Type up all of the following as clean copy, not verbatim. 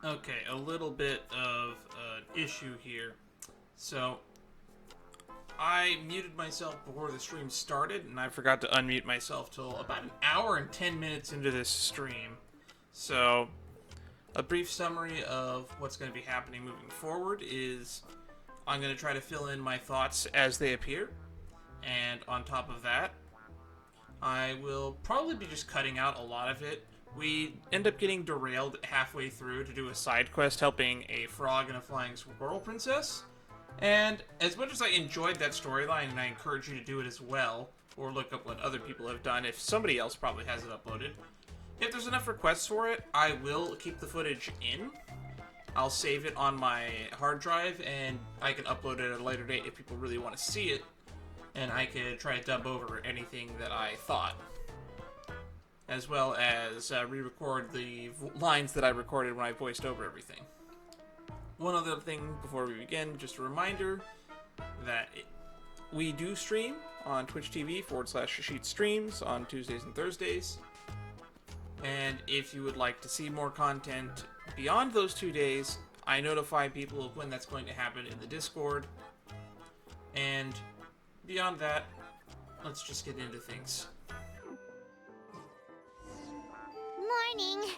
Okay, a little bit of an issue here. So, I muted myself before the stream started, and I forgot to unmute myself till about an hour and 10 minutes into this stream. So, a brief summary of what's going to be happening moving forward is I'm going to try to fill in my thoughts as they appear, and on top of that, I will probably be just cutting out a lot of it. We end up getting derailed halfway through to do a side quest helping a frog and a flying squirrel princess. And as much as I enjoyed that storyline, and I encourage you to do it as well, or look up what other people have done, if somebody else probably has it uploaded, if there's enough requests for it, I will keep the footage in. I'll save it on my hard drive, and I can upload it at a later date if people really want to see it, and I could try to dub over anything that I thought, as well as re-record the lines that I recorded when I voiced over everything. One other thing before we begin, just a reminder that we do stream on Twitch TV/Sheet Streams on Tuesdays and Thursdays. And if you would like to see more content beyond those 2 days, I notify people of when that's going to happen in the Discord. And beyond that, let's just get into things. Morning.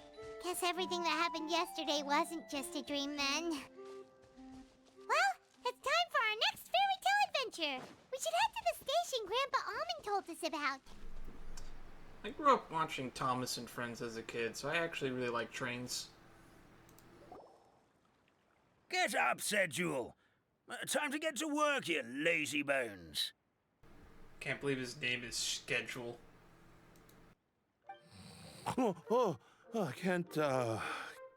Guess everything that happened yesterday wasn't just a dream then. Well, it's time for our next fairy tale adventure. We should head to the station Grandpa Almond told us about. I grew up watching Thomas and Friends as a kid, so I actually really like trains. Get up, said Jewel. Time to get to work, you lazy bones. Can't believe his name is Schedule. I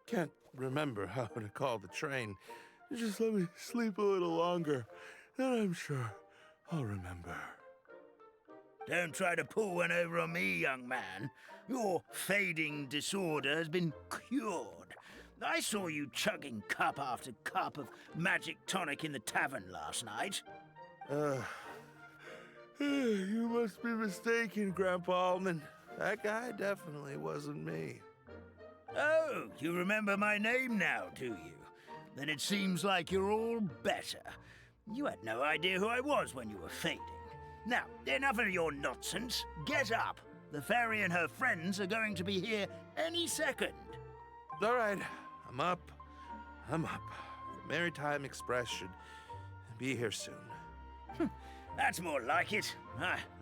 can't remember how to call the train. Just let me sleep a little longer, and I'm sure I'll remember. Don't try to pull one over on me, young man. Your fading disorder has been cured. I saw you chugging cup after cup of magic tonic in the tavern last night. You must be mistaken, Grandpa Almond. That guy definitely wasn't me. Oh, you remember my name now, do you? Then it seems like you're all better. You had no idea who I was when you were fading. Now, enough of your nonsense. Get up. The fairy and her friends are going to be here any second. All right, I'm up. The Maritime Express should be here soon. That's more like it.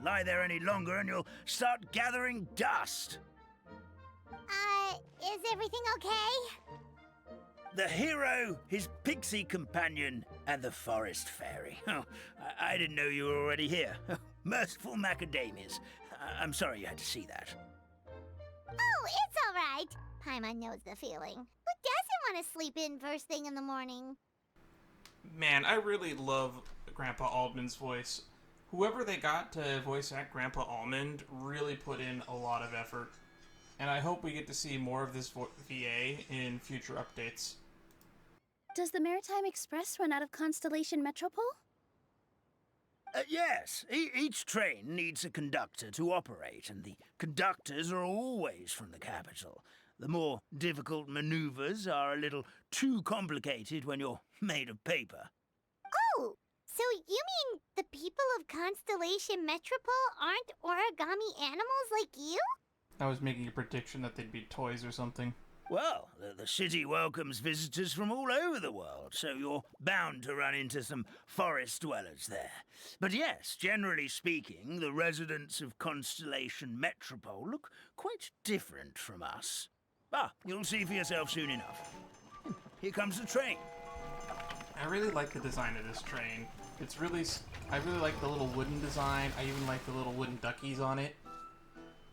Lie there any longer and you'll start gathering dust. Is everything okay? The hero, his pixie companion, and the forest fairy. Oh, I didn't know you were already here. Merciful macadamias. I'm sorry you had to see that. Oh, it's all right. Paimon knows the feeling. Who doesn't want to sleep in first thing in the morning? Man, I really love Grandpa Almond's voice. Whoever they got to voice act Grandpa Almond really put in a lot of effort. And I hope we get to see more of this VA in future updates. Does the Maritime Express run out of Constellation Metropole? Yes. Each train needs a conductor to operate, and the conductors are always from the capital. The more difficult maneuvers are a little too complicated when you're made of paper. Oh, so you mean the people of Constellation Metropole aren't origami animals like you? I was making a prediction that they'd be toys or something. Well, the city welcomes visitors from all over the world, so you're bound to run into some forest dwellers there. But yes, generally speaking, the residents of Constellation Metropole look quite different from us. You'll see for yourself soon enough. Here comes the train. I really like the design of this train. I really like the little wooden design. I even like the little wooden duckies on it.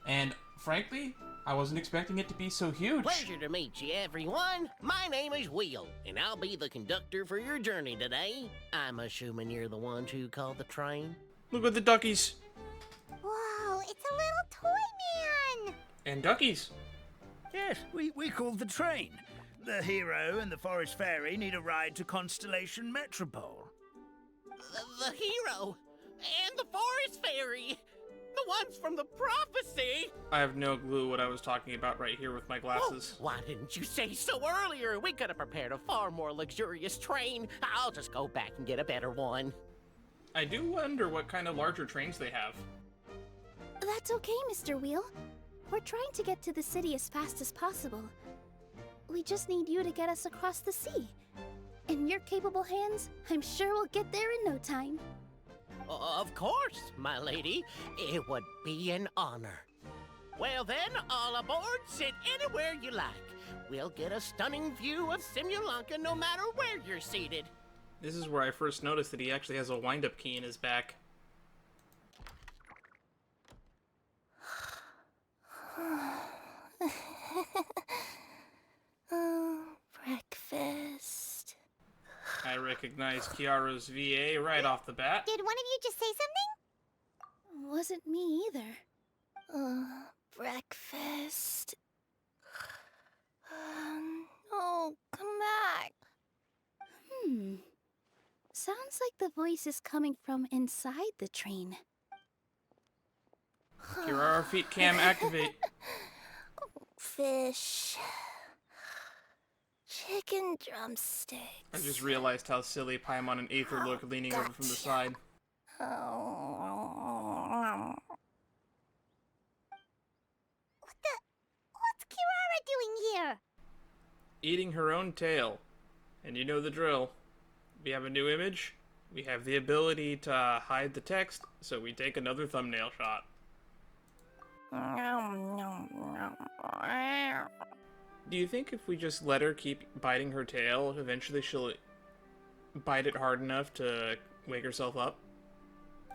And frankly, I wasn't expecting it to be so huge. Pleasure to meet you, everyone. My name is Will, and I'll be the conductor for your journey today. I'm assuming you're the ones who called the train. Look at the duckies. Whoa, it's a little toy man! And duckies. Yes, we called the train. The hero and the forest fairy need a ride to Constellation Metropole. The hero and the forest fairy. The ones from the prophecy? I have no clue what I was talking about right here with my glasses. Why didn't you say so earlier? We could have prepared a far more luxurious train. I'll just go back and get a better one. I do wonder what kind of larger trains they have. That's okay, Mr. Wheel. We're trying to get to the city as fast as possible. We just need you to get us across the sea. In your capable hands, I'm sure we'll get there in no time. Of course, my lady. It would be an honor. Well then, all aboard, sit anywhere you like. We'll get a stunning view of Simulanka no matter where you're seated. This is where I first noticed that he actually has a wind-up key in his back. Breakfast. I recognize Kiara's VA right off the bat. Did one of you just say something? Wasn't me either. Breakfast. Oh, come back. Sounds like the voice is coming from inside the train. Kiara, feet cam activate. Fish. Chicken drumsticks. I just realized how silly Paimon and Aether look leaning over from the side. What's Kirara doing here? Eating her own tail. And you know the drill. We have a new image. We have the ability to hide the text, so we take another thumbnail shot. Do you think if we just let her keep biting her tail, eventually she'll bite it hard enough to wake herself up?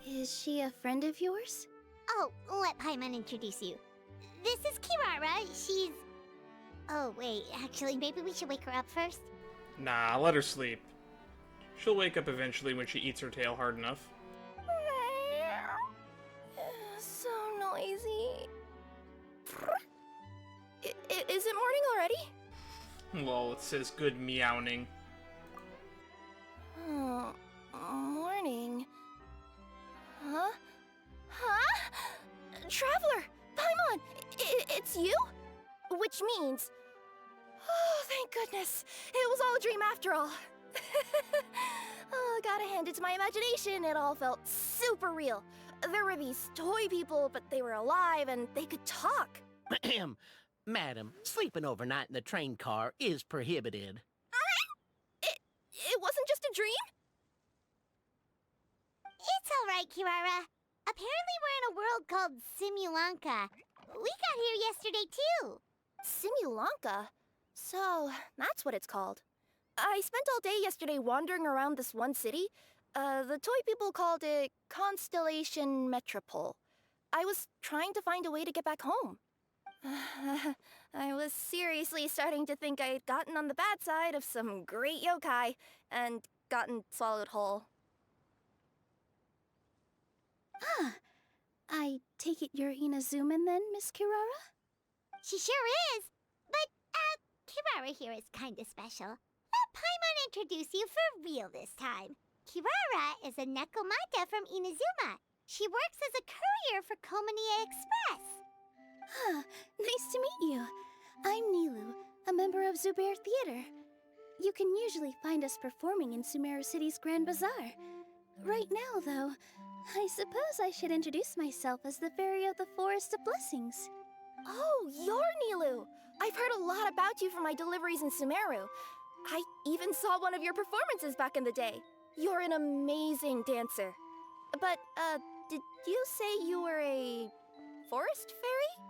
Is she a friend of yours? Oh, let Paimon introduce you. This is Kirara. She's... Oh, wait. Actually, maybe we should wake her up first. Nah, let her sleep. She'll wake up eventually when she eats her tail hard enough. So noisy. Is it morning already? Lol, it says good meowing. Oh, morning. Huh? Huh? Traveler! Paimon! It's you? Which means... Oh, thank goodness. It was all a dream after all. Oh, gotta hand it to my imagination. It all felt super real. There were these toy people, but they were alive and they could talk. Madam, sleeping overnight in the train car is prohibited. It wasn't just a dream? It's all right, Kirara. Apparently we're in a world called Simulanka. We got here yesterday, too. Simulanka? So, that's what it's called. I spent all day yesterday wandering around this one city. The toy people called it Constellation Metropole. I was trying to find a way to get back home. I was seriously starting to think I'd gotten on the bad side of some great yokai and gotten swallowed whole. Ah, I take it you're Inazuman then, Miss Kirara? She sure is. But, Kirara here is kinda special. Let Paimon introduce you for real this time. Kirara is a Nekomata from Inazuma. She works as a courier for Komania Express. Ah, nice to meet you. I'm Nilu, a member of Zubair Theater. You can usually find us performing in Sumeru City's Grand Bazaar. Right now, though, I suppose I should introduce myself as the Fairy of the Forest of Blessings. Oh, you're Nilu! I've heard a lot about you from my deliveries in Sumeru. I even saw one of your performances back in the day. You're an amazing dancer. But, did you say you were a forest fairy?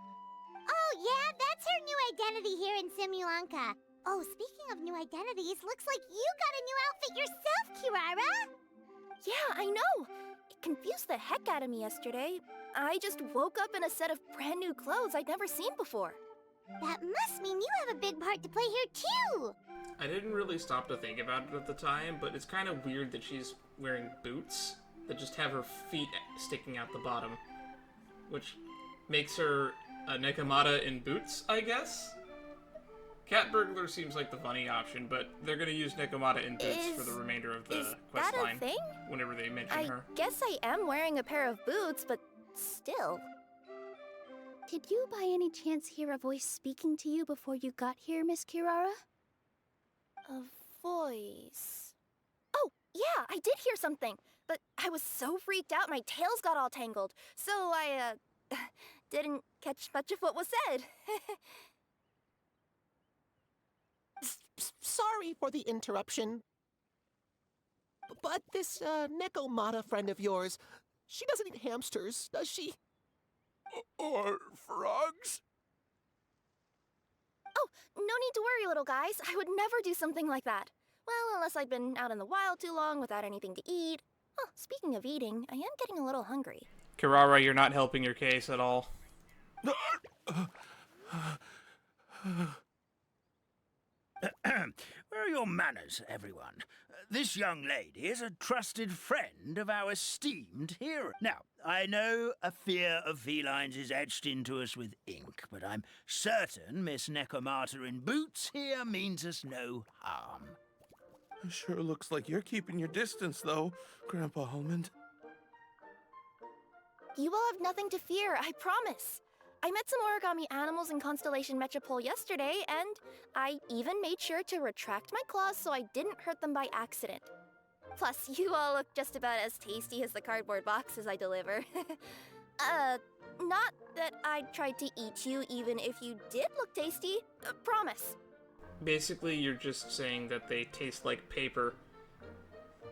Oh, yeah, that's her new identity here in Simulanka. Oh, speaking of new identities, looks like you got a new outfit yourself, Kirara! Yeah, I know! It confused the heck out of me yesterday. I just woke up in a set of brand new clothes I'd never seen before. That must mean you have a big part to play here, too! I didn't really stop to think about it at the time, but it's kind of weird that she's wearing boots that just have her feet sticking out the bottom, which makes her a Nekomata in boots, I guess? Cat Burglar seems like the funny option, but they're gonna use Nekomata in boots for the remainder of the quest line. Thing? Whenever they mention I her. guess I am wearing a pair of boots, but still. Did you by any chance hear a voice speaking to you before you got here, Miss Kirara? A voice... Oh, yeah, I did hear something, but I was so freaked out my tails got all tangled, so I, didn't catch much of what was said. Sorry for the interruption. But this, Nekomata friend of yours, she doesn't eat hamsters, does she? Or frogs? Oh, no need to worry, little guys. I would never do something like that. Well, unless I've been out in the wild too long without anything to eat. Oh, speaking of eating, I am getting a little hungry. Kirara, you're not helping your case at all. Where are your manners, everyone? This young lady is a trusted friend of our esteemed hero. Now, I know a fear of felines is etched into us with ink, but I'm certain Miss Nekomata in boots here means us no harm. It sure looks like you're keeping your distance, though, Grandpa Almond. You will have nothing to fear, I promise. I met some origami animals in Constellation Metropole yesterday, and I even made sure to retract my claws so I didn't hurt them by accident. Plus, you all look just about as tasty as the cardboard boxes I deliver. Not that I'd try to eat you even if you did look tasty. Promise. Basically, you're just saying that they taste like paper.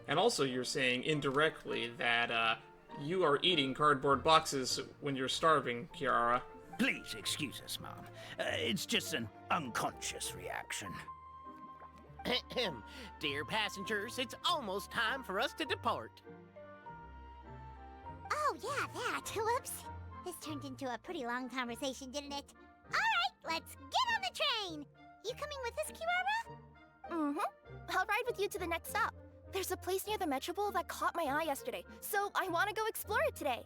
And also you're saying indirectly that, you are eating cardboard boxes when you're starving, Kiara. Please excuse us, Mom. It's just an unconscious reaction. Dear passengers, it's almost time for us to depart. Oh, yeah, that. Whoops. This turned into a pretty long conversation, didn't it? All right, let's get on the train. You coming with us, Kirara? Mm-hmm. I'll ride with you to the next stop. There's a place near the Metropole that caught my eye yesterday, so I want to go explore it today.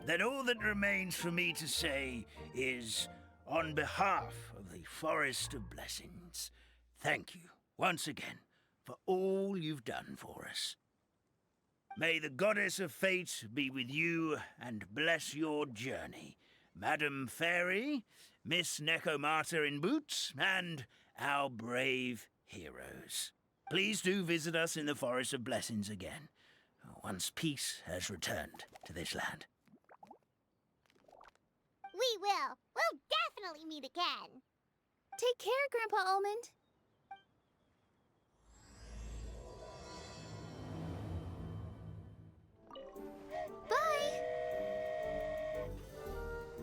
Then all that remains for me to say is, on behalf of the Forest of Blessings, thank you once again for all you've done for us. May the Goddess of Fate be with you and bless your journey, Madam Fairy, Miss Nekomata in boots, and our brave heroes. Please do visit us in the Forest of Blessings again, once peace has returned to this land. We will. We'll definitely meet again. Take care, Grandpa Almond. Bye!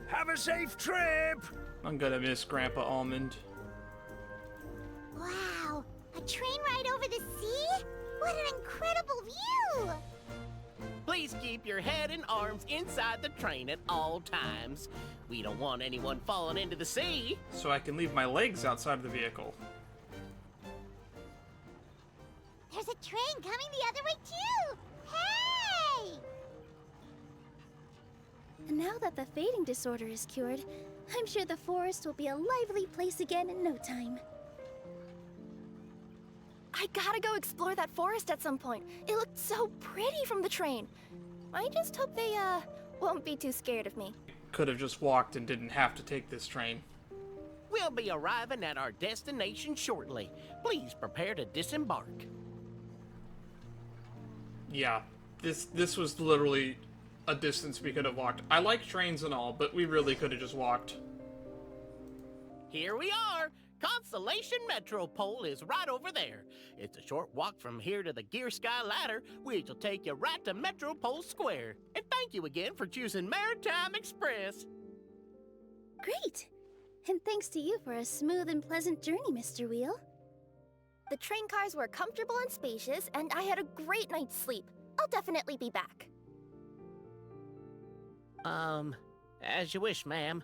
Have a safe trip! I'm gonna miss Grandpa Almond. Wow, a train ride over the sea? What an incredible view! Please keep your head and arms inside the train at all times. We don't want anyone falling into the sea. So I can leave my legs outside the vehicle. There's a train coming the other way too! Hey! And now that the fading disorder is cured, I'm sure the forest will be a lively place again in no time. I gotta go explore that forest at some point. It looked so pretty from the train. I just hope they, won't be too scared of me. Could have just walked and didn't have to take this train. We'll be arriving at our destination shortly. Please prepare to disembark. Yeah, this was literally a distance we could have walked. I like trains and all, but we really could have just walked. Here we are. Constellation Metropole is right over there. It's a short walk from here to the Gear Sky Ladder, which will take you right to Metropole Square. And thank you again for choosing Maritime Express. Great! And thanks to you for a smooth and pleasant journey, Mr. Wheel. The train cars were comfortable and spacious, and I had a great night's sleep. I'll definitely be back. As you wish, ma'am.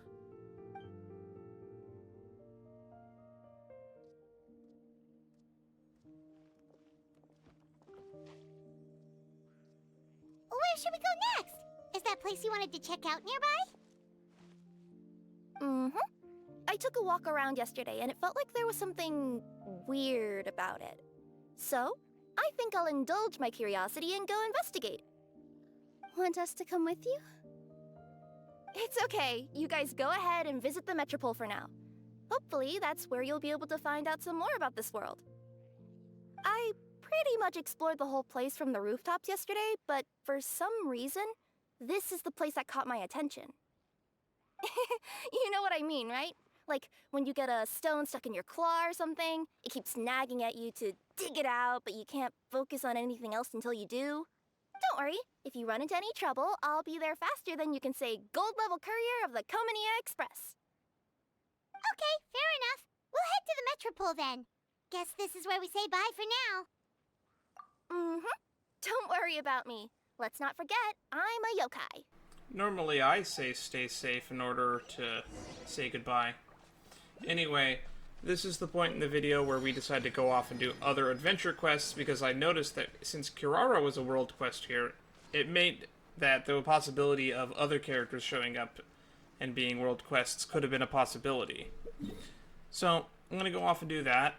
Where should we go next? Is that place you wanted to check out nearby? Mm-hmm. I took a walk around yesterday, and it felt like there was something weird about it. So, I think I'll indulge my curiosity and go investigate. Want us to come with you? It's okay. You guys go ahead and visit the Metropole for now. Hopefully, that's where you'll be able to find out some more about this world. I pretty much explored the whole place from the rooftops yesterday, but for some reason, this is the place that caught my attention. You know what I mean, right? Like, when you get a stone stuck in your claw or something, it keeps nagging at you to dig it out, but you can't focus on anything else until you do. Don't worry, if you run into any trouble, I'll be there faster than you can say gold-level courier of the Comania Express. Okay, fair enough. We'll head to the Metropole then. Guess this is where we say bye for now. Mm-hmm. Don't worry about me. Let's not forget, I'm a yokai. Normally I say stay safe in order to say goodbye. Anyway, this is the point in the video where we decide to go off and do other adventure quests, because I noticed that since Kirara was a world quest here, it made that the possibility of other characters showing up and being world quests could have been a possibility. So, I'm going to go off and do that.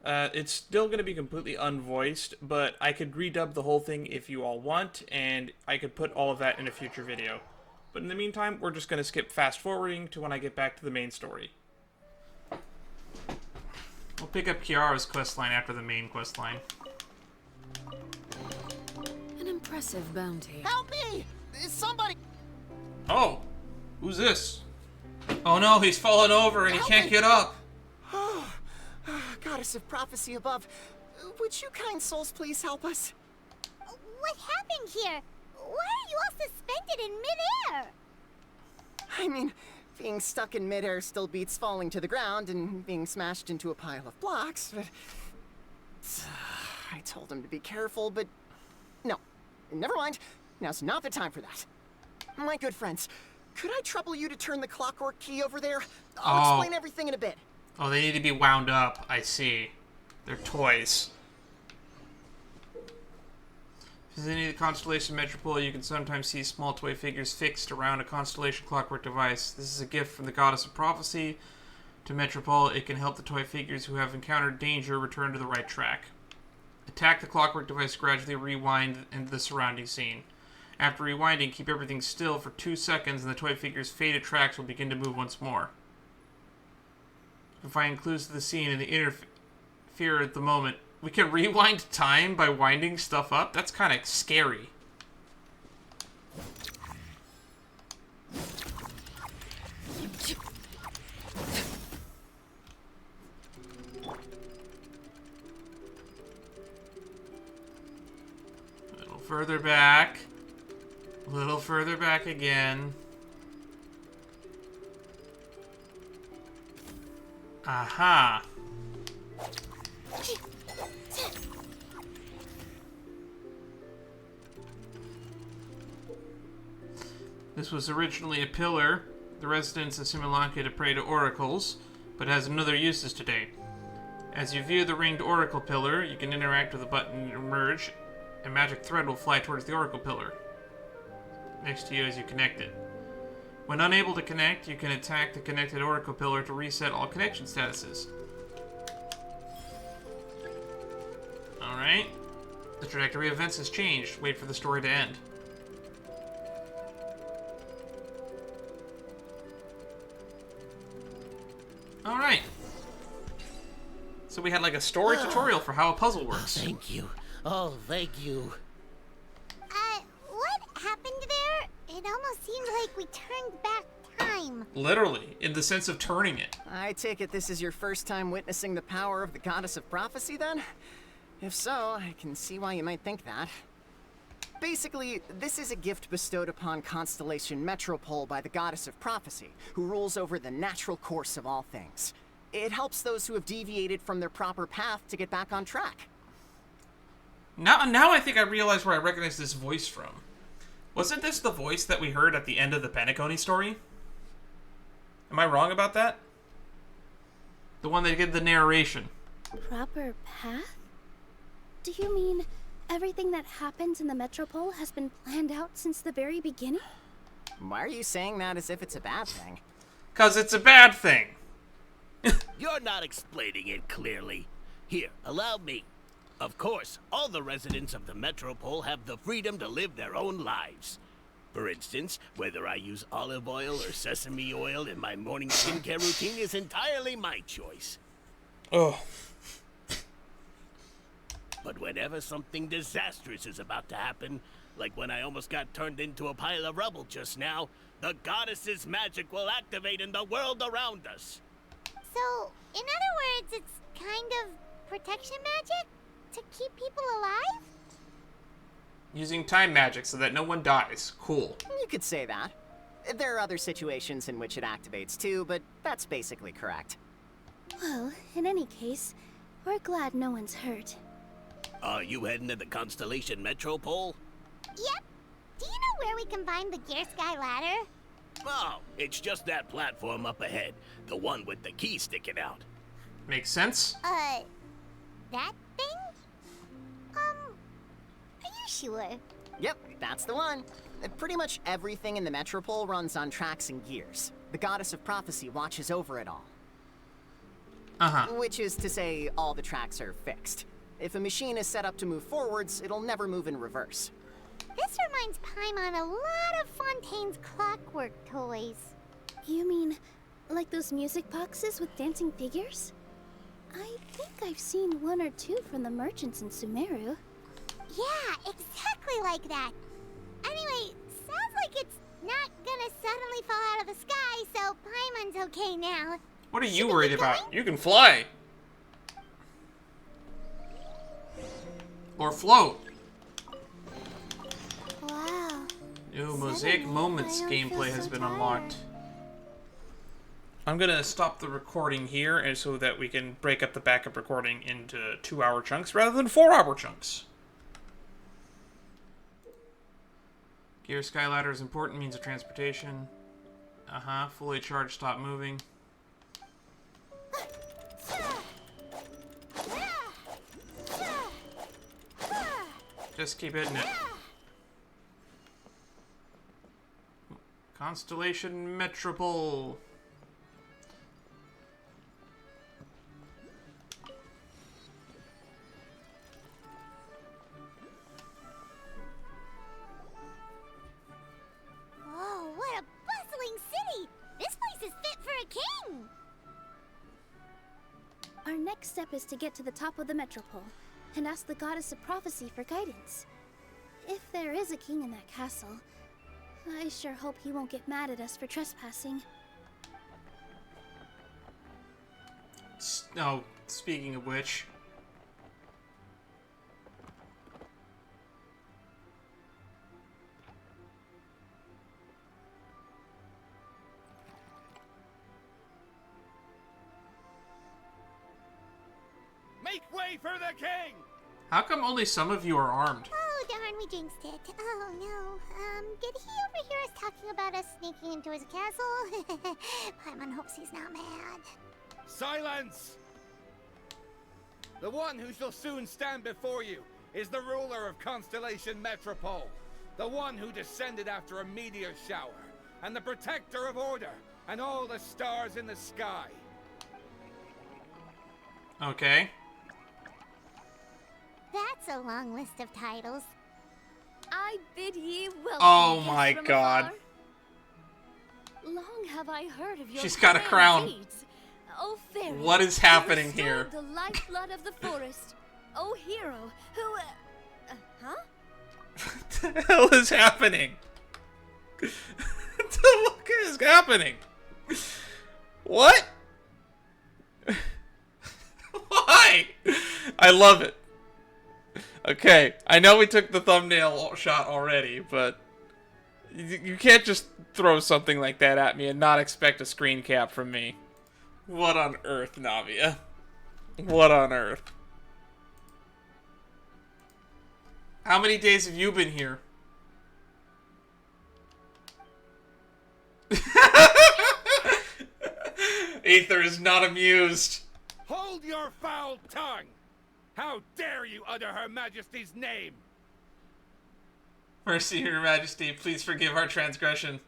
It's still going to be completely unvoiced, but I could redub the whole thing if you all want, and I could put all of that in a future video. But in the meantime, we're just going to skip fast forwarding to when I get back to the main story. We'll pick up Kiara's questline after the main questline. An impressive bounty. Help me! Somebody! Oh! Who's this? Oh no, he's fallen over and he can't get up! Goddess of prophecy above, would you kind souls please help us? What happened here? Why are you all suspended in midair? I mean, being stuck in midair still beats falling to the ground and being smashed into a pile of blocks, but... I told him to be careful, but... No, never mind. Now's not the time for that. My good friends, could I trouble you to turn the clockwork key over there? I'll explain everything in a bit. Oh, they need to be wound up. I see. They're toys. Visiting the Constellation Metropole, you can sometimes see small toy figures fixed around a Constellation clockwork device. This is a gift from the Goddess of Prophecy to Metropole. It can help the toy figures who have encountered danger return to the right track. Attack the clockwork device, gradually rewind into the surrounding scene. After rewinding, keep everything still for 2 seconds and the toy figure's faded tracks will begin to move once more. You can find clues to the scene and the interfere at the moment. We can rewind time by winding stuff up? That's kind of scary. A little further back. A little further back again. Aha. This was originally a pillar, the residents of Simulanka to pray to oracles, but has another uses today. As you view the ringed oracle pillar, you can interact with the button to merge. A magic thread will fly towards the oracle pillar next to you as you connect it. When unable to connect, you can attack the connected oracle pillar to reset all connection statuses. Alright. The trajectory of events has changed. Wait for the story to end. Alright. So we had like a story tutorial for how a puzzle works. Thank you. Oh, thank you. What happened there? It almost seemed like we turned back time. Literally, in the sense of turning it. I take it this is your first time witnessing the power of the Goddess of Prophecy, then? If so, I can see why you might think that. Basically, this is a gift bestowed upon Constellation Metropole by the Goddess of Prophecy, who rules over the natural course of all things. It helps those who have deviated from their proper path to get back on track. Now I think I realize where I recognize this voice from. Wasn't this the voice that we heard at the end of the Penacony story? Am I wrong about that? The one that did the narration. Proper path? Do you mean everything that happens in the Metropole has been planned out since the very beginning? Why are you saying that as if it's a bad thing? 'Cause it's a bad thing. You're not explaining it clearly. Here, allow me. Of course, all the residents of the Metropole have the freedom to live their own lives. For instance, whether I use olive oil or sesame oil in my morning skincare routine is entirely my choice. Oh. But whenever something disastrous is about to happen, like when I almost got turned into a pile of rubble just now, the goddess's magic will activate in the world around us. So, in other words, it's kind of protection magic? To keep people alive? Using time magic so that no one dies. Cool. You could say that. There are other situations in which it activates too, but that's basically correct. Well, in any case, we're glad no one's hurt. Are you heading to the Constellation Metropole? Yep. Do you know where we can find the Gear Sky ladder? Oh, it's just that platform up ahead. The one with the key sticking out. Makes sense? That thing? Are you sure? Yep, that's the one. Pretty much everything in the Metropole runs on tracks and gears. The Goddess of Prophecy watches over it all. Uh-huh. Which is to say, all the tracks are fixed. If a machine is set up to move forwards, it'll never move in reverse. This reminds Paimon a lot of Fontaine's clockwork toys. You mean, like those music boxes with dancing figures? I think I've seen one or two from the merchants in Sumeru. Yeah, exactly like that. Anyway, sounds like it's not gonna suddenly fall out of the sky, so Paimon's okay now. What are you worried about? You can fly. Or float. Wow. New Mosaic Moments gameplay has been unlocked. I'm gonna stop the recording here and so that we can break up the backup recording into 2-hour chunks rather than 4-hour chunks. Gear Sky Ladder is important means of transportation. Fully charged, stop moving. Just keep hitting it. Constellation Metropole. Whoa, what a bustling city! This place is fit for a king! Our next step is to get to the top of the Metropole and ask the Goddess of Prophecy for guidance. If there is a king in that castle, I sure hope he won't get mad at us for trespassing. Oh, speaking of which. Make way for the king! How come only some of you are armed? Oh, darn, we jinxed it. Oh, no. Did he overhear us talking about us sneaking into his castle? Paimon hopes he's not mad. Silence! The one who shall soon stand before you is the ruler of Constellation Metropole, the one who descended after a meteor shower, and the protector of order and all the stars in the sky. Okay. That's a long list of titles. I bid ye welcome. Oh my god. Afar. Long have I heard of your She's got a crown. deeds. Oh, fairy, What is happening who here? restored the lifeblood of the forest. Oh, hero, who... huh? What the hell is happening? What the fuck is happening? What? Why? I love it. Okay, I know we took the thumbnail shot already, but you can't just throw something like that at me and not expect a screen cap from me. What on earth, Navia? What on earth? How many days have you been here? Aether is not amused. Hold your foul tongue! How dare you utter Her Majesty's name? Mercy, Your Majesty, please forgive our transgression.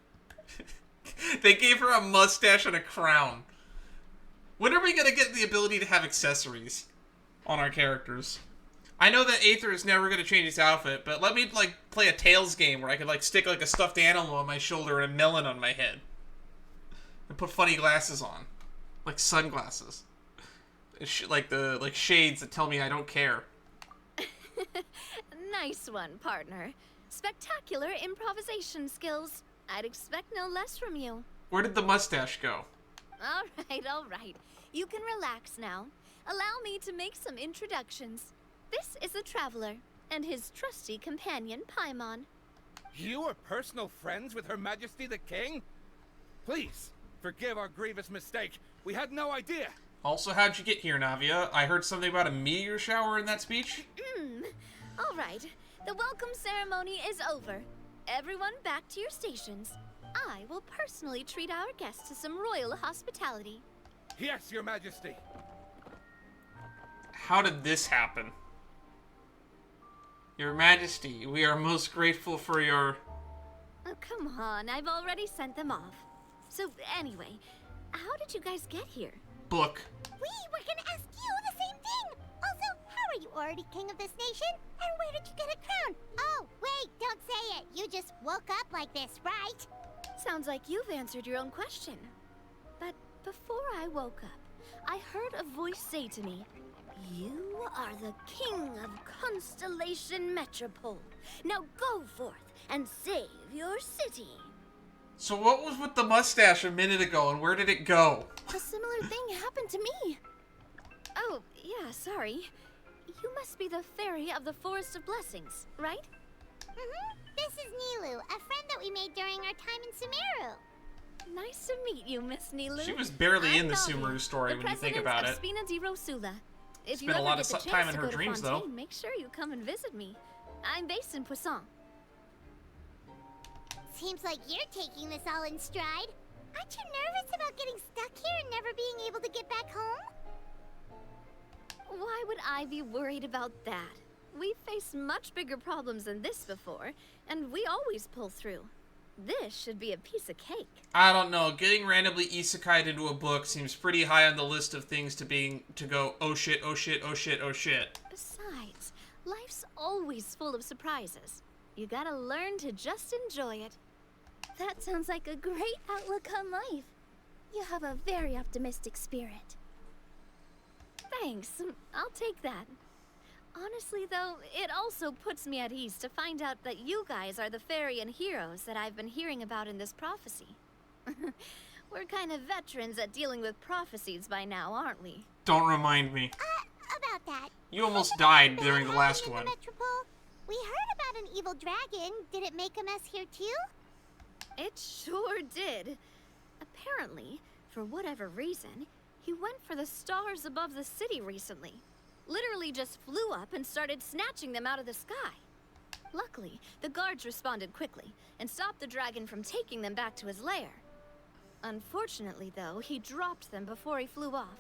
They gave her a mustache and a crown. When are we gonna get the ability to have accessories on our characters? I know that Aether is never going to change his outfit, but let me, like, play a Tails game where I could, like, stick, like, a stuffed animal on my shoulder and a melon on my head. And put funny glasses on. Like sunglasses. Like shades that tell me I don't care. Nice one, partner. Spectacular improvisation skills. I'd expect no less from you. Where did the mustache go? All right. You can relax now. Allow me to make some introductions. This is the Traveler, and his trusty companion, Paimon. You are personal friends with Her Majesty the King? Please, forgive our grievous mistake. We had no idea. Also, how'd you get here, Navia? I heard something about a meteor shower in that speech. All right. The welcome ceremony is over. Everyone back to your stations. I will personally treat our guests to some royal hospitality. Yes, Your Majesty. How did this happen? Your Majesty, we are most grateful for your... Oh, come on. I've already sent them off. So, anyway, how did you guys get here? Book. We were gonna ask you the same thing! Also, how are you already king of this nation? And where did you get a crown? Oh, wait, don't say it. You just woke up like this, right? Sounds like you've answered your own question. But before I woke up, I heard a voice say to me, "You are the king of Constellation Metropole. Now go forth and save your city." So what was with the mustache a minute ago, and where did it go? A similar thing happened to me. Oh, yeah, sorry. You must be the fairy of the Forest of Blessings, right? This is Nilu, a friend that we made during our time in Sumeru. Nice to meet you, Miss Nilu. She was barely in the Navi, Sumeru story when you think about it. the president of Spina di Rosula. If you Spent a ever lot get of the chance time in to her go to dreams, though. Fontaine, make sure you come and visit me. I'm based in Poisson. Seems like you're taking this all in stride. Aren't you nervous about getting stuck here and never being able to get back home? Why would I be worried about that? We've faced much bigger problems than this before, and we always pull through. This should be a piece of cake. I don't know. Getting randomly isekai'd into a book seems pretty high on the list of things to go, oh shit, oh shit, oh shit, oh shit. Besides, life's always full of surprises. You gotta learn to just enjoy it. That sounds like a great outlook on life. You have a very optimistic spirit. Thanks. I'll take that. Honestly, though, it also puts me at ease to find out that you guys are the fairy and heroes that I've been hearing about in this prophecy. We're kind of veterans at dealing with prophecies by now, aren't we? Don't remind me. About that. You almost died during the last one. Metropole? We heard about an evil dragon. Did it make a mess here too? It sure did. Apparently, for whatever reason, he went for the stars above the city recently. Literally just flew up and started snatching them out of the sky. Luckily, the guards responded quickly and stopped the dragon from taking them back to his lair. Unfortunately, though, he dropped them before he flew off.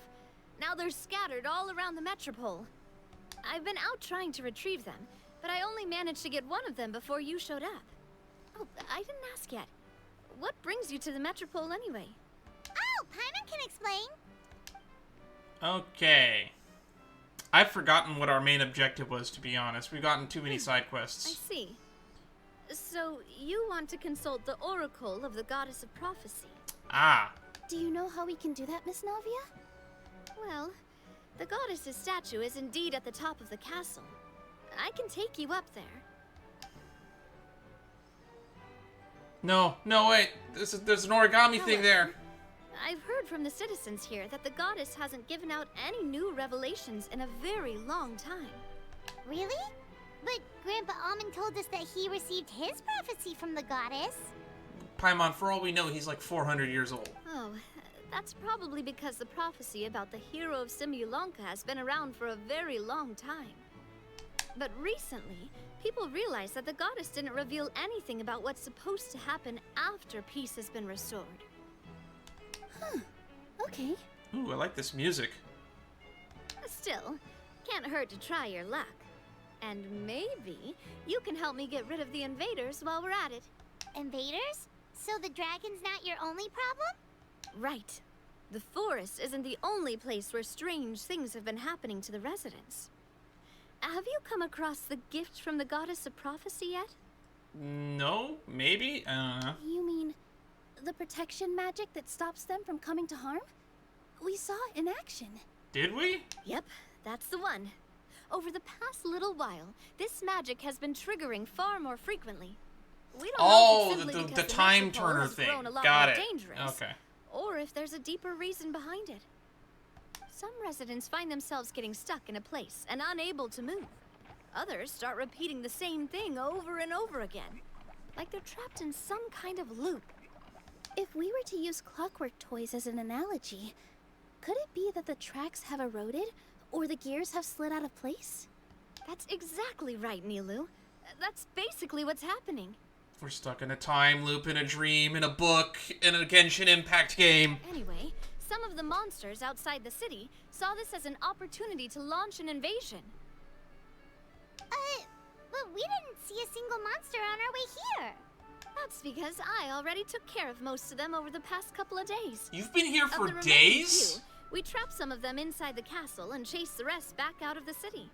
Now they're scattered all around the metropole. I've been out trying to retrieve them, but I only managed to get one of them before you showed up. Oh, I didn't ask yet. What brings you to the metropole anyway? Oh, Paimon can explain. Okay. I've forgotten what our main objective was, to be honest. We've gotten too many side I quests. see. So, you want to consult the Oracle of the Goddess of Prophecy. Ah. Do you know how we can do that, Miss Navia? Well, the goddess's statue is indeed at the top of the castle. I can take you up there. No, wait. There's an origami thing there. I've heard from the citizens here that the goddess hasn't given out any new revelations in a very long time. Really? But Grandpa Almond told us that he received his prophecy from the goddess. Paimon, for all we know, he's like 400 years old. Oh, that's probably because the prophecy about the hero of Simulanka has been around for a very long time. But recently, people realized that the goddess didn't reveal anything about what's supposed to happen after peace has been restored. Huh. Okay. Ooh, I like this music. Still, can't hurt to try your luck. And maybe you can help me get rid of the invaders while we're at it. Invaders? So the dragon's not your only problem? Right. The forest isn't the only place where strange things have been happening to the residents. Have you come across the gift from the Goddess of Prophecy yet? No, maybe? You mean the protection magic that stops them from coming to harm? We saw it in action. Did we? Yep, that's the one. Over the past little while, this magic has been triggering far more frequently. We don't know if it's simply the because time metropole turner has thing. grown a lot Got more it. dangerous, Okay. or if there's a deeper reason behind it. Some residents find themselves getting stuck in a place and unable to move. Others start repeating the same thing over and over again, like they're trapped in some kind of loop. If we were to use clockwork toys as an analogy, could it be that the tracks have eroded, or the gears have slid out of place? That's exactly right, Nilu. That's basically what's happening. We're stuck in a time loop, in a dream, in a book, in a Genshin Impact game. Anyway, some of the monsters outside the city saw this as an opportunity to launch an invasion. But we didn't see a single monster on our way here. That's because I already took care of most of them over the past couple of days. You've been here Of for the remaining days? few, we trapped some of them inside the castle and chased the rest back out of the city.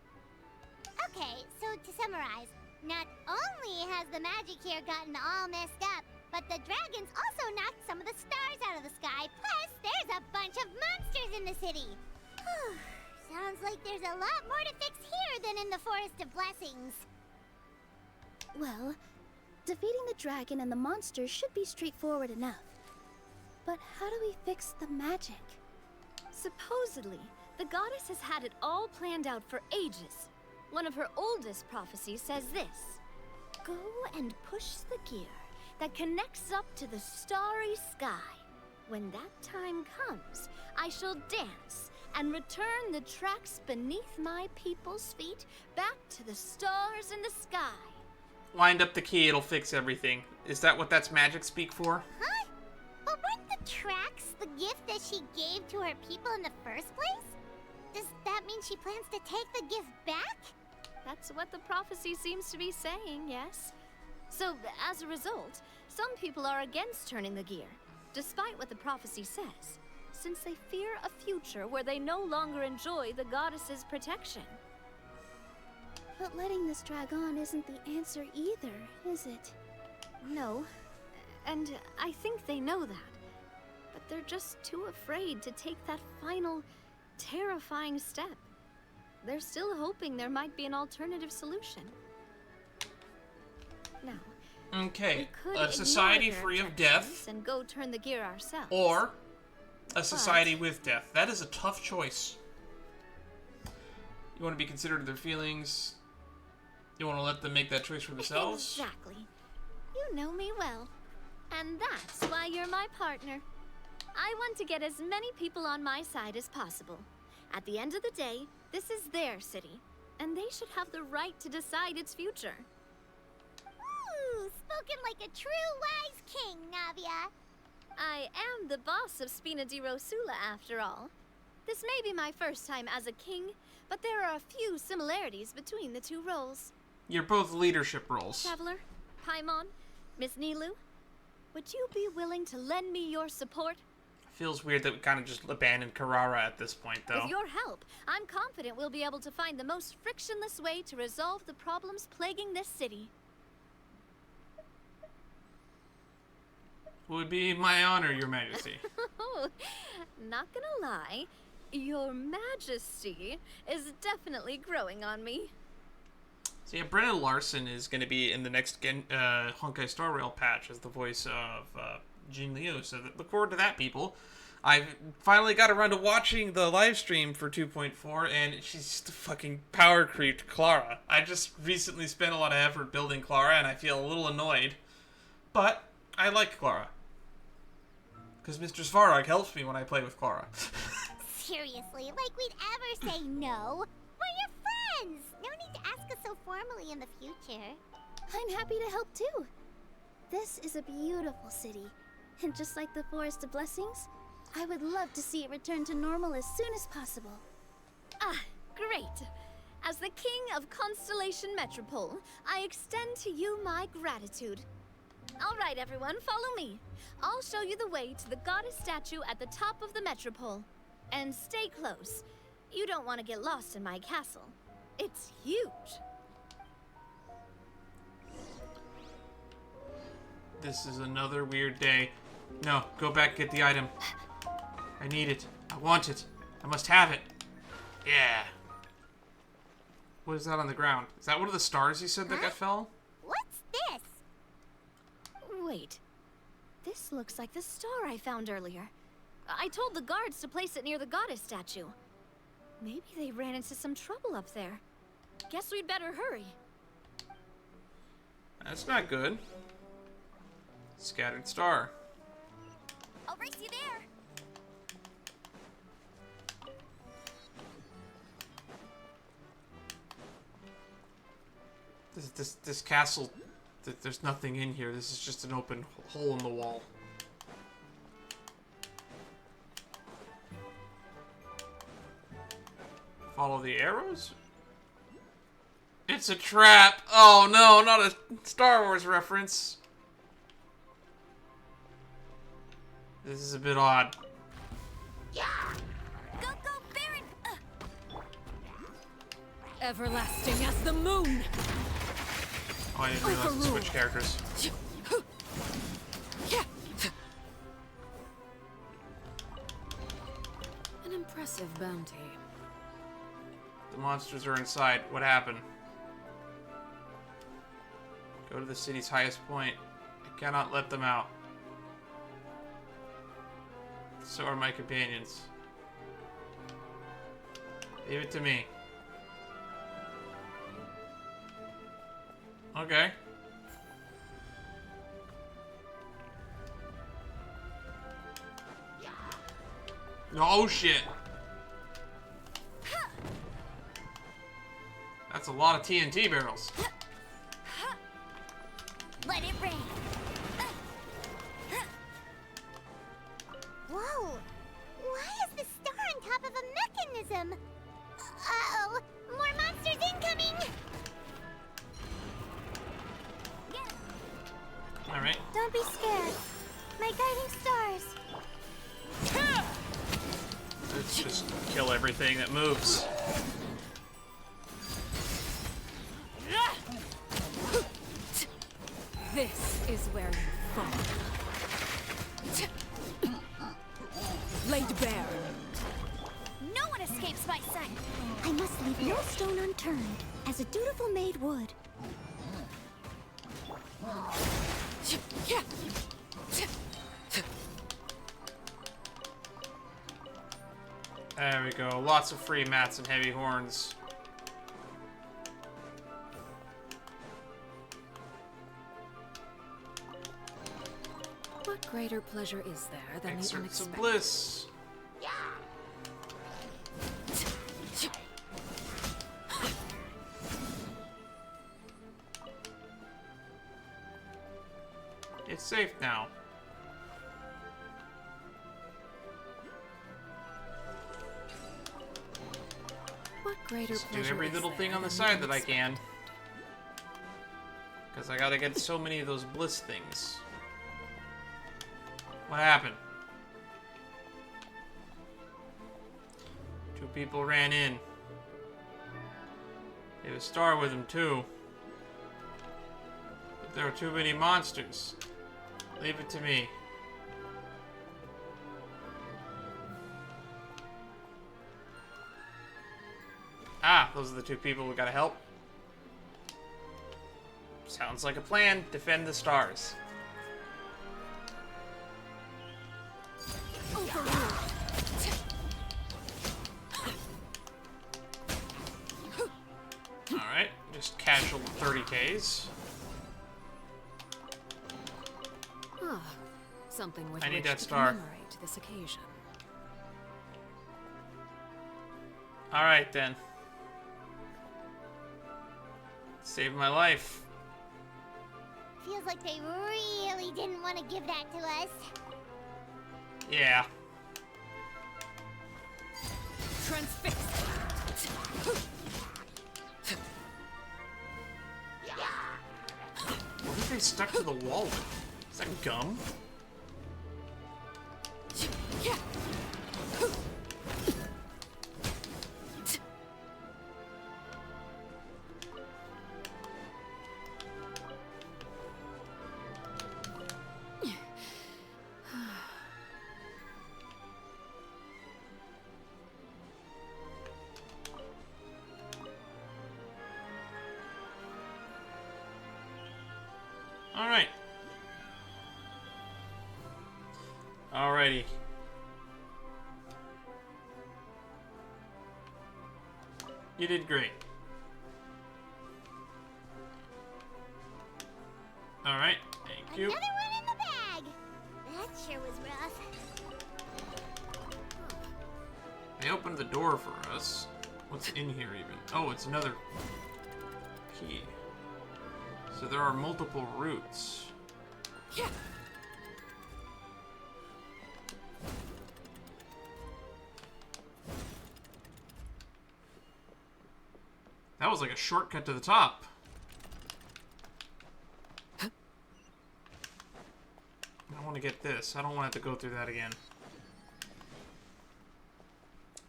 Okay, so to summarize, not only has the magic here gotten all messed up, but the dragons also knocked some of the stars out of the sky, plus there's a bunch of monsters in the city. Sounds like there's a lot more to fix here than in the Forest of Blessings. Well, defeating the dragon and the monsters should be straightforward enough. But how do we fix the magic? Supposedly, the goddess has had it all planned out for ages. One of her oldest prophecies says this: go and push the gear that connects up to the starry sky. When that time comes, I shall dance and return the tracks beneath my people's feet back to the stars in the sky. Wind up the key, it'll fix everything. Is that what that's magic speak for? Huh? But weren't the tracks the gift that she gave to her people in the first place? Does that mean she plans to take the gift back? That's what the prophecy seems to be saying, yes. So, as a result, some people are against turning the gear, despite what the prophecy says, since they fear a future where they no longer enjoy the goddess's protection. But letting this drag on isn't the answer either, is it? No, and I think they know that. But they're just too afraid to take that final, terrifying step. They're still hoping there might be an alternative solution. Now, Okay, we could a society ignore their free of objections death, and go turn the gear ourselves. or a society with death. That is a tough choice. You want to be considerate of their feelings. You want to let them make that choice for themselves. Exactly. You know me well. And that's why you're my partner. I want to get as many people on my side as possible. At the end of the day, this is their city, and they should have the right to decide its future. Ooh, spoken like a true wise king, Navia. I am the boss of Spina di Rosula, after all. This may be my first time as a king, but there are a few similarities between the two roles. You're both leadership roles. Traveler, Paimon, Miss Nilu, would you be willing to lend me your support? Feels weird that we kind of just abandoned Carrara at this point, though. With your help, I'm confident we'll be able to find the most frictionless way to resolve the problems plaguing this city. Would be my honor, Your Majesty. Not gonna lie, Your Majesty is definitely growing on me. So yeah, Brennan Larson is going to be in the next Honkai Star Rail patch as the voice of Jin Liu, so look forward to that, people. I've finally got around to watching the live stream for 2.4, and she's just fucking power creeped Clara. I just recently spent a lot of effort building Clara, and I feel a little annoyed. But I like Clara. Because Mr. Svarog helps me when I play with Clara. Seriously, like we'd ever say no. We're your friends. No need to ask us so formally in the future. I'm happy to help too. This is a beautiful city, and just like the Forest of Blessings, I would love to see it return to normal as soon as possible. Ah, great. As the King of Constellation Metropole, I extend to you my gratitude. All right, everyone, follow me. I'll show you the way to the goddess statue at the top of the Metropole. And stay close. You don't want to get lost in my castle. It's huge. This is another weird day. No, go back, get the item. I need it. I want it. I must have it. Yeah. What is that on the ground? Is that one of the stars you said that got fell? What's this? Wait. This looks like the star I found earlier. I told the guards to place it near the goddess statue. Maybe they ran into some trouble up there. Guess we'd better hurry. That's not good. Scattered star. I'll race you there. This castle, there's nothing in here. This is just an open hole in the wall. Follow the arrows? It's a trap! Oh no, not a Star Wars reference. This is a bit odd. Go, go, Baron! Everlasting as the moon. Oh, I didn't realize to switch characters. An impressive bounty. The monsters are inside. What happened? Go to the city's highest point. I cannot let them out. So are my companions. Leave it to me. Okay. Oh shit. That's a lot of TNT barrels. Let it rain. Whoa! Why is the star on top of a mechanism? Uh-oh! More monsters incoming! Alright. Don't be scared. My guiding stars. Let's just kill everything that moves. This is where you fall. Laid bare. No one escapes my sight. I must leave no stone unturned, as a dutiful maid would. There we go. Lots of free mats and heavy horns. What greater pleasure is there than the Excerpts of unexpected? bliss. It's safe now. What greater Just do pleasure every is little there thing on the than side that I unexpected? can. Because I gotta get so many of those bliss things. What happened? Two people ran in. They had a star with them too. But there are too many monsters. Leave it to me. Ah, those are the two people we gotta help. Sounds like a plan. Defend the stars. Alright, just casual 30Ks. Ah, something with I need which that to star. commemorate this occasion. Alright then. Saved my life. Feels like they really didn't want to give that to us. Yeah. Transfixed. What are they stuck to the wall with? Is that gum? Alright. Alrighty. You did great. Alright, thank you. Another one in the bag. That sure was rough. They opened the door for us. What's in here even? Oh, it's another key. So there are multiple routes. Yeah. That was like a shortcut to the top. I want to get this. I don't want to have to go through that again.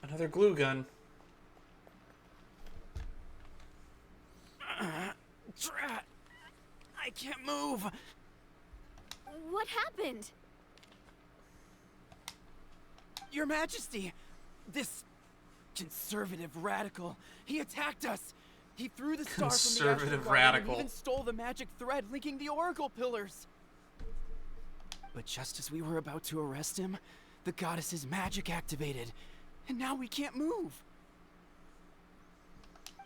Another glue gun. Drat! I can't move! What happened? Your Majesty! This conservative radical, he attacked us! He threw the star from the Conservative Astral Garden radical. and even stole the magic thread linking the Oracle Pillars! But just as we were about to arrest him, the goddess's magic activated, and now we can't move!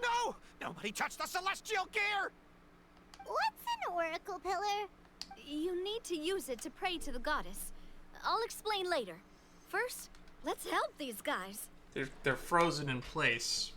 No! Nobody touched the celestial gear! What's an oracle pillar? You need to use it to pray to the goddess. I'll explain later. First, let's help these guys. They're frozen in place.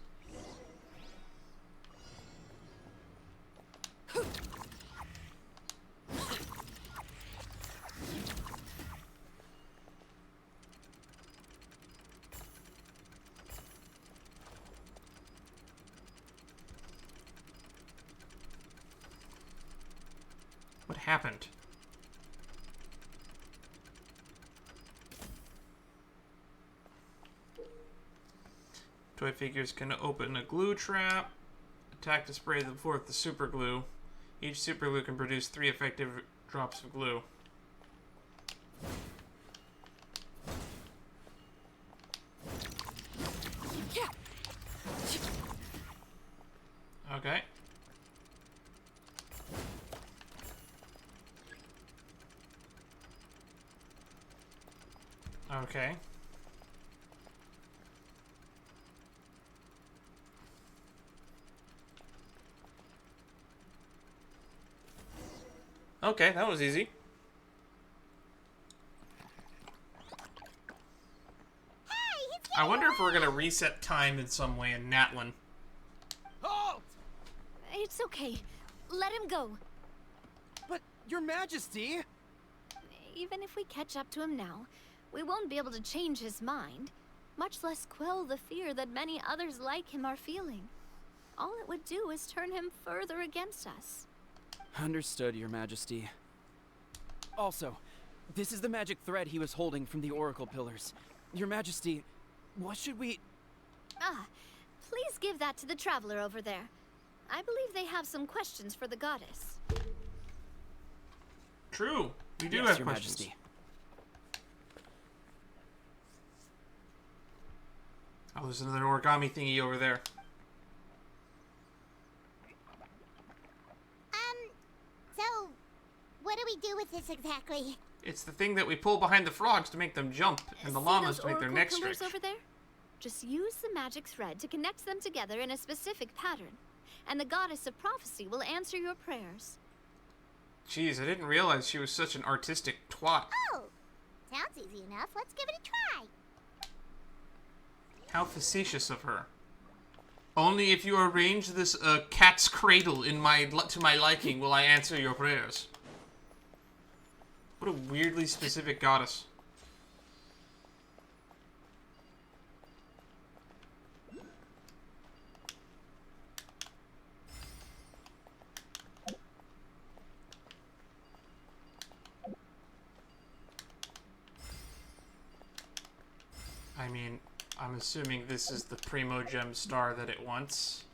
What happened? Toy figures can open a glue trap. Attack to spray them forth the super glue. Each super glue can produce 3 effective drops of glue. Okay. Okay. Okay, that was easy. I wonder if we're gonna reset time in some way in Natlin. Halt! It's okay. Let him go. But, Your Majesty! Even if we catch up to him now, we won't be able to change his mind, much less quell the fear that many others like him are feeling. All it would do is turn him further against us. Understood, Your Majesty. Also, this is the magic thread he was holding from the Oracle Pillars. Your Majesty, what should we... Ah, please give that to the traveler over there. I believe they have some questions for the goddess. True. We do Yes, have Your questions. Majesty. Oh, there's another origami thingy over there. So, what do we do with this exactly? It's the thing that we pull behind the frogs to make them jump, and the See llamas those to make their oracle necks pillars stretch. over there? Just use the magic thread to connect them together in a specific pattern, and the goddess of prophecy will answer your prayers. Jeez, I didn't realize she was such an artistic twat. Oh, sounds easy enough. Let's give it a try. How facetious of her. Only if you arrange this cat's cradle in to my liking will I answer your prayers. What a weirdly specific goddess. I mean, I'm assuming this is the Primo Gem star that it wants.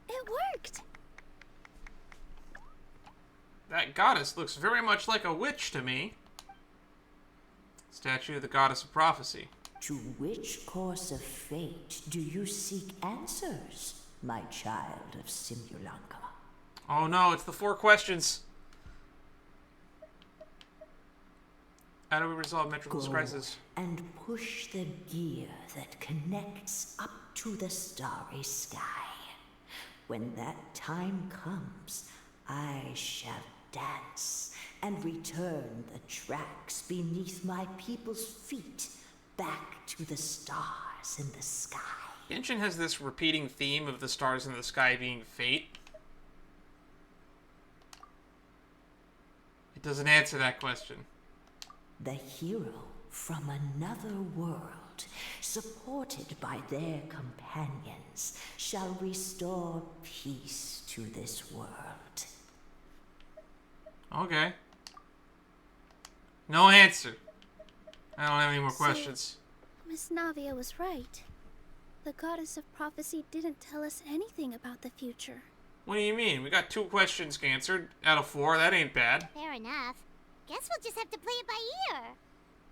It worked! That goddess looks very much like a witch to me. Statue of the goddess of prophecy. To which course of fate do you seek answers, my child of Simulanka? Oh no, it's the 4 questions. How do we resolve Metropol's crisis? And push the gear that connects up to the starry sky. When that time comes, I shall dance and return the tracks beneath my people's feet back to the stars in the sky. Genshin has this repeating theme of the stars in the sky being fate. It doesn't answer that question. The hero from another world, supported by their companions, shall restore peace to this world. Okay. No answer. I don't have any more questions. Miss Navia was right. The goddess of prophecy didn't tell us anything about the future. What do you mean? We got 2 questions answered out of 4. That ain't bad. Fair enough. Guess we'll just have to play it by ear.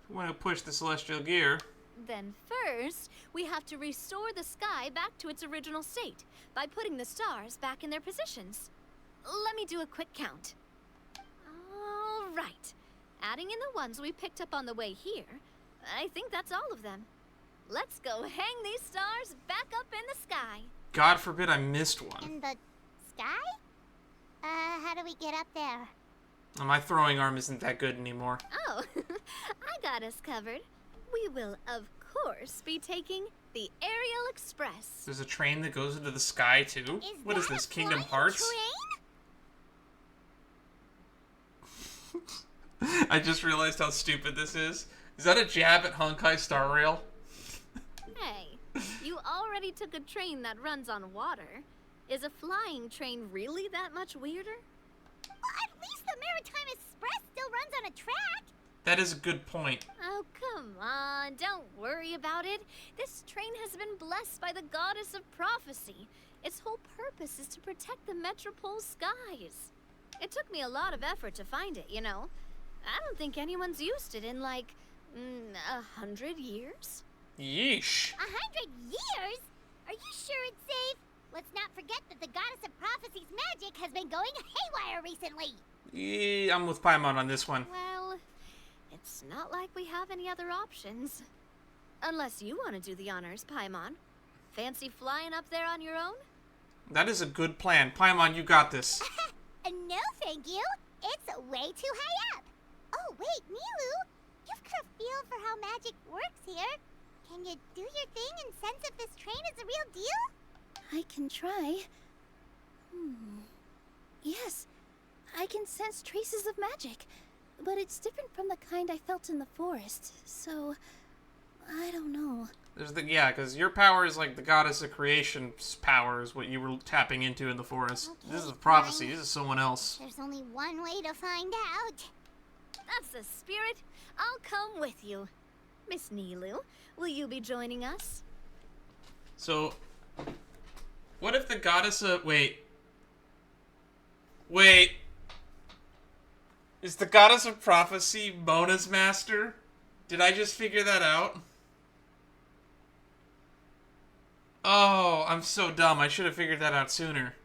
If we want to push the celestial gear. Then first, we have to restore the sky back to its original state by putting the stars back in their positions. Let me do a quick count. All right. Adding in the ones we picked up on the way here, I think that's all of them. Let's go hang these stars back up in the sky. God forbid I missed one. In the sky? How do we get up there? My throwing arm isn't that good anymore. Oh, I got us covered. We will, of course, be taking the Aerial Express. There's a train that goes into the sky, too? What is this, Kingdom Hearts? I just realized how stupid this is. Is that a jab at Honkai Star Rail? Hey, you already took a train that runs on water. Is a flying train really that much weirder? Well, at least the Maritime Express still runs on a track. That is a good point. Oh, come on. Don't worry about it. This train has been blessed by the goddess of prophecy. Its whole purpose is to protect the Metropole skies. It took me a lot of effort to find it, you know. I don't think anyone's used it in, like, 100 years? Yeesh. 100 years? Are you sure it's safe? Let's not forget that the goddess of prophecy's magic has been going haywire recently. Yeah, I'm with Paimon on this one. Well, it's not like we have any other options. Unless you want to do the honors, Paimon. Fancy flying up there on your own? That is a good plan. Paimon, you got this. No, thank you. It's way too high up. Oh, wait, Milu. You've got a feel for how magic works here. Can you do your thing and sense if this train is the real deal? I can try. Yes, I can sense traces of magic, but it's different from the kind I felt in the forest, so I don't know. There's because your power is like the goddess of creation's power is what you were tapping into in the forest. Okay, This is a prophecy. fine. This is someone else. There's only one way to find out. That's the spirit. I'll come with you. Miss Nilu, will you be joining us? So, what if the goddess of... Wait. Is the goddess of prophecy Mona's master? Did I just figure that out? Oh, I'm so dumb. I should have figured that out sooner.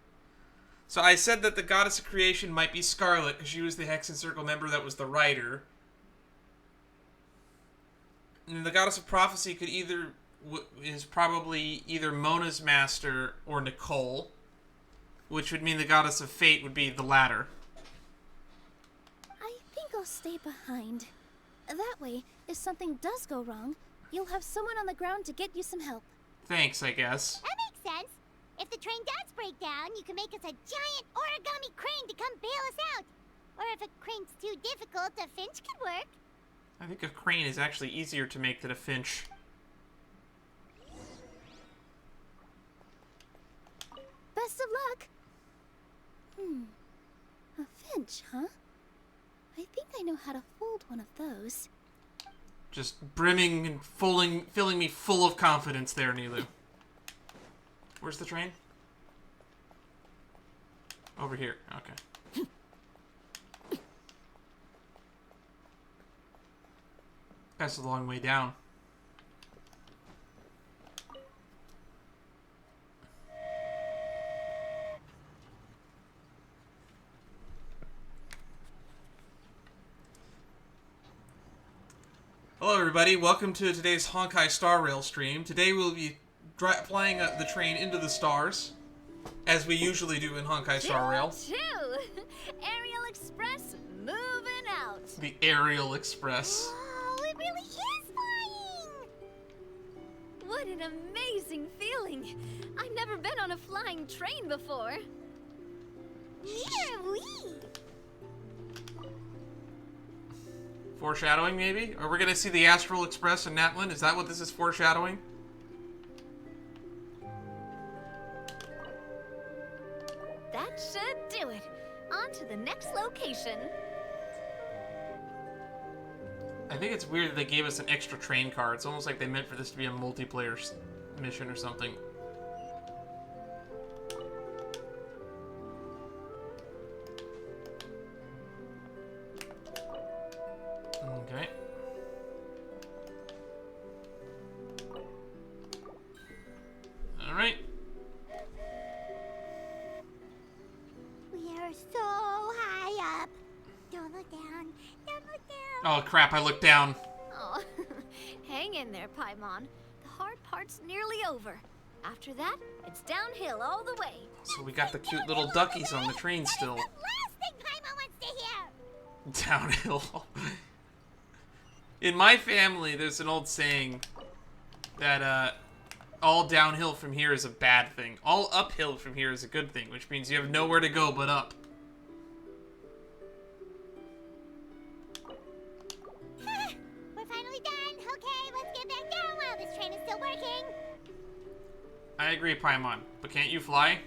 So I said that the goddess of creation might be Scarlet because she was the Hexen Circle member that was the writer. And the goddess of prophecy could is probably either Mona's master or Nicole, which would mean the goddess of fate would be the latter. I think I'll stay behind. That way, if something does go wrong, you'll have someone on the ground to get you some help. Thanks, I guess. That makes sense. If the train does break down, you can make us a giant origami crane to come bail us out. Or if a crane's too difficult, a finch could work. I think a crane is actually easier to make than a finch. Best of luck. A finch, huh? I think I know how to fold one of those. Just brimming and filling me full of confidence there, Nilu. Where's the train? Over here. Okay. That's a long way down. Hello everybody, welcome to today's Honkai Star Rail stream. Today we'll be flying the train into the stars, as we usually do in Honkai Star Rail. Aerial Express moving out. The Aerial Express. Oh, it really is flying! What an amazing feeling. I've never been on a flying train before. Neither have we. Foreshadowing, maybe? Are we gonna see the Astral Express in Natlan? Is that what this is foreshadowing? That should do it. On to the next location. I think it's weird that they gave us an extra train car. It's almost like they meant for this to be a multiplayer mission or something. Okay. Alright. We are so high up. Don't look down. Don't look down. Oh crap, I looked down. Oh, hang in there, Paimon. The hard part's nearly over. After that, it's downhill all the way. So we got the cute little duckies on the train still. That's the last thing Paimon wants to hear. Downhill. In my family, there's an old saying that all downhill from here is a bad thing. All uphill from here is a good thing, which means you have nowhere to go but up. We're finally done. Okay, let's get back down while this train is still working. I agree, Paimon, but can't you fly?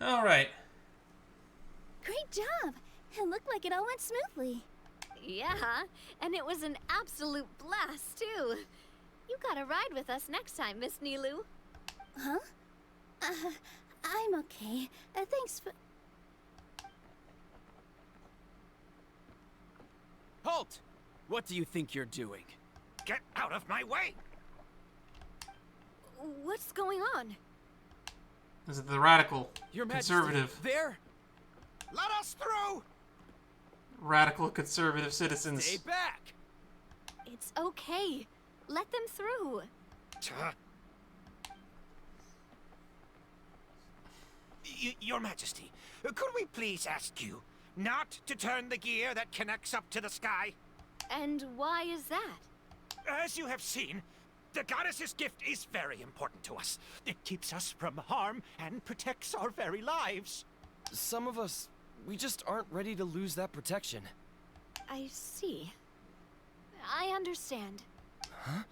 All right. Great job! It looked like it all went smoothly. Yeah, and it was an absolute blast, too. You gotta ride with us next time, Miss Nilu. Huh? I'm okay. Thanks for... Halt! What do you think you're doing? Get out of my way! What's going on? Is it the radical, Your Majesty, conservative, there? Let us through! radical conservative citizens? Stay back! It's okay. Let them through. Your Majesty, could we please ask you not to turn the gear that connects up to the sky? And why is that? As you have seen, the goddess's gift is very important to us. It keeps us from harm and protects our very lives. Some of us, we just aren't ready to lose that protection. I see. I understand. Huh?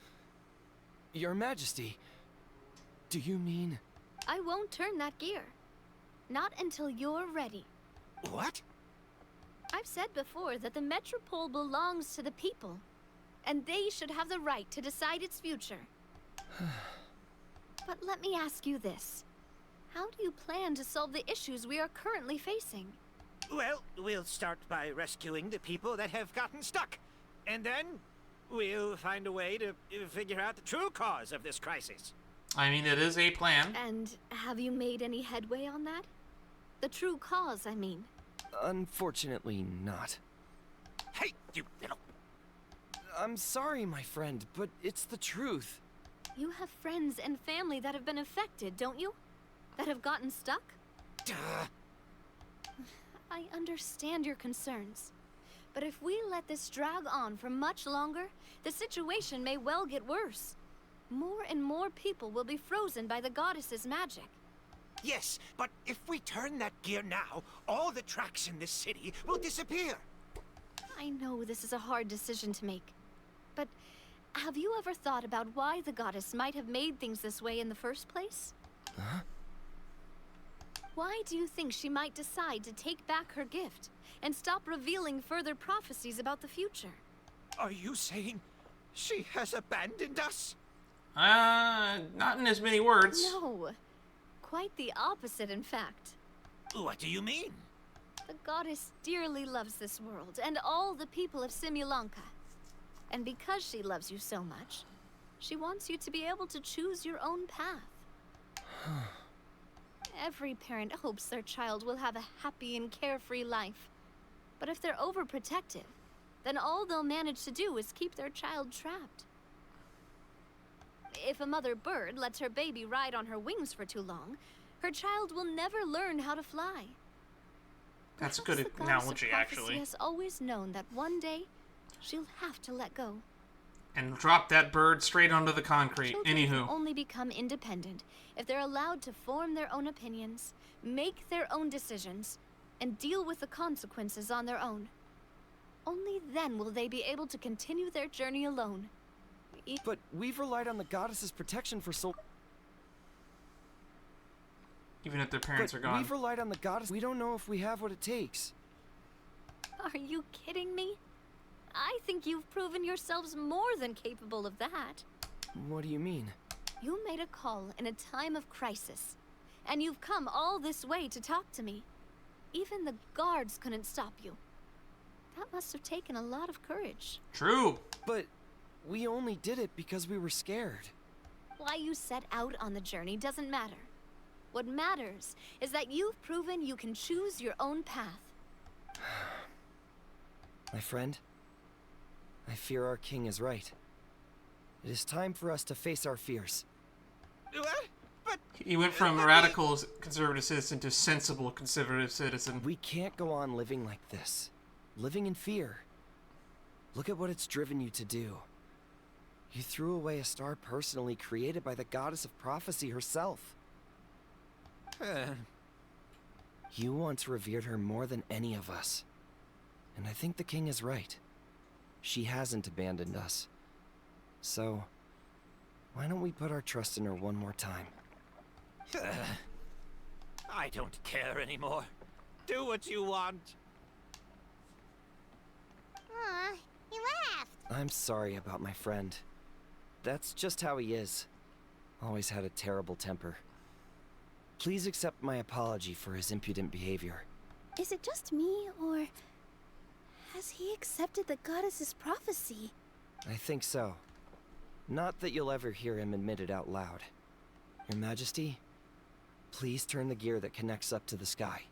Your Majesty, do you mean... I won't turn that gear. Not until you're ready. What? I've said before that the Metropole belongs to the people, and they should have the right to decide its future. But let me ask you this. How do you plan to solve the issues we are currently facing? Well, we'll start by rescuing the people that have gotten stuck. And then we'll find a way to figure out the true cause of this crisis. I mean, it is a plan. And have you made any headway on that? The true cause, I mean. Unfortunately not. Hey, you little... I'm sorry, my friend, but it's the truth. You have friends and family that have been affected, don't you? That have gotten stuck? Duh. I understand your concerns. But if we let this drag on for much longer, the situation may well get worse. More and more people will be frozen by the goddess's magic. Yes, but if we turn that gear now, all the tracks in this city will disappear. I know this is a hard decision to make. But have you ever thought about why the goddess might have made things this way in the first place? Huh? Why do you think she might decide to take back her gift and stop revealing further prophecies about the future? Are you saying She has abandoned us? Not in as many words. No. Quite the opposite, in fact. What do you mean? The goddess dearly loves this world and all the people of Simulanka. And because she loves you so much, she wants you to be able to choose your own path. Every parent hopes their child will have a happy and carefree life. But if they're overprotective, then all they'll manage to do is keep their child trapped. If a mother bird lets her baby ride on her wings for too long, her child will never learn how to fly. That's a Perhaps good the goddess of analogy, prophecy actually. has always known that one day she'll have to let go. And drop that bird straight onto the concrete. Children Anywho. can only become independent if they're allowed to form their own opinions, make their own decisions, and deal with the consequences on their own. Only then will they be able to continue their journey alone. But we've relied on the goddess's protection for so... Even if their parents are gone. We've relied on the goddess. We don't know if we have what it takes. Are you kidding me? I think you've proven yourselves more than capable of that. What do you mean? You made a call in a time of crisis, and you've come all this way to talk to me. Even the guards couldn't stop you. That must have taken a lot of courage. True. But we only did it because we were scared. Why you set out on the journey doesn't matter. What matters is that you've proven you can choose your own path. My friend, I fear our king is right. It is time for us to face our fears. But He went from radical conservative citizen to sensible conservative citizen. We can't go on living like this. Living in fear. Look at what it's driven you to do. You threw away a star personally created by the goddess of prophecy herself. You once revered her more than any of us. And I think the king is right. She hasn't abandoned us. So, why don't we put our trust in her one more time? I don't care anymore. Do what you want. Aw, he laughed. I'm sorry about my friend. That's just how he is. Always had a terrible temper. Please accept my apology for his impudent behavior. Is it just me, or has he accepted the goddess's prophecy? I think so. Not that you'll ever hear him admit it out loud. Your Majesty, please turn the gear that connects up to the sky.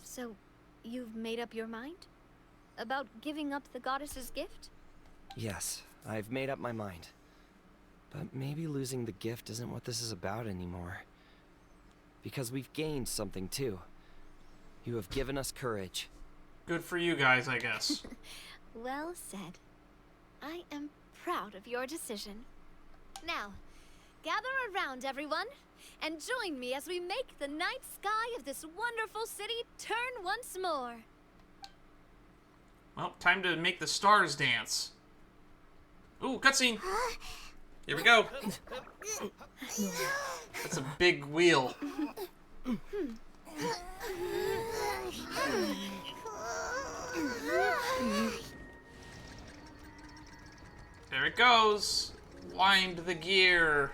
So, you've made up your mind? About giving up the goddess's gift? Yes, I've made up my mind. But maybe losing the gift isn't what this is about anymore. Because we've gained something too. You have given us courage. Good for you guys, I guess. Well said. I am proud of your decision. Now, gather around, everyone, and join me as we make the night sky of this wonderful city turn once more. Well, time to make the stars dance. Ooh, cutscene. Here we go. That's a big wheel. There it goes. Wind the gear.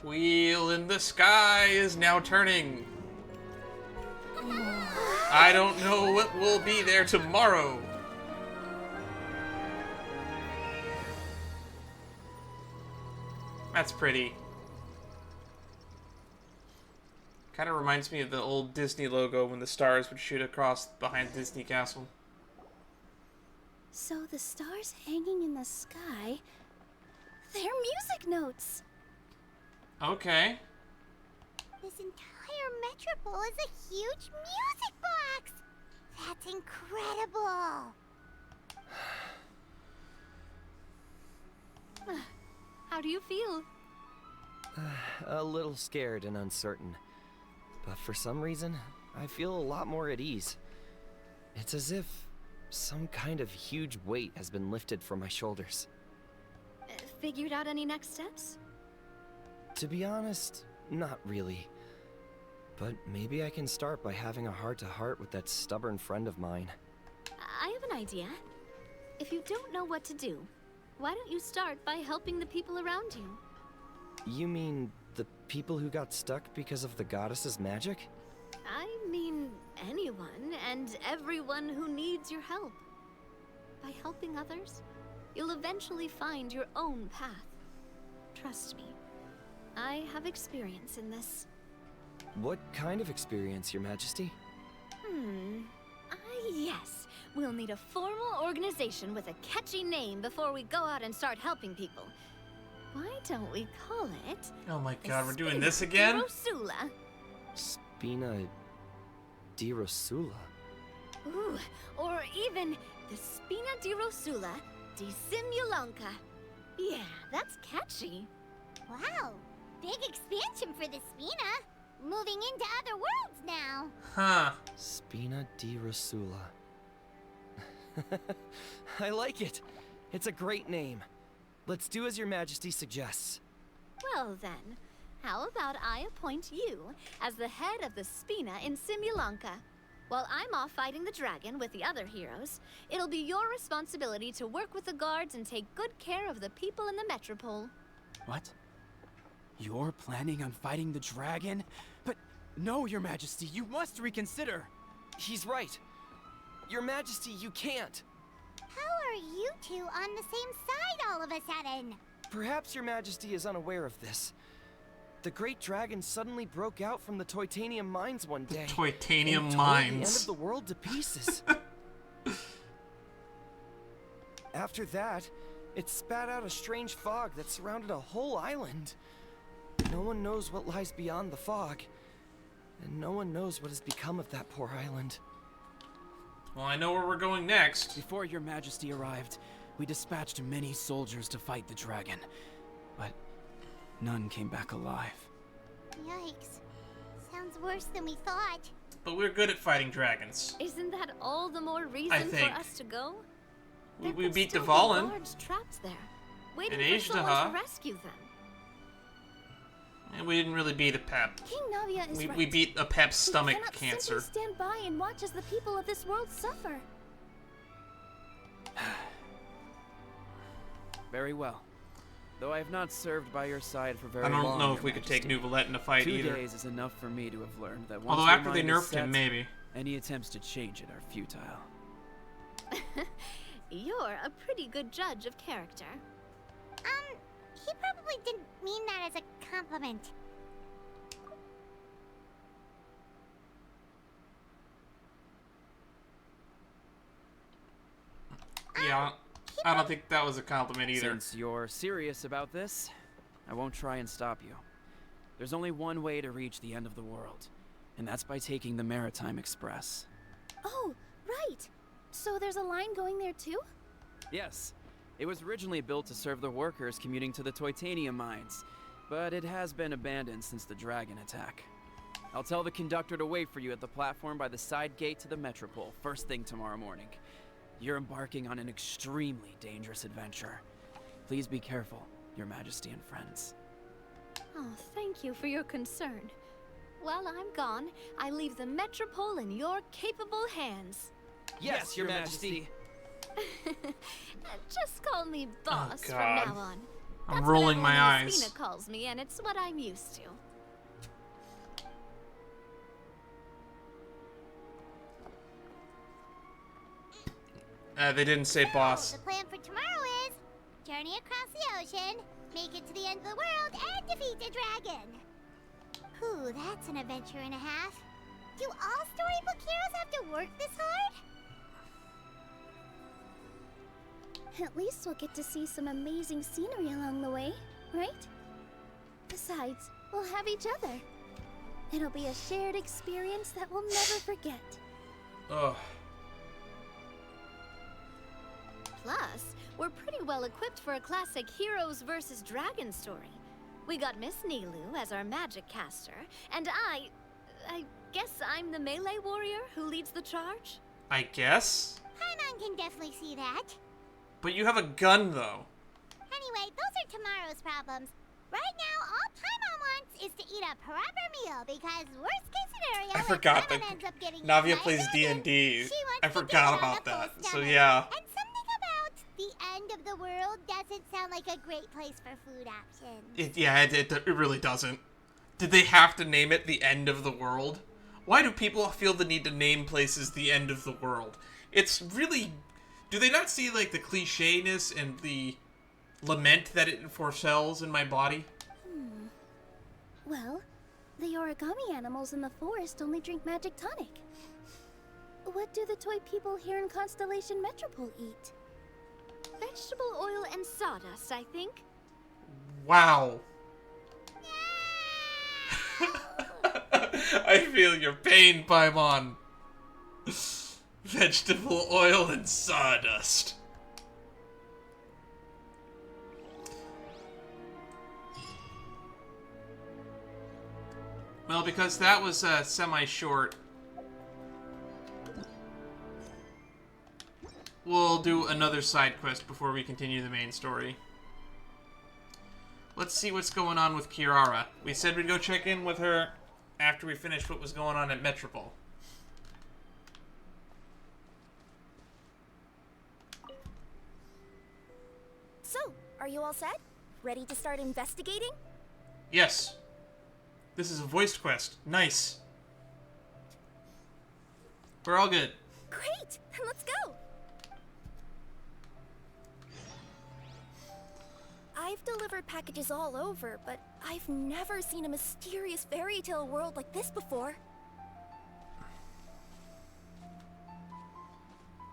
Wheel in the sky is now turning. I don't know what will be there tomorrow. That's pretty. Kind of reminds me of the old Disney logo when the stars would shoot across behind Disney Castle. So the stars hanging in the sky, they're music notes. Okay. This entire metropole is a huge music box! That's incredible! How do you feel? A little scared and uncertain. But for some reason, I feel a lot more at ease. It's as if some kind of huge weight has been lifted from my shoulders. Figured out any next steps? To be honest, not really. But maybe I can start by having a heart-to-heart with that stubborn friend of mine. I have an idea. If you don't know what to do, why don't you start by helping the people around you? You mean the people who got stuck because of the goddess's magic? I mean anyone and everyone who needs your help. By helping others, you'll eventually find your own path. Trust me, I have experience in this. What kind of experience, Your Majesty? Yes. We'll need a formal organization with a catchy name before we go out and start helping people. Why don't we call it... Oh my god, we're doing Spina this again? di Rosula. Spina di Rosula. Ooh, or even the Spina di Rosula di Simulanka. Yeah, that's catchy. Wow, big expansion for the Spina. Moving into other worlds now. Huh. Spina di Rosula. I like it. It's a great name. Let's do as Your Majesty suggests. Well then, how about I appoint you as the head of the Spina in Simulanka? While I'm off fighting the dragon with the other heroes, it'll be your responsibility to work with the guards and take good care of the people in the metropole. What? You're planning on fighting the dragon? But no, Your Majesty, you must reconsider. He's right. Your Majesty, you can't. How are you two on the same side all of a sudden? Perhaps Your Majesty is unaware of this. The great dragon suddenly broke out from the Titanium mines one day. Titanium and tore mines. the end of the world to pieces. After that, it spat out a strange fog that surrounded a whole island. No one knows what lies beyond the fog, and no one knows what has become of that poor island. Well, I know where we're going next. Before Your Majesty arrived, we dispatched many soldiers to fight the dragon, but none came back alive. Yikes. Sounds worse than we thought. But we're good at fighting dragons. Isn't that all the more reason for us to go? We beat the Dvalin. Guards trapped there, waiting And for someone to rescue them. And we didn't really beat a Pep. King Navia is right. We beat a Pep's stomach we cannot cancer. simply stand by and watch as the people of this world suffer. Very well. Though I have not served by your side for very long, I don't know if Your we could take Majesty. Nuvolette in a fight 2 either. days is enough for me to have learned that once Although your after they mind is nerfed him, set, maybe. any attempts to change it are futile. You're a pretty good judge of character. He probably didn't mean that as a compliment. Yeah, I don't think that was a compliment either. Since you're serious about this, I won't try and stop you. There's only one way to reach the end of the world, and that's by taking the Maritime Express. Oh, right. So there's a line going there too? Yes, it was originally built to serve the workers commuting to the Titanium mines, but it has been abandoned since the dragon attack. I'll tell the conductor to wait for you at the platform by the side gate to the Metropole first thing tomorrow morning. You're embarking on an extremely dangerous adventure. Please be careful, Your Majesty and friends. Oh, thank you for your concern. While I'm gone, I leave the Metropole in your capable hands. Yes, Your Majesty. Just call me boss from God. now on. I'm That's rolling what my everyone in eyes. Spina calls me, and it's what I'm used to. They didn't say boss. The plan for tomorrow is journey across the ocean, make it to the end of the world, and defeat the dragon. Ooh, that's an adventure and a half. Do all storybook heroes have to work this hard? At least we'll get to see some amazing scenery along the way, right? Besides, we'll have each other. It'll be a shared experience that we'll never forget. Ugh. Plus, we're pretty well equipped for a classic heroes versus dragon story. We got Miss Nilu as our magic caster, and I guess I'm the melee warrior who leads the charge? I guess? Paimon can definitely see that. But you have a gun, though. Anyway, those are tomorrow's problems. Right now, all Paimon wants is to eat a proper meal because worst case scenario, I forgot if Paimon that ends up getting Navia eaten by plays a dragon, D&D. she wants I to forgot get it on about a full that. So stomach. yeah. And something about the world doesn't sound like a great place for food options. It really doesn't. Did they have to name it the end of the world? Why do people feel the need to name places the end of the world? It's really... Do they not see, like, the clichéness and the lament that it foretells in my body? Well, the origami animals in the forest only drink magic tonic. What do the toy people here in Constellation Metropole eat? Vegetable oil and sawdust, I think. Wow. I feel your pain, Paimon. Vegetable oil and sawdust. Well, because that was semi-short, we'll do another side quest before we continue the main story. Let's see what's going on with Kirara. We said we'd go check in with her after we finished what was going on at Metropole. So, are you all set? Ready to start investigating? Yes. This is a voiced quest. Nice. We're all good. Great! Then let's go! I've delivered packages all over, but I've never seen a mysterious fairy tale world like this before.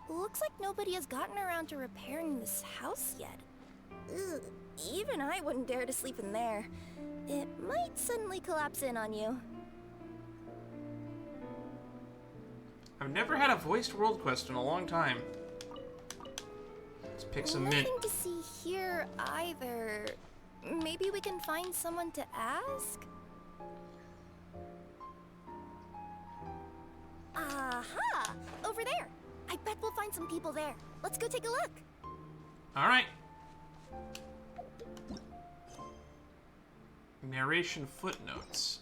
Looks like nobody has gotten around to repairing this house yet. Ugh, even I wouldn't dare to sleep in there. It might suddenly collapse in on you. I've never had a voiced world quest in a long time. Let's pick some mint. Nothing to see here either. Maybe we can find someone to ask? Aha! Over there! I bet we'll find some people there. Let's go take a look. Alright. Narration Footnotes.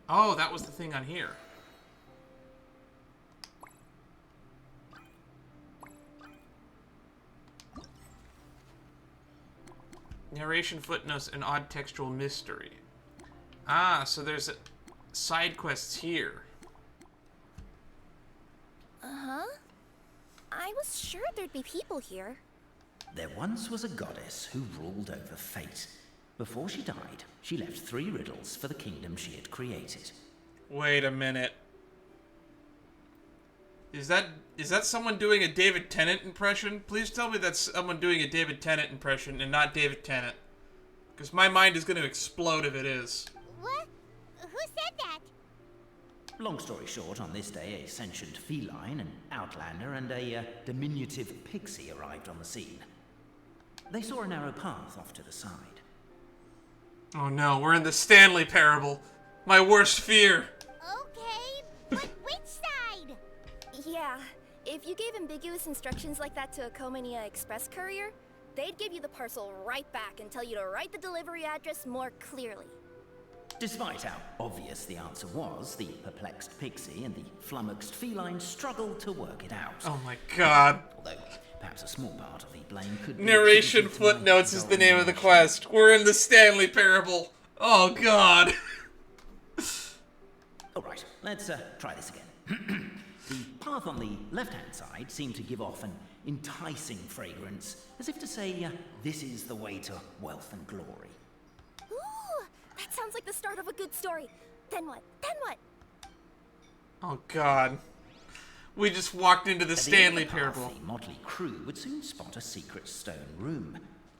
Oh, that was the thing on here. Narration Footnotes and Odd Textual Mystery. Ah, so there's side quests here. Uh-huh. I was sure there'd be people here. There once was a goddess who ruled over fate. Before she died, she left 3 riddles for the kingdom she had created. Wait a minute. Is that someone doing a David Tennant impression? Please tell me that's someone doing a David Tennant impression and not David Tennant. Because my mind is going to explode if it is. What? Who said that? Long story short, on this day, a sentient feline, an outlander, and a diminutive pixie arrived on the scene. They saw a narrow path off to the side. Oh no, we're in the Stanley Parable. My worst fear. Okay, but which side? Yeah, if you gave ambiguous instructions like that to a Comania Express courier, they'd give you the parcel right back and tell you to write the delivery address more clearly. Despite how obvious the answer was, the perplexed pixie and the flummoxed feline struggled to work it out. Oh my god. Although, perhaps a small part of the blame could be... Narration Footnotes is the name of the quest. We're in the Stanley Parable. Oh god. Alright, let's try this again. The path on the left-hand side seemed to give off an enticing fragrance, as if to say, this is the way to wealth and glory. Ooh, that sounds like the start of a good story. Then what? Then what? Oh god. We just walked into the Stanley Parable. The motley crew would soon spot a secret stone room.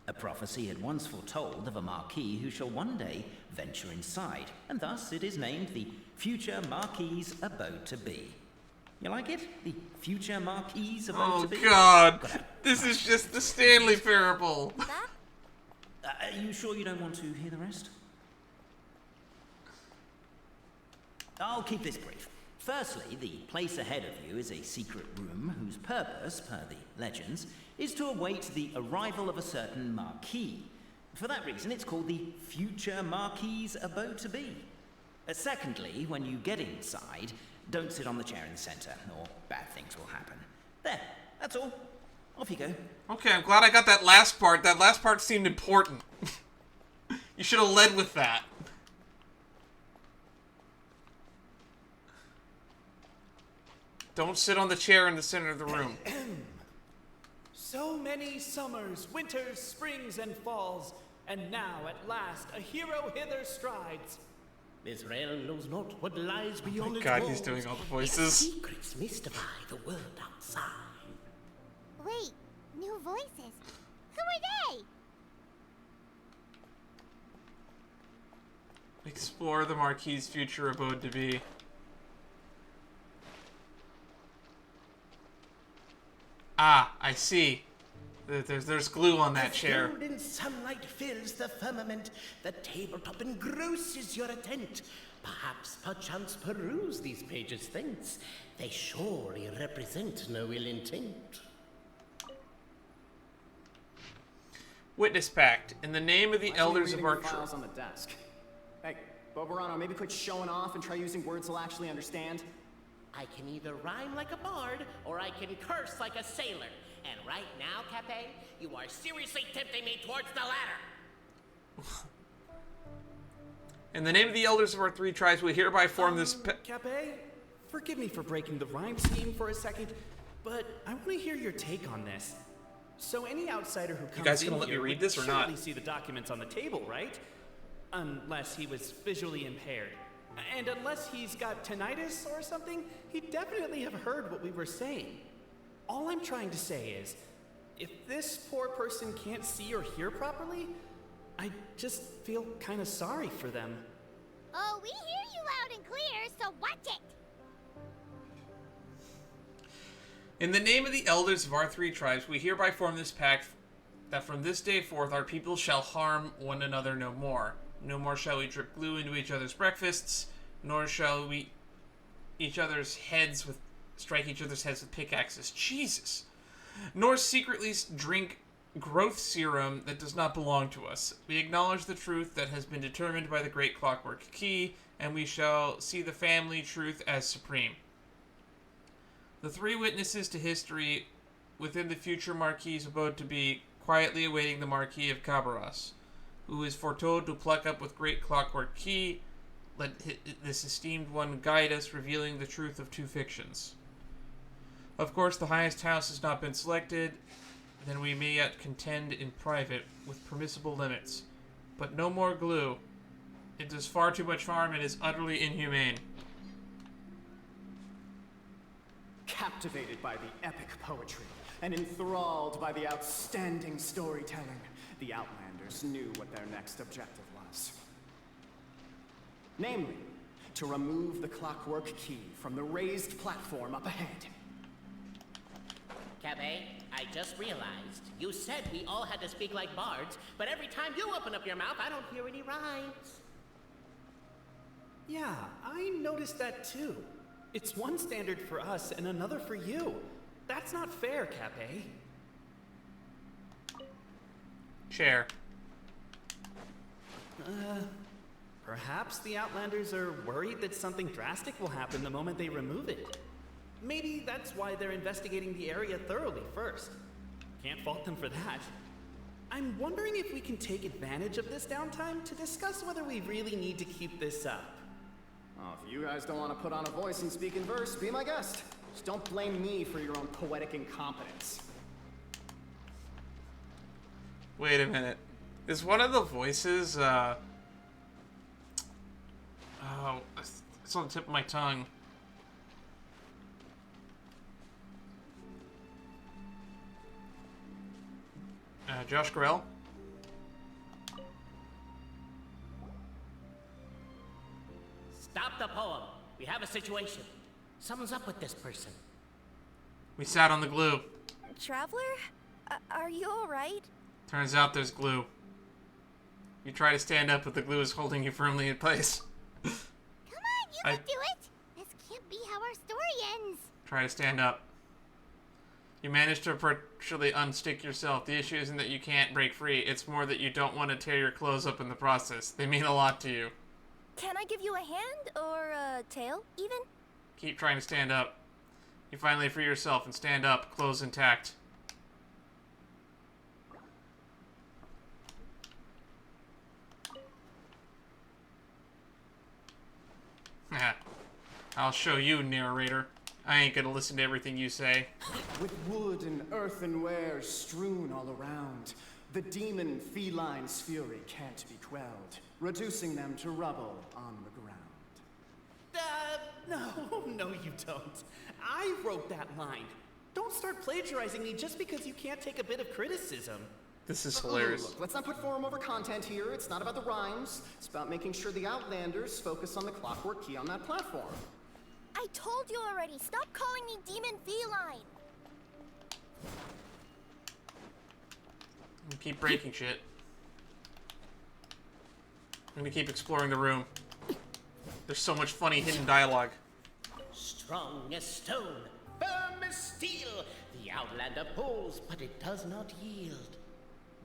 A prophecy had once foretold of a Marquis who shall one day venture inside, and thus it is named the future Marquis's abode to be. You like it? The future Marquis's abode to be? Oh god! This is just the Stanley Parable! Are you sure you don't want to hear the rest? I'll keep this brief. Firstly, the place ahead of you is a secret room whose purpose, per the legends, is to await the arrival of a certain Marquis. For that reason, it's called the future Marquis's abode to be. Secondly, when you get inside, don't sit on the chair in the center, or bad things will happen. There, that's all. Off you go. Okay, I'm glad I got that last part. That last part seemed important. You should have led with that. Don't sit on the chair in the center of the room. So many summers, winters, springs, and falls, and now at last a hero hither strides. This realm knows not what lies beyond its God, walls. he's doing all the voices. Secrets mystify the world outside. Wait, new voices. Who are they? Explore the Marquis's future abode to be. Ah, I see. There's glue on that chair. The golden sunlight fills the firmament. The tabletop engrosses your attent. Perchance peruse these pages thence. They surely represent no ill intent. Witness pact. In the name of the elders of our files on the desk. Hey, Boborano, maybe quit showing off and try using words he'll actually understand. I can either rhyme like a bard, or I can curse like a sailor. And right now, Cappet, you are seriously tempting me towards the latter. In the name of the elders of our 3 tribes, we hereby form this. Cappet, forgive me for breaking the rhyme scheme for a second, but I want to hear your take on this. So any outsider who comes You guys in gonna let me here read would this or not? surely see the documents on the table, right? Unless he was visually impaired. And unless he's got tinnitus or something, he'd definitely have heard what we were saying. All I'm trying to say is, if this poor person can't see or hear properly, I just feel kind of sorry for them. Oh, we hear you loud and clear, so watch it. In the name of the elders of our 3 tribes, we hereby form this pact that from this day forth our people shall harm one another no more. No more shall we drip glue into each other's breakfasts, nor shall we strike each other's heads with pickaxes. Jesus! Nor secretly drink growth serum that does not belong to us. We acknowledge the truth that has been determined by the great clockwork key, and we shall see the family truth as supreme. The 3 witnesses to history within the future Marquis's abode to be, quietly awaiting the Marquis of Cabarras, who is foretold to pluck up with great clockwork key. Let this esteemed one guide us, revealing the truth of 2 fictions. Of course, the highest house has not been selected, then we may yet contend in private with permissible limits. But no more glue. It does far too much harm and is utterly inhumane. Captivated by the epic poetry and enthralled by the outstanding storytelling, the Outlanders knew what their next objective was. Namely, to remove the clockwork key from the raised platform up ahead. Cappet, I just realized you said we all had to speak like bards, but every time you open up your mouth, I don't hear any rhymes. Yeah, I noticed that too. It's one standard for us and another for you. That's not fair, Cappet. Chair. Perhaps the Outlanders are worried that something drastic will happen the moment they remove it. Maybe that's why they're investigating the area thoroughly first. Can't fault them for that. I'm wondering if we can take advantage of this downtime to discuss whether we really need to keep this up. Oh, if you guys don't want to put on a voice and speak in verse, be my guest. Just don't blame me for your own poetic incompetence. Wait a minute. Is one of the voices, oh, it's on the tip of my tongue. Josh Grell? Stop the poem. We have a situation. Something's up with this person. We sat on the glue. Traveler? Are you alright? Turns out there's glue. You try to stand up, but the glue is holding you firmly in place. Come on, you can do it. This can't be how our story ends. Try to stand up. You manage to partially unstick yourself. The issue isn't that you can't break free. It's more that you don't want to tear your clothes up in the process. They mean a lot to you. Can I give you a hand or a tail, even? Keep trying to stand up. You finally free yourself and stand up, clothes intact. I'll show you, narrator. I ain't gonna listen to everything you say. With wood and earthenware strewn all around, the demon feline's fury can't be quelled, reducing them to rubble on the ground. No, you don't. I wrote that line. Don't start plagiarizing me just because you can't take a bit of criticism. This is hilarious. Look, let's not put form over content here. It's not about the rhymes. It's about making sure the Outlanders focus on the clockwork key on that platform. I told you already. Stop calling me Demon Feline. I'm gonna keep breaking shit. I'm gonna keep exploring the room. There's so much funny hidden dialogue. Strong as stone, firm as steel, the Outlander pulls, but it does not yield.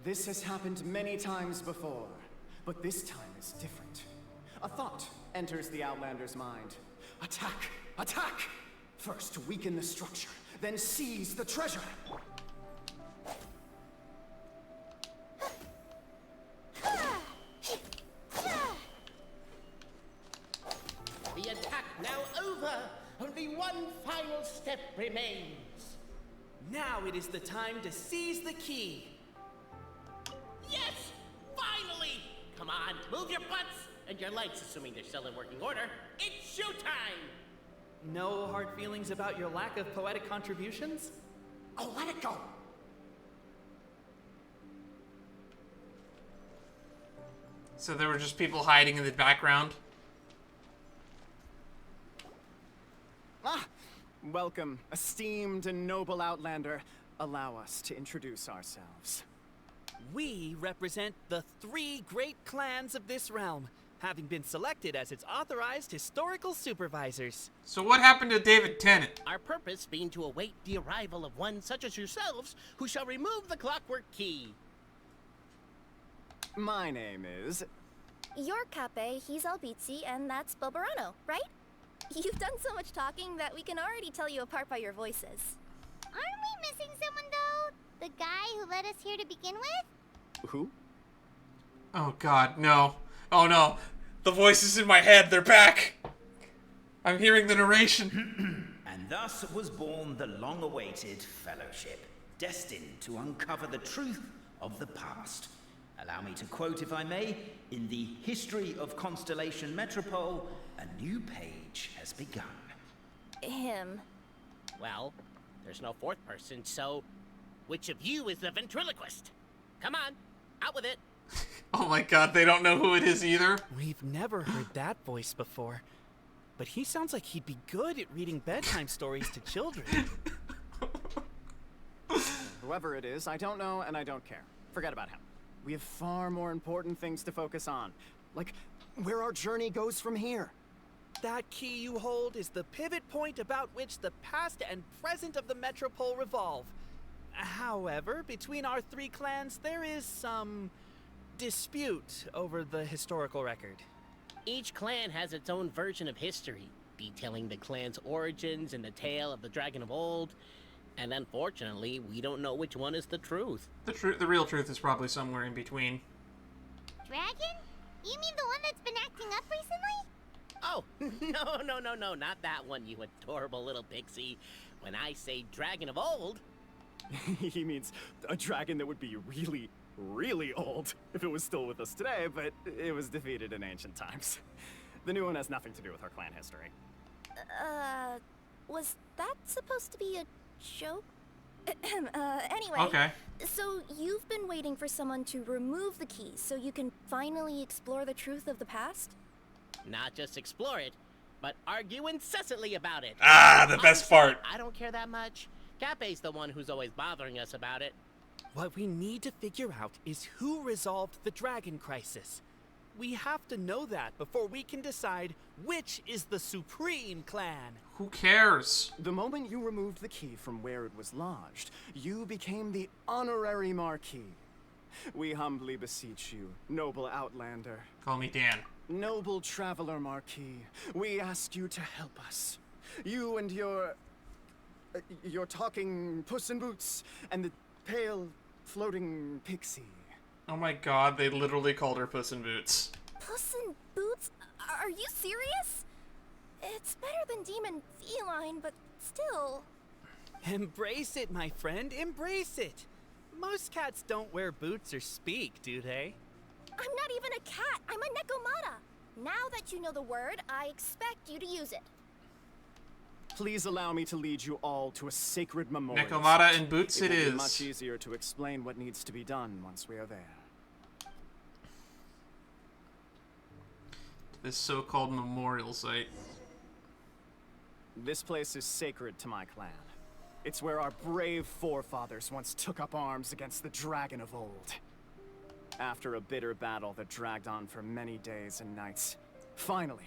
This has happened many times before, but this time is different. A thought enters the Outlander's mind. Attack! Attack! First weaken the structure, then seize the treasure. The attack now over. Only one final step remains. Now it is the time to seize the key. Yes! Finally! Come on, move your butts and your legs, assuming they're still in working order. It's showtime! No hard feelings about your lack of poetic contributions? Oh, let it go! So there were just people hiding in the background? Ah! Welcome, esteemed and noble Outlander. Allow us to introduce ourselves. We represent the 3 great clans of this realm, having been selected as its authorized historical supervisors. So what happened to David Tennant? Our purpose being to await the arrival of one such as yourselves, who shall remove the clockwork key. My name is... You're Cappet, he's Albizzi, and that's Boborano, right? You've done so much talking that we can already tell you apart by your voices. Aren't we missing someone, though? The guy who led us here to begin with? Who? Oh god, no. Oh no. The voices in my head, they're back! I'm hearing the narration. And thus was born the long-awaited fellowship, destined to uncover the truth of the past. Allow me to quote, if I may, in the history of Constellation Metropole, a new page has begun. Him. Well, there's no fourth person, so which of you is the ventriloquist? Come on, out with it. Oh my god, they don't know who it is either. We've never heard that voice before. But he sounds like he'd be good at reading bedtime stories to children. Whoever it is, I don't know and I don't care. Forget about him. We have far more important things to focus on. Like, where our journey goes from here. That key you hold is the pivot point about which the past and present of the Metropole revolve. However, between our 3 clans, there is some dispute over the historical record. Each clan has its own version of history, detailing the clan's origins and the tale of the dragon of old. And unfortunately, we don't know which one is the truth. The real truth is probably somewhere in between. Dragon? You mean the one that's been acting up recently? Oh, no, not that one, you adorable little pixie. When I say dragon of old... He means a dragon that would be really, really old if it was still with us today, but it was defeated in ancient times. The new one has nothing to do with our clan history. Was that supposed to be a joke? Anyway. Okay. So you've been waiting for someone to remove the key so you can finally explore the truth of the past? Not just explore it, but argue incessantly about it. Ah, the best part. I don't care that much. Cappet's the one who's always bothering us about it. What we need to figure out is who resolved the dragon crisis. We have to know that before we can decide which is the supreme clan. Who cares? The moment you removed the key from where it was lodged, you became the honorary Marquis. We humbly beseech you, noble Outlander. Call me Dan. Noble Traveler Marquis, we ask you to help us. You and your talking Puss in Boots and the pale floating pixie. Oh my god, they literally called her Puss in Boots. Puss in Boots? Are you serious? It's better than demon feline, but still. Embrace it, my friend, embrace it. Most cats don't wear boots or speak, do they? I'm not even a cat, I'm a Nekomata. Now that you know the word, I expect you to use it. Please allow me to lead you all to a sacred memorial. Nekomata in boots it will is. Be much easier to explain what needs to be done once we are there. This so-called memorial site. This place is sacred to my clan. It's where our brave forefathers once took up arms against the dragon of old. After a bitter battle that dragged on for many days and nights, finally,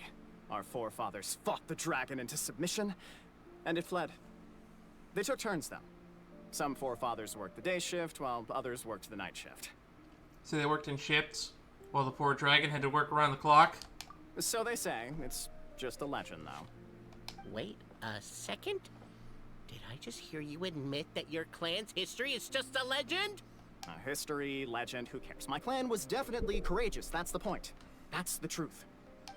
our forefathers fought the dragon into submission, and it fled. They took turns, though. Some forefathers worked the day shift, while others worked the night shift. So they worked in shifts, while the poor dragon had to work around the clock? So they say. It's just a legend, though. Wait a second? Did I just hear you admit that your clan's history is just a legend? History, legend, who cares? My clan was definitely courageous, that's the point. That's the truth.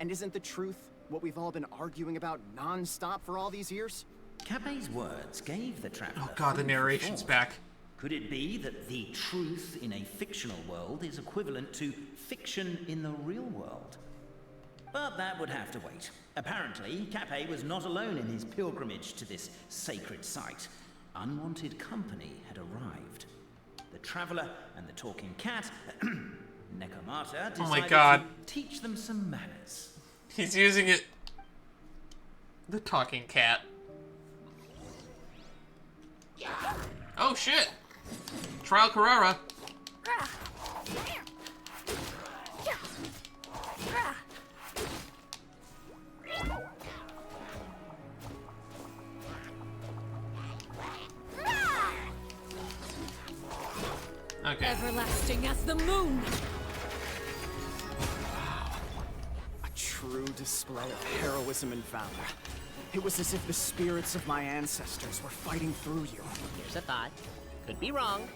And isn't the truth what we've all been arguing about non-stop for all these years? Cappet's words gave the traveler... Oh god, the narration's back. Could it be that the truth in a fictional world is equivalent to fiction in the real world? But that would have to wait. Apparently, Cappet was not alone in his pilgrimage to this sacred site. Unwanted company had arrived. The traveler and the talking cat, Nekomata, decided to teach them some manners. He's using it. The talking cat. Oh shit! Trial Carrara. Okay. Everlasting as the moon. Wow. A true display of heroism and valor. It was as if the spirits of my ancestors were fighting through you. Here's a thought. Could be wrong,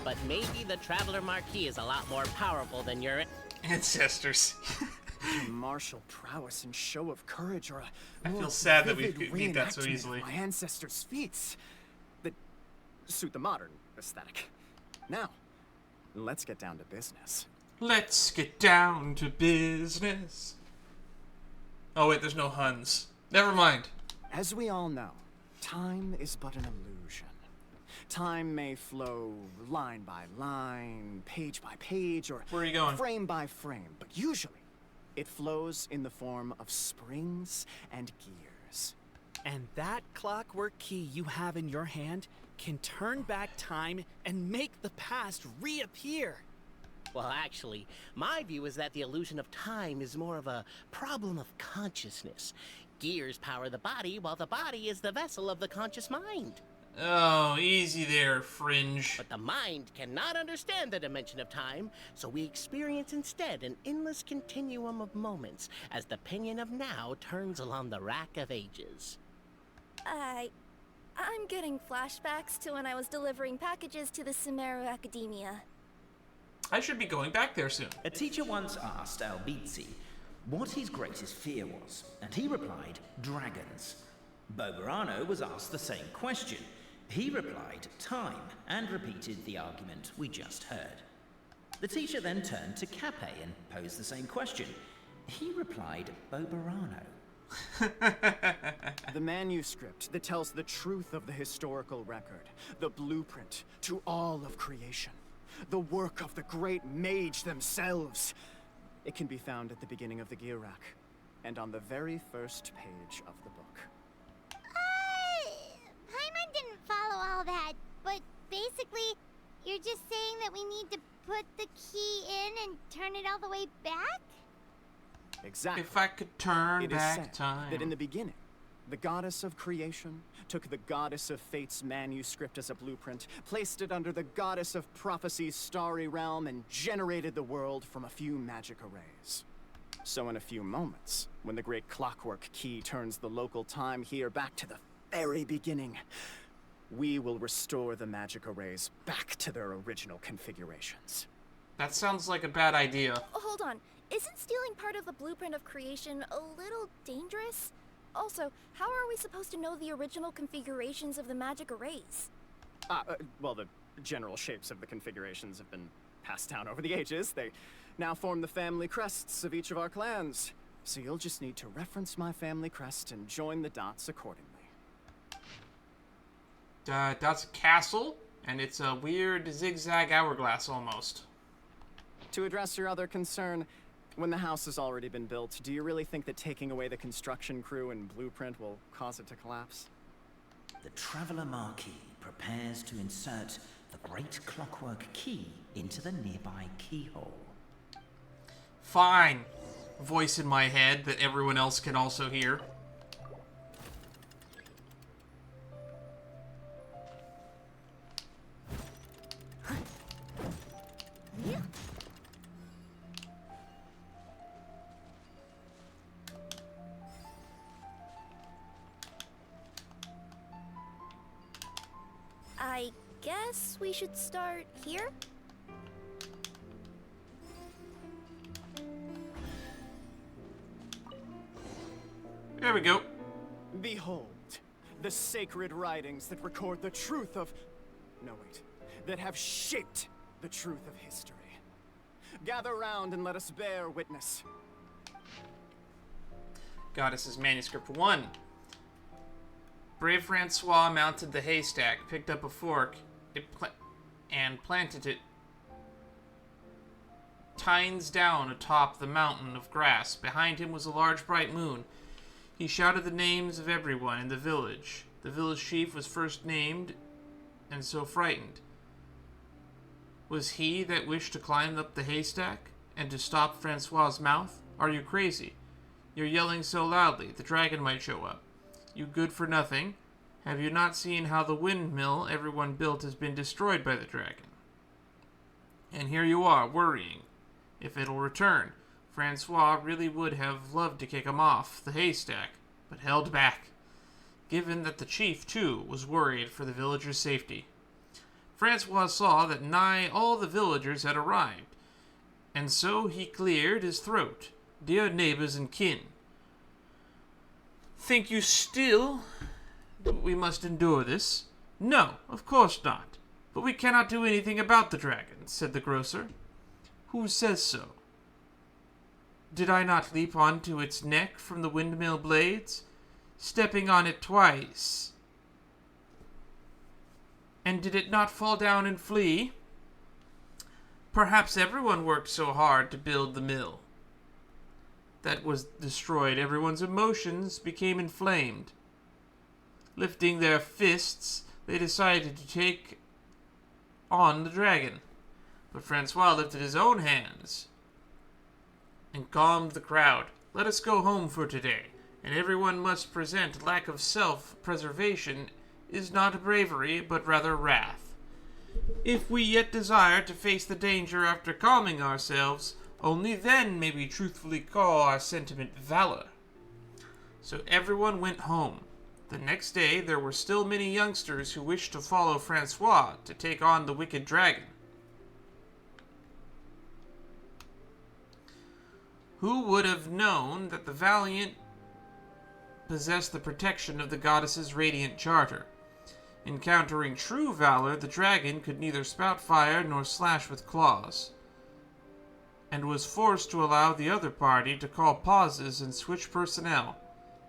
but maybe the Traveler Marquis is a lot more powerful than your ancestors. Martial prowess and show of courage are a I feel sad that we could beat that so easily. My ancestors' feats that suit the modern aesthetic. Now, let's get down to business. Let's get down to business. Oh wait, there's no Huns. Never mind. As we all know, time is but an illusion. Time may flow line by line, page by page, or where are you going? Frame by frame, but usually it flows in the form of springs and gears. And that clockwork key you have in your hand can turn back time and make the past reappear. Well, actually, my view is that the illusion of time is more of a problem of consciousness. Gears power the body, while the body is the vessel of the conscious mind. Oh, easy there, Fringe. But the mind cannot understand the dimension of time, so we experience instead an endless continuum of moments as the pinion of now turns along the rack of ages. I'm getting flashbacks to when I was delivering packages to the Sumeru Academia. I should be going back there soon. A teacher once asked Albizzi what his greatest fear was, and he replied, dragons. Boborano was asked the same question. He replied, time, and repeated the argument we just heard. The teacher then turned to Cappet and posed the same question. He replied, Boborano. The manuscript that tells the truth of the historical record, the blueprint to all of creation, the work of the great mage themselves. It can be found at the beginning of the gear rack, and on the very first page of the book. Paimon didn't follow all that, but basically, you're just saying that we need to put the key in and turn it all the way back? Exactly. If I could turn it is back said time. that in the beginning, the goddess of creation took the goddess of fate's manuscript as a blueprint, placed it under the goddess of prophecy's starry realm, and generated the world from a few magic arrays. So in a few moments, when the great clockwork key turns the local time here back to the very beginning, we will restore the magic arrays back to their original configurations. That sounds like a bad idea. Oh, hold on. Isn't stealing part of the blueprint of creation a little dangerous? Also, how are we supposed to know the original configurations of the magic arrays? Well, the general shapes of the configurations have been passed down over the ages. They now form the family crests of each of our clans. So you'll just need to reference my family crest and join the dots accordingly. That's a castle, and it's a weird zigzag hourglass almost. To address your other concern, when the house has already been built, do you really think that taking away the construction crew and blueprint will cause it to collapse? The Traveler Marquis prepares to insert the great clockwork key into the nearby keyhole. Fine. Voice in my head that everyone else can also hear. I guess we should start here? There we go. Behold, the sacred writings that record the truth of... No, wait. That have shaped the truth of history. Gather round and let us bear witness. Goddess's Manuscript 1. Brave Francois mounted the haystack, picked up a fork, and planted it tines down atop the mountain of grass. Behind him was a large bright moon. He shouted the names of everyone in the village. The village chief was first named, and so frightened. Was he that wished to climb up the haystack, and to stop Francois's mouth? Are you crazy? You're yelling so loudly, the dragon might show up. You good for nothing. Have you not seen how the windmill everyone built has been destroyed by the dragon? And here you are, worrying if it'll return. Francois really would have loved to kick him off the haystack, but held back, given that the chief, too, was worried for the villagers' safety. Francois saw that nigh all the villagers had arrived, and so he cleared his throat. Dear neighbors and kin, think you still that we must endure this? No, of course not. But we cannot do anything about the dragon, said the grocer. Who says so? Did I not leap onto its neck from the windmill blades, stepping on it twice? And did it not fall down and flee? Perhaps everyone worked so hard to build the mill that was destroyed. Everyone's emotions became inflamed. Lifting their fists, they decided to take on the dragon. But Francois lifted his own hands and calmed the crowd. Let us go home for today, and everyone must present lack of self-preservation is not bravery, but rather wrath. If we yet desire to face the danger after calming ourselves, only then may we truthfully call our sentiment valor. So everyone went home. The next day there were still many youngsters who wished to follow Francois to take on the wicked dragon. Who would have known that the valiant possessed the protection of the goddess's radiant charter? Encountering true valor, the dragon could neither spout fire nor slash with claws, and was forced to allow the other party to call pauses and switch personnel.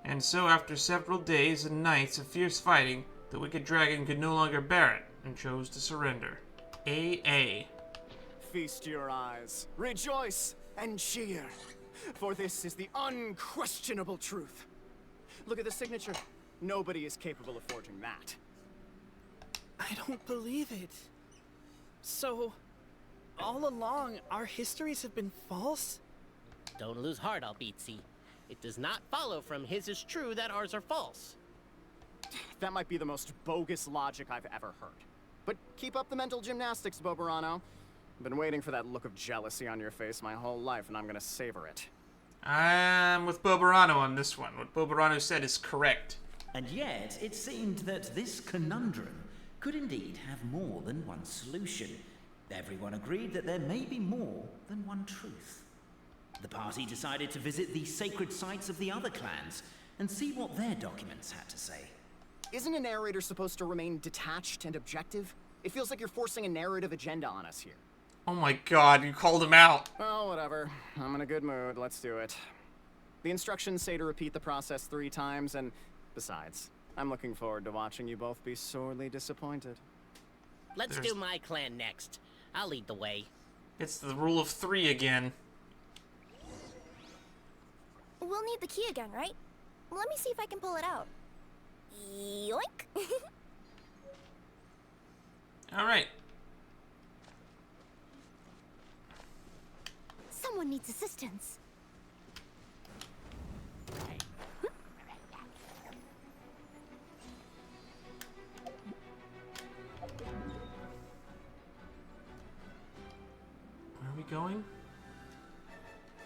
And so, after several days and nights of fierce fighting, the wicked dragon could no longer bear it and chose to surrender. AA. Feast your eyes, rejoice, and cheer, for this is the unquestionable truth. Look at the signature. Nobody is capable of forging that. I don't believe it. So, all along, our histories have been false? Don't lose heart, Albizzi. It does not follow from his is true that ours are false. That might be the most bogus logic I've ever heard. But keep up the mental gymnastics, Boborano. I've been waiting for that look of jealousy on your face my whole life, and I'm gonna savor it. I'm with Boborano on this one. What Boborano said is correct. And yet, it seemed that this conundrum could indeed have more than one solution. Everyone agreed that there may be more than one truth. The party decided to visit the sacred sites of the other clans, and see what their documents had to say. Isn't a narrator supposed to remain detached and objective? It feels like you're forcing a narrative agenda on us here. Oh my god, you called him out. Well, whatever. I'm in a good mood. Let's do it. The instructions say to repeat the process 3 times, and besides, I'm looking forward to watching you both be sorely disappointed. Let's do my clan next. I'll lead the way. It's the rule of 3 again. We'll need the key again, right? Let me see if I can pull it out. Yoink! Alright. Someone needs assistance. Where are we going?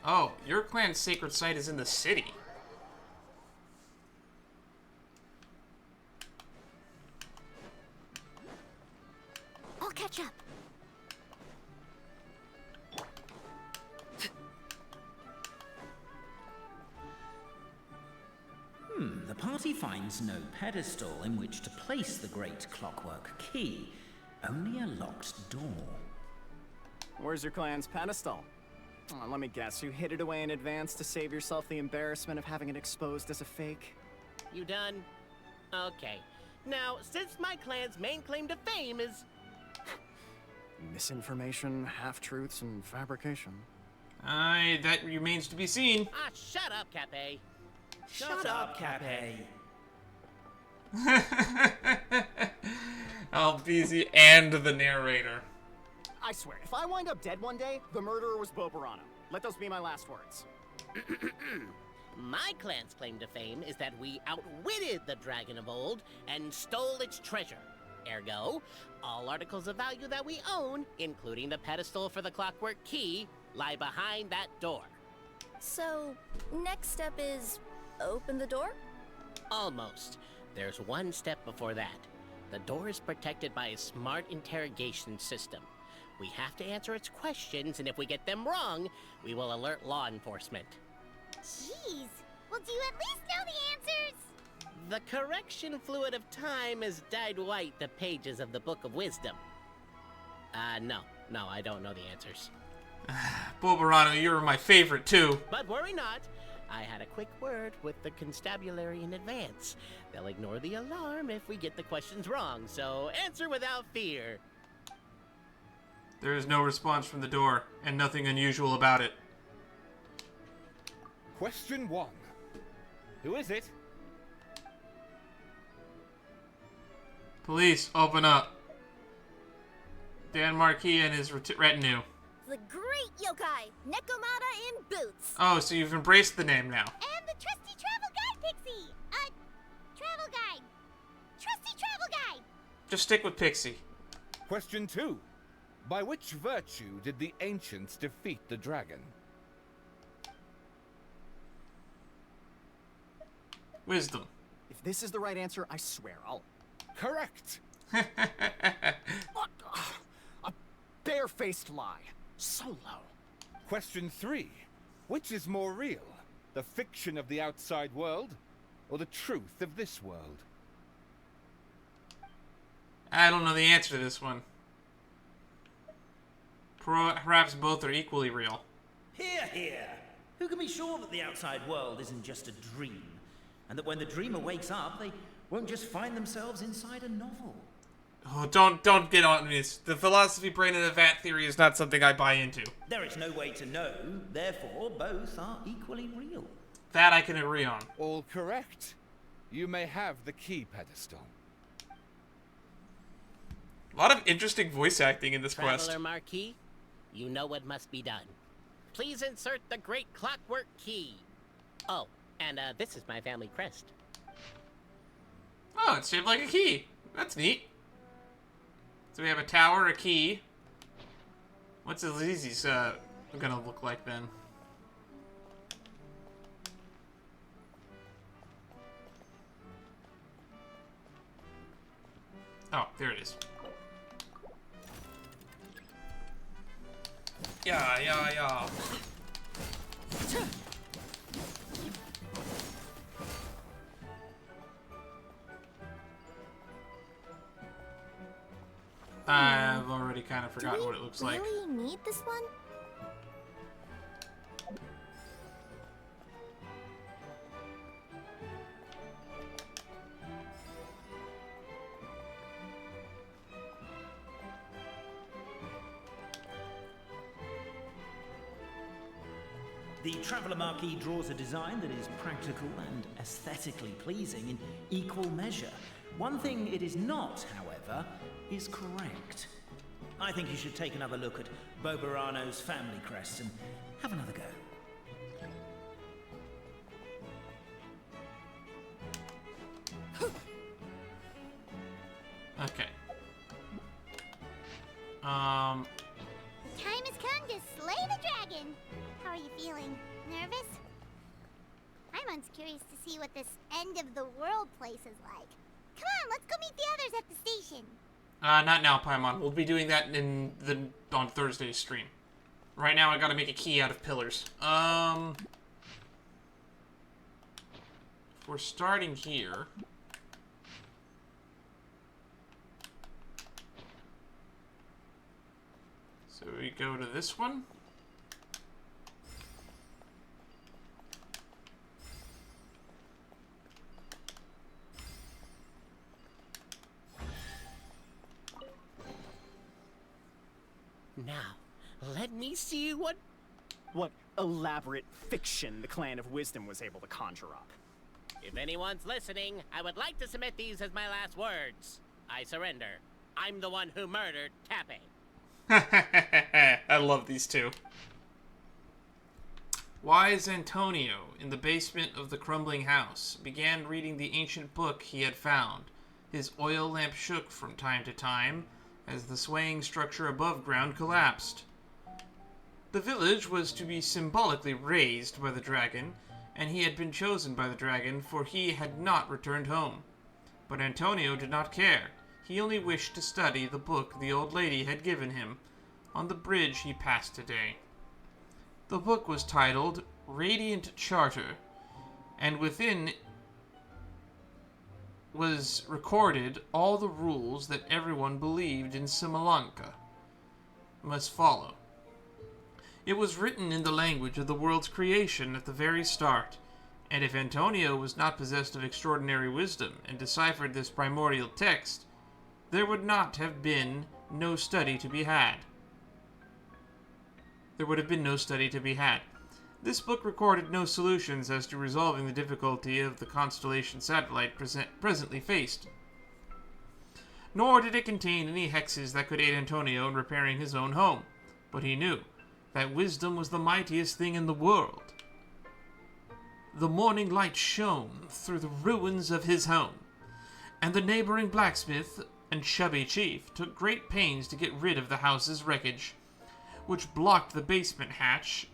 Oh, your clan's sacred site is in the city. I'll catch up. The party finds no pedestal in which to place the great clockwork key, only a locked door. Where's your clan's pedestal? Oh, let me guess, you hid it away in advance to save yourself the embarrassment of having it exposed as a fake? You done? Okay. Now, since my clan's main claim to fame is... Misinformation, half-truths, and fabrication. That remains to be seen. Ah, shut up, Cappet. Shut up, Cappet. Albizzi and the narrator. I swear, if I wind up dead one day, the murderer was Boborano. Let those be my last words. My clan's claim to fame is that we outwitted the dragon of old and stole its treasure. Ergo, all articles of value that we own, including the pedestal for the clockwork key, lie behind that door. So, next step is open the door? Almost. There's one step before that. The door is protected by a smart interrogation system. We have to answer its questions, and if we get them wrong, we will alert law enforcement. Jeez. Well, do you at least know the answers? The correction fluid of time has dyed white the pages of the Book of Wisdom. No, I don't know the answers. Boborano, you're my favorite too. But worry not. I had a quick word with the constabulary in advance. They'll ignore the alarm if we get the questions wrong, so answer without fear. There is no response from the door, and nothing unusual about it. Question 1. Who is it? Police, open up. Dan Marquis and his retinue. The great yokai, Nekomata in boots. Oh, so you've embraced the name now. And the trusty travel guide, Pixie. Travel guide. Trusty travel guide. Just stick with Pixie. Question 2. By which virtue did the ancients defeat the dragon? Wisdom. If this is the right answer, I swear I'll... Correct! What? A barefaced lie. So low. Question 3. Which is more real? The fiction of the outside world, or the truth of this world? I don't know the answer to this one. Perhaps both are equally real. Hear, hear! Who can be sure that the outside world isn't just a dream? And that when the dreamer wakes up, they won't just find themselves inside a novel? Oh, don't get on this. The philosophy brain and the vat theory is not something I buy into. There is no way to know, therefore both are equally real. That I can agree on. All correct. You may have the key pedestal. A lot of interesting voice acting in this quest. Traveler Marquis, you know what must be done. Please insert the great clockwork key. Oh, and this is my family crest. Oh, it's shaped like a key. That's neat. So we have a tower, a key. What's Albizzi's gonna look like then? Oh, there it is. Yeah. I've already kind of forgotten Do we what it looks like. really need this one? The Traveller Marquee draws a design that is practical and aesthetically pleasing in equal measure. One thing it is not, however, is correct. I think you should take another look at Boborano's family crest and have another go. Okay. Time has come to slay the dragon. How are you feeling? Nervous? I'm curious to see what this end of the world place is like. Come on, let's go meet the others at the station. Not now, Paimon. We'll be doing that on Thursday's stream. Right now, I gotta make a key out of pillars. If we're starting here. So we go to this one. Now, let me see what elaborate fiction the Clan of Wisdom was able to conjure up. If anyone's listening, I would like to submit these as my last words. I surrender. I'm the one who murdered Cappet. I love these two. Wise Antonio, in the basement of the crumbling house, began reading the ancient book he had found. His oil lamp shook from time to time as the swaying structure above ground collapsed. The village was to be symbolically raised by the dragon, and he had been chosen by the dragon, for he had not returned home. But Antonio did not care. He only wished to study the book the old lady had given him on the bridge he passed today. The book was titled Radiant Charter, and within was recorded all the rules that everyone believed in Summerlanka must follow. It was written in the language of the world's creation at the very start, and if Antonio was not possessed of extraordinary wisdom and deciphered this primordial text, there would not have been no study to be had. There would have been no study to be had. This book recorded no solutions as to resolving the difficulty of the constellation satellite presently faced. Nor did it contain any hexes that could aid Antonio in repairing his own home. But he knew that wisdom was the mightiest thing in the world. The morning light shone through the ruins of his home, and the neighboring blacksmith and chubby chief took great pains to get rid of the house's wreckage, which blocked the basement hatch.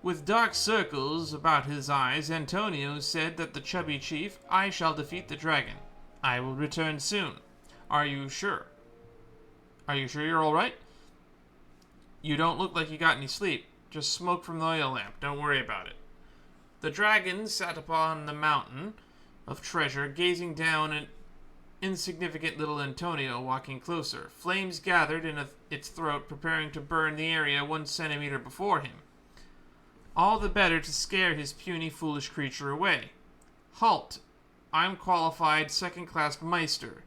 With dark circles about his eyes, Antonio said that the chubby chief, "I shall defeat the dragon. I will return soon. Are you sure? Are you sure you're all right? You don't look like you got any sleep. Just smoke from the oil lamp. Don't worry about it." The dragon sat upon the mountain of treasure, gazing down at insignificant little Antonio walking closer. Flames gathered in its throat, preparing to burn the area 1 centimeter before him. All the better to scare his puny, foolish creature away. "Halt! I'm qualified second-class Meister.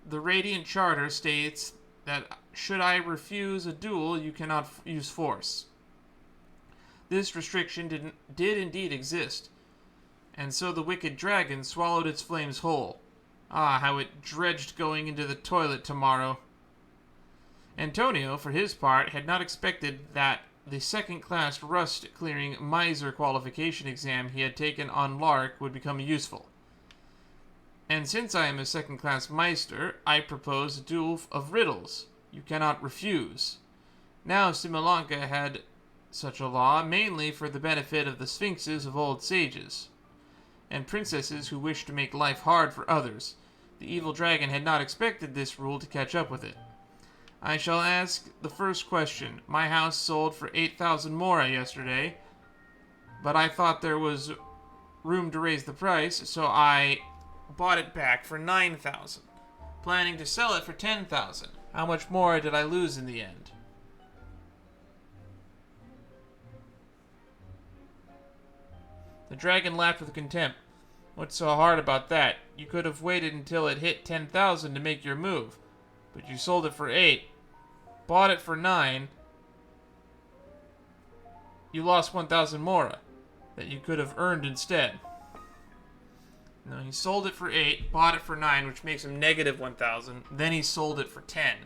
The Radiant Charter states that should I refuse a duel, you cannot use force." This restriction did indeed exist, and so the wicked dragon swallowed its flames whole. Ah, how it dredged going into the toilet tomorrow. Antonio, for his part, had not expected that the second-class rust-clearing miser qualification exam he had taken on Lark would become useful. And since I am a second-class Meister, I propose a duel of riddles. You cannot refuse. Now Summerlanka had such a law, mainly for the benefit of the sphinxes of old sages, and princesses who wished to make life hard for others. The evil dragon had not expected this rule to catch up with it. I shall ask the first question. My house sold for 8,000 mora yesterday, but I thought there was room to raise the price, so I bought it back for 9,000. planning to sell it for 10,000. How much more did I lose in the end? The dragon laughed with contempt. What's so hard about that? You could have waited until it hit 10,000 to make your move. But you sold it for 8. Bought it for 9. You lost 1,000 mora that you could have earned instead. No, he sold it for 8, bought it for 9, which makes him negative 1,000. Then he sold it for 10,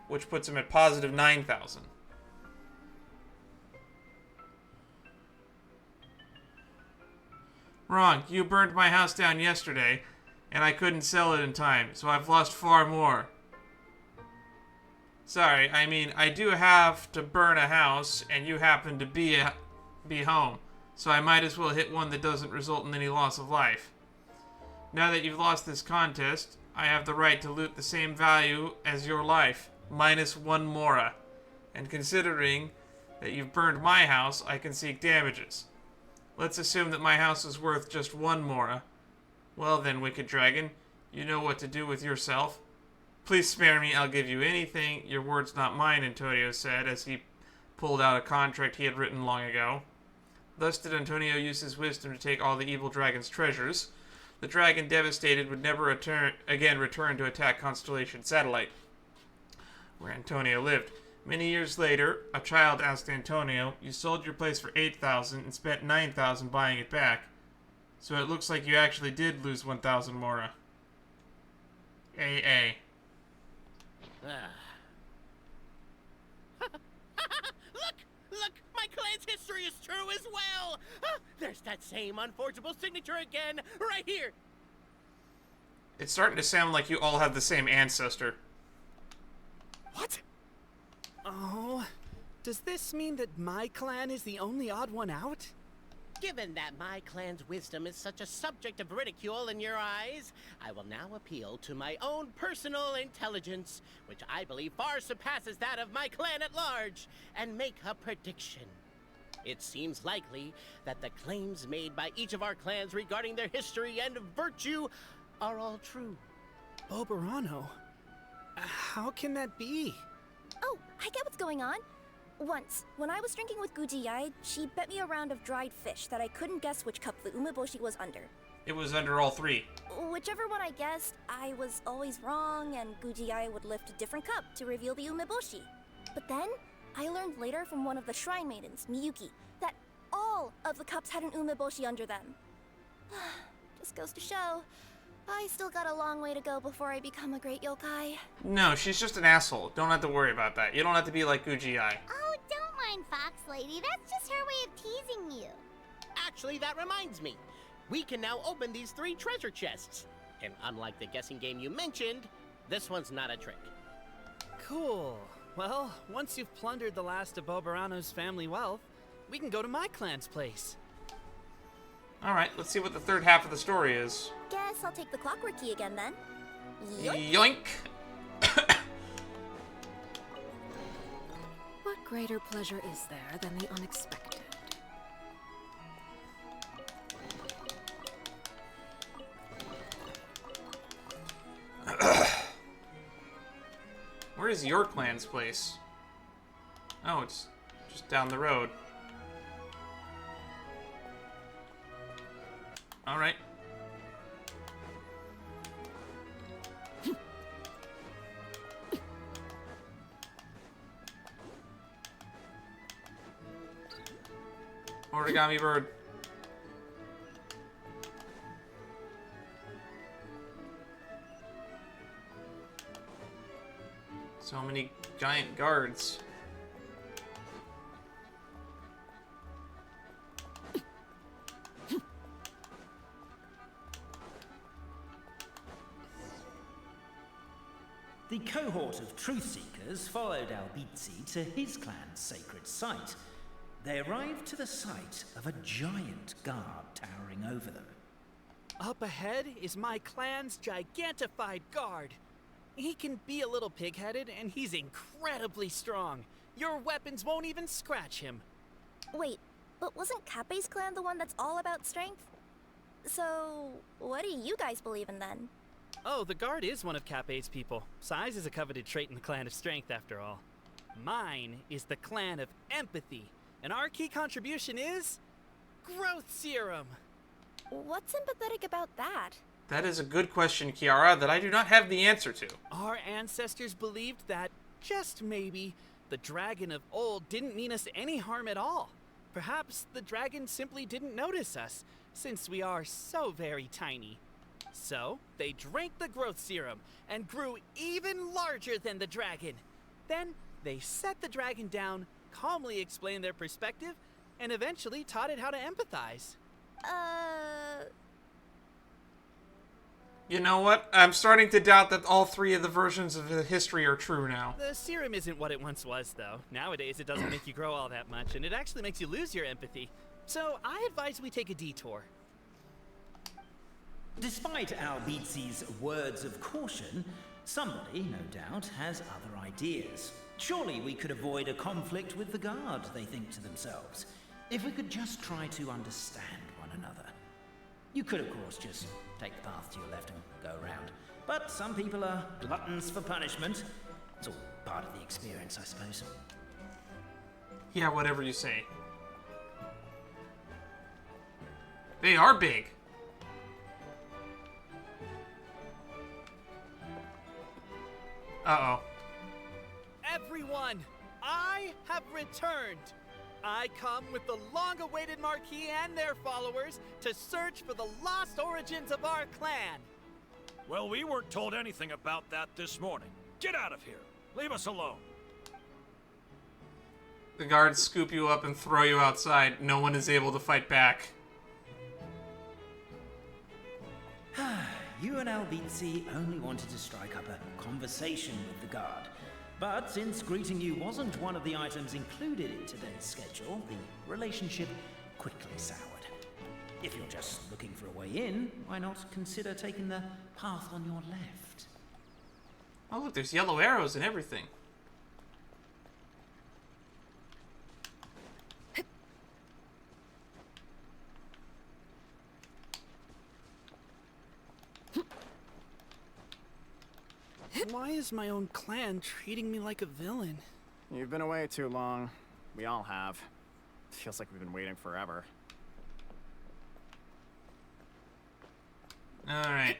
which puts him at positive 9,000. Wrong. You burned my house down yesterday, and I couldn't sell it in time, so I've lost far more. Sorry, I mean, I do have to burn a house, and you happen to be home, so I might as well hit one that doesn't result in any loss of life. Now that you've lost this contest, I have the right to loot the same value as your life, minus 1 mora. And considering that you've burned my house, I can seek damages. Let's assume that my house is worth just 1 mora. Well then, wicked dragon, you know what to do with yourself. Please spare me, I'll give you anything. Your word's not mine, Antonio said, as he pulled out a contract he had written long ago. Thus did Antonio use his wisdom to take all the evil dragon's treasures. The dragon, devastated, would never again return to attack Constellation Satellite, where Antonio lived. Many years later, a child asked Antonio, "You sold your place for 8,000 and spent 9,000 buying it back. So it looks like you actually did lose 1,000 mora." AA. Look! My clan's history is true as well! There's that same unforgeable signature again, right here! It's starting to sound like you all have the same ancestor. What? Oh, does this mean that my clan is the only odd one out? Given that my clan's wisdom is such a subject of ridicule in your eyes, I will now appeal to my own personal intelligence, which I believe far surpasses that of my clan at large, and make a prediction. It seems likely that the claims made by each of our clans regarding their history and virtue are all true. Boborano? How can that be? Oh, I get what's going on. Once, when I was drinking with Gujiyai, she bet me a round of dried fish that I couldn't guess which cup the umeboshi was under. It was under all 3. Whichever one I guessed, I was always wrong, and Gujiyai would lift a different cup to reveal the umeboshi. But then, I learned later from one of the shrine maidens, Miyuki, that all of the cups had an umeboshi under them. Just goes to show, I still got a long way to go before I become a great yokai. No, she's just an asshole. Don't have to worry about that. You don't have to be like Gujiyai. Oh, don't mind Fox Lady. That's just her way of teasing you. Actually, that reminds me. We can now open these 3 treasure chests. And unlike the guessing game you mentioned, this one's not a trick. Cool. Well, once you've plundered the last of Boborano's family wealth, we can go to my clan's place. Alright, let's see what the third half of the story is. Guess I'll take the clockwork key again then. Yoink! What greater pleasure is there than the unexpected? Where is your clan's place? Oh, it's just down the road. Alright. Origami bird. So many giant guards. The cohort of truth seekers followed Albizzi to his clan's sacred site. They arrived to the site of a giant guard towering over them. Up ahead is my clan's gigantified guard. He can be a little pig-headed, and he's incredibly strong. Your weapons won't even scratch him. Wait, but wasn't Cappet's clan the one that's all about strength? So, what do you guys believe in then? Oh, the guard is one of Cappet's people. Size is a coveted trait in the Clan of Strength, after all. Mine is the Clan of Empathy, and our key contribution is... growth serum! What's empathetic about that? That is a good question, Kiara, that I do not have the answer to. Our ancestors believed that, just maybe, the dragon of old didn't mean us any harm at all. Perhaps the dragon simply didn't notice us, since we are so very tiny. So, they drank the growth serum and grew even larger than the dragon. Then, they set the dragon down, calmly explained their perspective, and eventually taught it how to empathize. You know what? I'm starting to doubt that all three of the versions of the history are true now. The serum isn't what it once was, though. Nowadays, it doesn't make you grow all that much, and it actually makes you lose your empathy. So, I advise we take a detour. Despite Albizzi's words of caution, somebody, no doubt, has other ideas. Surely we could avoid a conflict with the guard, they think to themselves, if we could just try to understand one another. You could, of course, just take the path to your left and go around. But some people are gluttons for punishment. It's all part of the experience, I suppose. Yeah, whatever you say. They are big. Uh-oh. Everyone, I have returned. I come with the long-awaited Marquis and their followers to search for the lost origins of our clan. Well, we weren't told anything about that this morning. Get out of here. Leave us alone. The guards scoop you up and throw you outside. No one is able to fight back. You and Albizzi only wanted to strike up a conversation with the guard. But since greeting you wasn't one of the items included in today's schedule, the relationship quickly soured. If you're just looking for a way in, why not consider taking the path on your left? Oh, look, there's yellow arrows and everything. Why is my own clan treating me like a villain? You've been away too long. We all have. Feels like we've been waiting forever. Alright.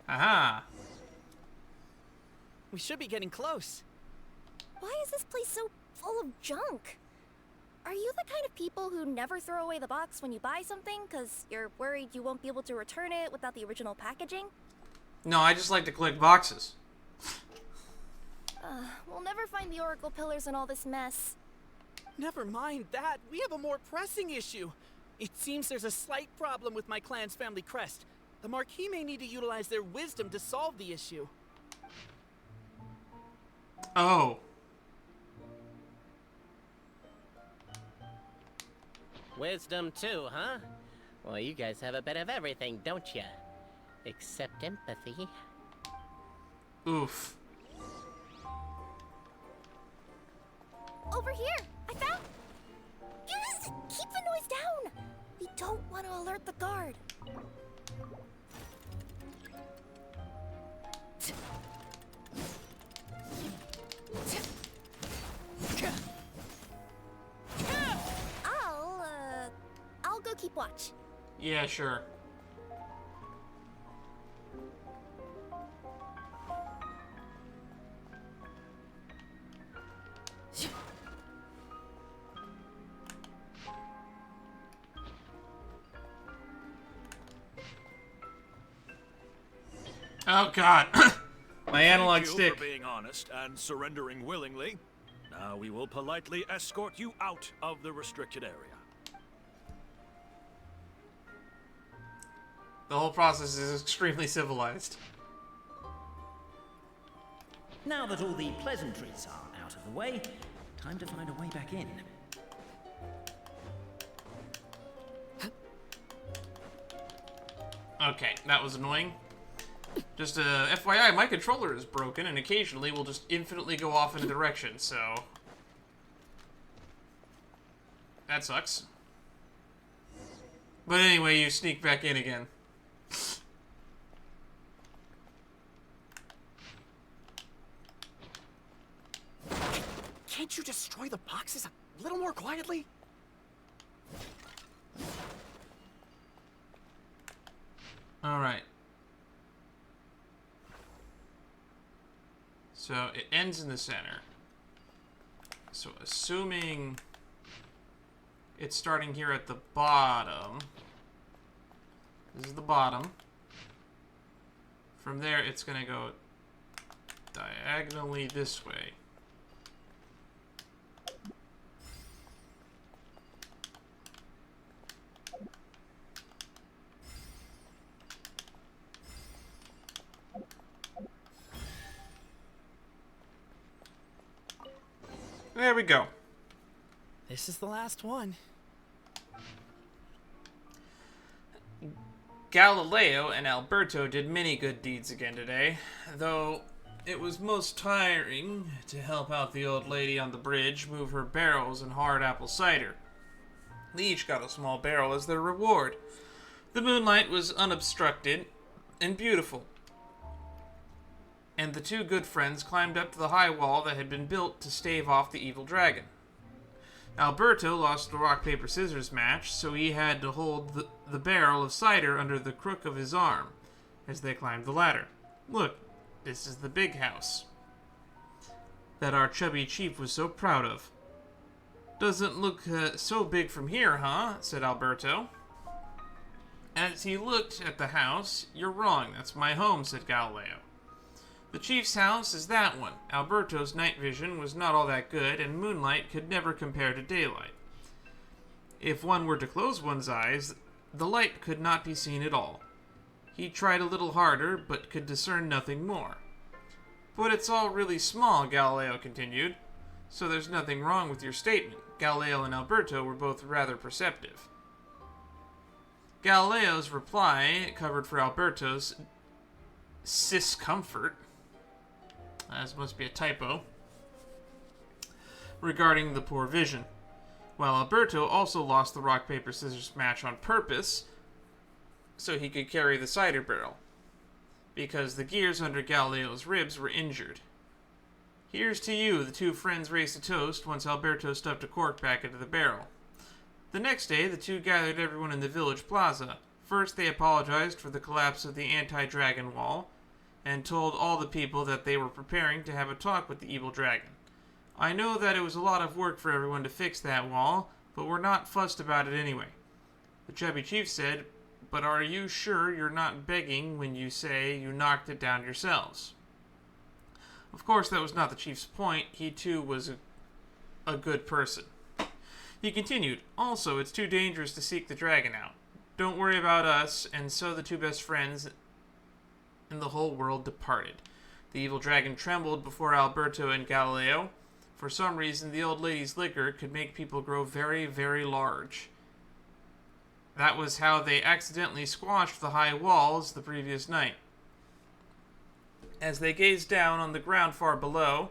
Aha! We should be getting close. Why is this place so full of junk? Are you the kind of people who never throw away the box when you buy something because you're worried you won't be able to return it without the original packaging? No, I just like to collect boxes. We'll never find the Oracle Pillars in all this mess. Never mind that. We have a more pressing issue. It seems there's a slight problem with my clan's family crest. The Marquis may need to utilize their wisdom to solve the issue. Oh. Wisdom too, huh? Well, you guys have a bit of everything, don't you? Except empathy. Oof. Over here! I found... Yes! Keep the noise down! We don't want to alert the guard. I'll go keep watch. Yeah, sure. Oh God, my analog Thank you stick. for being honest and surrendering willingly. Now we will politely escort you out of the restricted area. The whole process is extremely civilized. Now that all the pleasantries are out of the way, time to find a way back in. Okay, that was annoying. Just FYI, my controller is broken and occasionally will just infinitely go off in a direction, so... That sucks. But anyway, you sneak back in again. Can't you destroy the boxes a little more quietly? Alright. So it ends in the center. So assuming it's starting here at the bottom. This is the bottom. From there it's going to go diagonally this way. There we go. This is the last one. Galileo and Alberto did many good deeds again today, though it was most tiring to help out the old lady on the bridge move her barrels and hard apple cider. They each got a small barrel as their reward. The moonlight was unobstructed and beautiful, and the two good friends climbed up to the high wall that had been built to stave off the evil dragon. Alberto lost the rock, paper, scissors match, so he had to hold the barrel of cider under the crook of his arm as they climbed the ladder. Look, this is the big house that our chubby chief was so proud of. Doesn't look so big from here, huh? Said Alberto. As he looked at the house, you're wrong, that's my home, said Galileo. The chief's house is that one. Alberto's night vision was not all that good, and moonlight could never compare to daylight. If one were to close one's eyes, the light could not be seen at all. He tried a little harder, but could discern nothing more. But it's all really small, Galileo continued, so there's nothing wrong with your statement. Galileo and Alberto were both rather perceptive. Galileo's reply covered for Alberto's discomfort. This must be a typo. Regarding the poor vision. While Alberto also lost the rock, paper, scissors match on purpose, so he could carry the cider barrel, because the gears under Galileo's ribs were injured. Here's to you, the two friends raised a toast once Alberto stuffed a cork back into the barrel. The next day, the two gathered everyone in the village plaza. First, they apologized for the collapse of the anti-dragon wall, and told all the people that they were preparing to have a talk with the evil dragon. I know that it was a lot of work for everyone to fix that wall, but we're not fussed about it anyway. The chubby chief said, but are you sure you're not begging when you say you knocked it down yourselves? Of course, that was not the chief's point. He too was a good person. He continued, also, it's too dangerous to seek the dragon out. Don't worry about us, and so the two best friends and the whole world departed. The evil dragon trembled before Alberto and Galileo. For some reason, the old lady's liquor could make people grow very, very large. That was how they accidentally squashed the high walls the previous night. As they gazed down on the ground far below,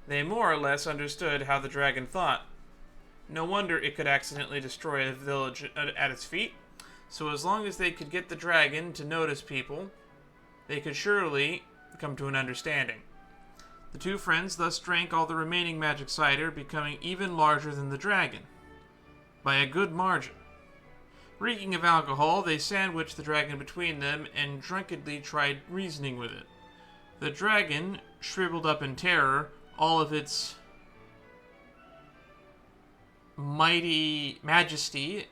they more or less understood how the dragon thought. No wonder it could accidentally destroy a village at its feet. So as long as they could get the dragon to notice people, they could surely come to an understanding. The two friends thus drank all the remaining magic cider, becoming even larger than the dragon, by a good margin. Reeking of alcohol, they sandwiched the dragon between them and drunkenly tried reasoning with it. The dragon shriveled up in terror, all of its mighty majesty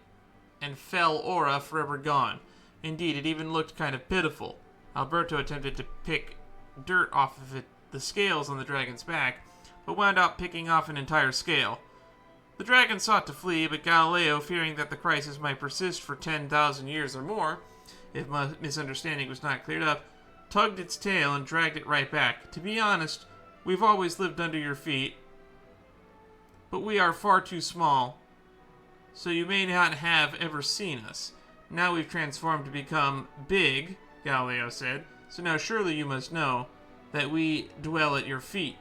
and fell aura forever gone. Indeed, it even looked kind of pitiful. Alberto attempted to pick dirt off of the scales on the dragon's back, but wound up picking off an entire scale. The dragon sought to flee, but Galileo, fearing that the crisis might persist for 10,000 years or more, if misunderstanding was not cleared up, tugged its tail and dragged it right back. To be honest, we've always lived under your feet, but we are far too small, so you may not have ever seen us. Now we've transformed to become big, Galileo said, so now surely you must know that we dwell at your feet.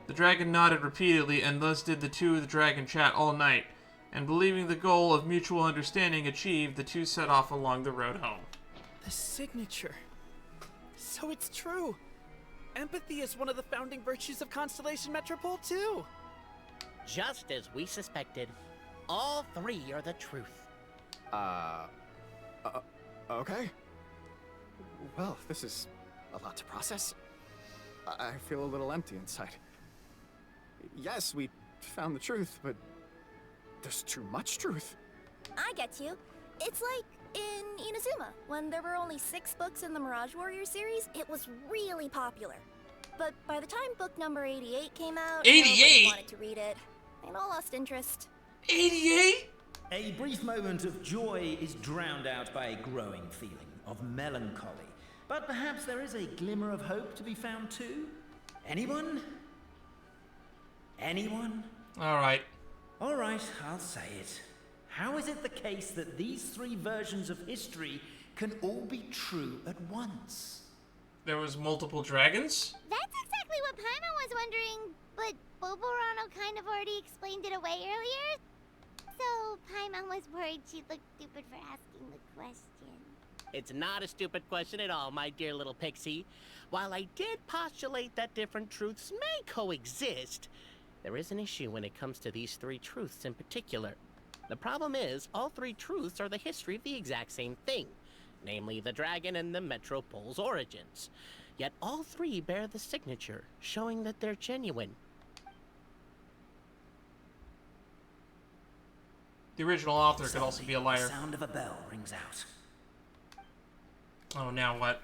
The dragon nodded repeatedly, and thus did the two of the dragon chat all night. And believing the goal of mutual understanding achieved, the two set off along the road home. The signature. So it's true. Empathy is one of the founding virtues of Constellation Metropole, too. Just as we suspected, all three are the truth. Okay. Well, this is a lot to process. I feel a little empty inside. Yes, we found the truth, but there's too much truth. I get you. It's like in Inazuma, when there were only 6 books in the Mirage Warrior series, it was really popular. But by the time book number 88 came out, 88? nobody wanted to read it. They all lost interest. 88? A brief moment of joy is drowned out by a growing feeling of melancholy. But perhaps there is a glimmer of hope to be found too? Anyone? Anyone? Alright. Alright, I'll say it. How is it the case that these 3 versions of history can all be true at once? There was multiple dragons? That's exactly what Paimon was wondering, but Boborano kind of already explained it away earlier. So Paimon was worried she'd look stupid for asking the question. It's not a stupid question at all, my dear little pixie. While I did postulate that different truths may coexist, there is an issue when it comes to these 3 truths in particular. The problem is, all 3 truths are the history of the exact same thing, namely the dragon and the Metropole's origins. Yet all 3 bear the signature, showing that they're genuine. The original author could also be a liar. The sound of a bell rings out. Oh, now what?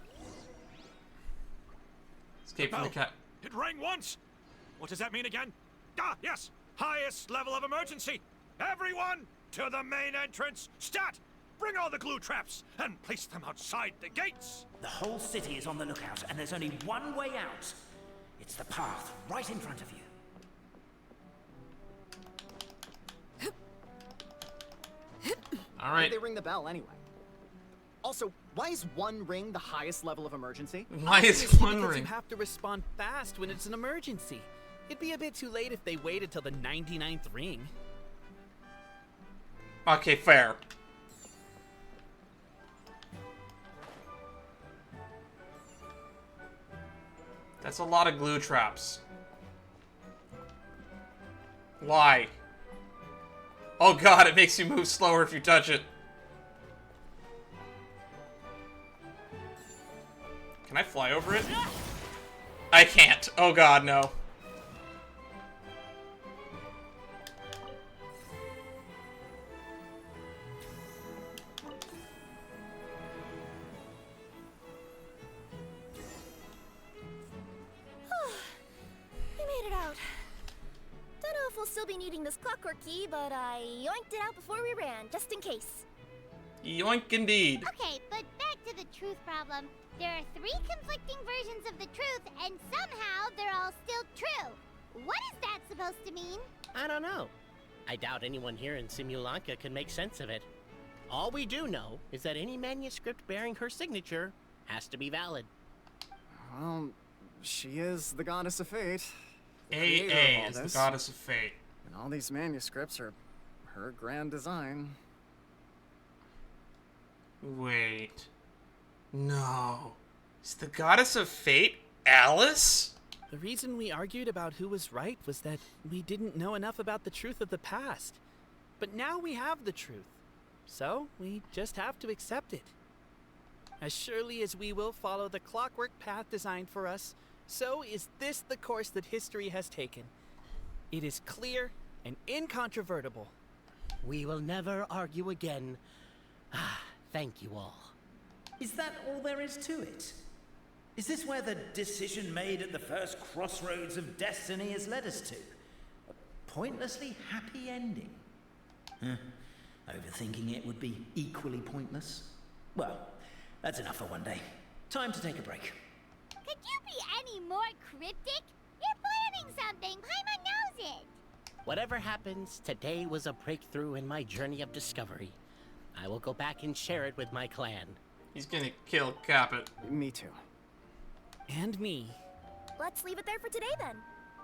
Escape from the cat. It rang once! What does that mean again? Ah, yes! Highest level of emergency! Everyone, to the main entrance! Stat! Bring all the glue traps and place them outside the gates! The whole city is on the lookout, and there's only one way out. It's the path right in front of you. All Why right. did they ring the bell anyway? Also, why is 1 ring the highest level of emergency? Why is Obviously, one because ring? you have to respond fast when it's an emergency. It'd be a bit too late if they waited till the 99th ring. Okay, fair. That's a lot of glue traps. Why? Oh god, it makes you move slower if you touch it. Can I fly over it? I can't. Oh god, no. We made it out. Don't know if we'll still be needing this clockwork key, but I yoinked it out before we ran, just in case. Yoink indeed. Okay, but back to the truth problem. There are 3 conflicting versions of the truth, and somehow they're all still true. What is that supposed to mean? I don't know. I doubt anyone here in Simulanka can make sense of it. All we do know is that any manuscript bearing her signature has to be valid. Well, she is the goddess of fate. AA is the goddess of fate. And all these manuscripts are her grand design. Wait. No. Is the goddess of fate Alice? The reason we argued about who was right was that we didn't know enough about the truth of the past. But now we have the truth. So we just have to accept it. As surely as we will follow the clockwork path designed for us, so is this the course that history has taken. It is clear and incontrovertible. We will never argue again. Thank you all. Is that all there is to it? Is this where the decision made at the first crossroads of destiny has led us to? A pointlessly happy ending? Overthinking it would be equally pointless. Well, that's enough for one day. Time to take a break. Could you be any more cryptic? You're planning something. Paimon knows it. Whatever happens, today was a breakthrough in my journey of discovery. I will go back and share it with my clan. He's gonna kill Cappet. Me too. And me. Let's leave it there for today then.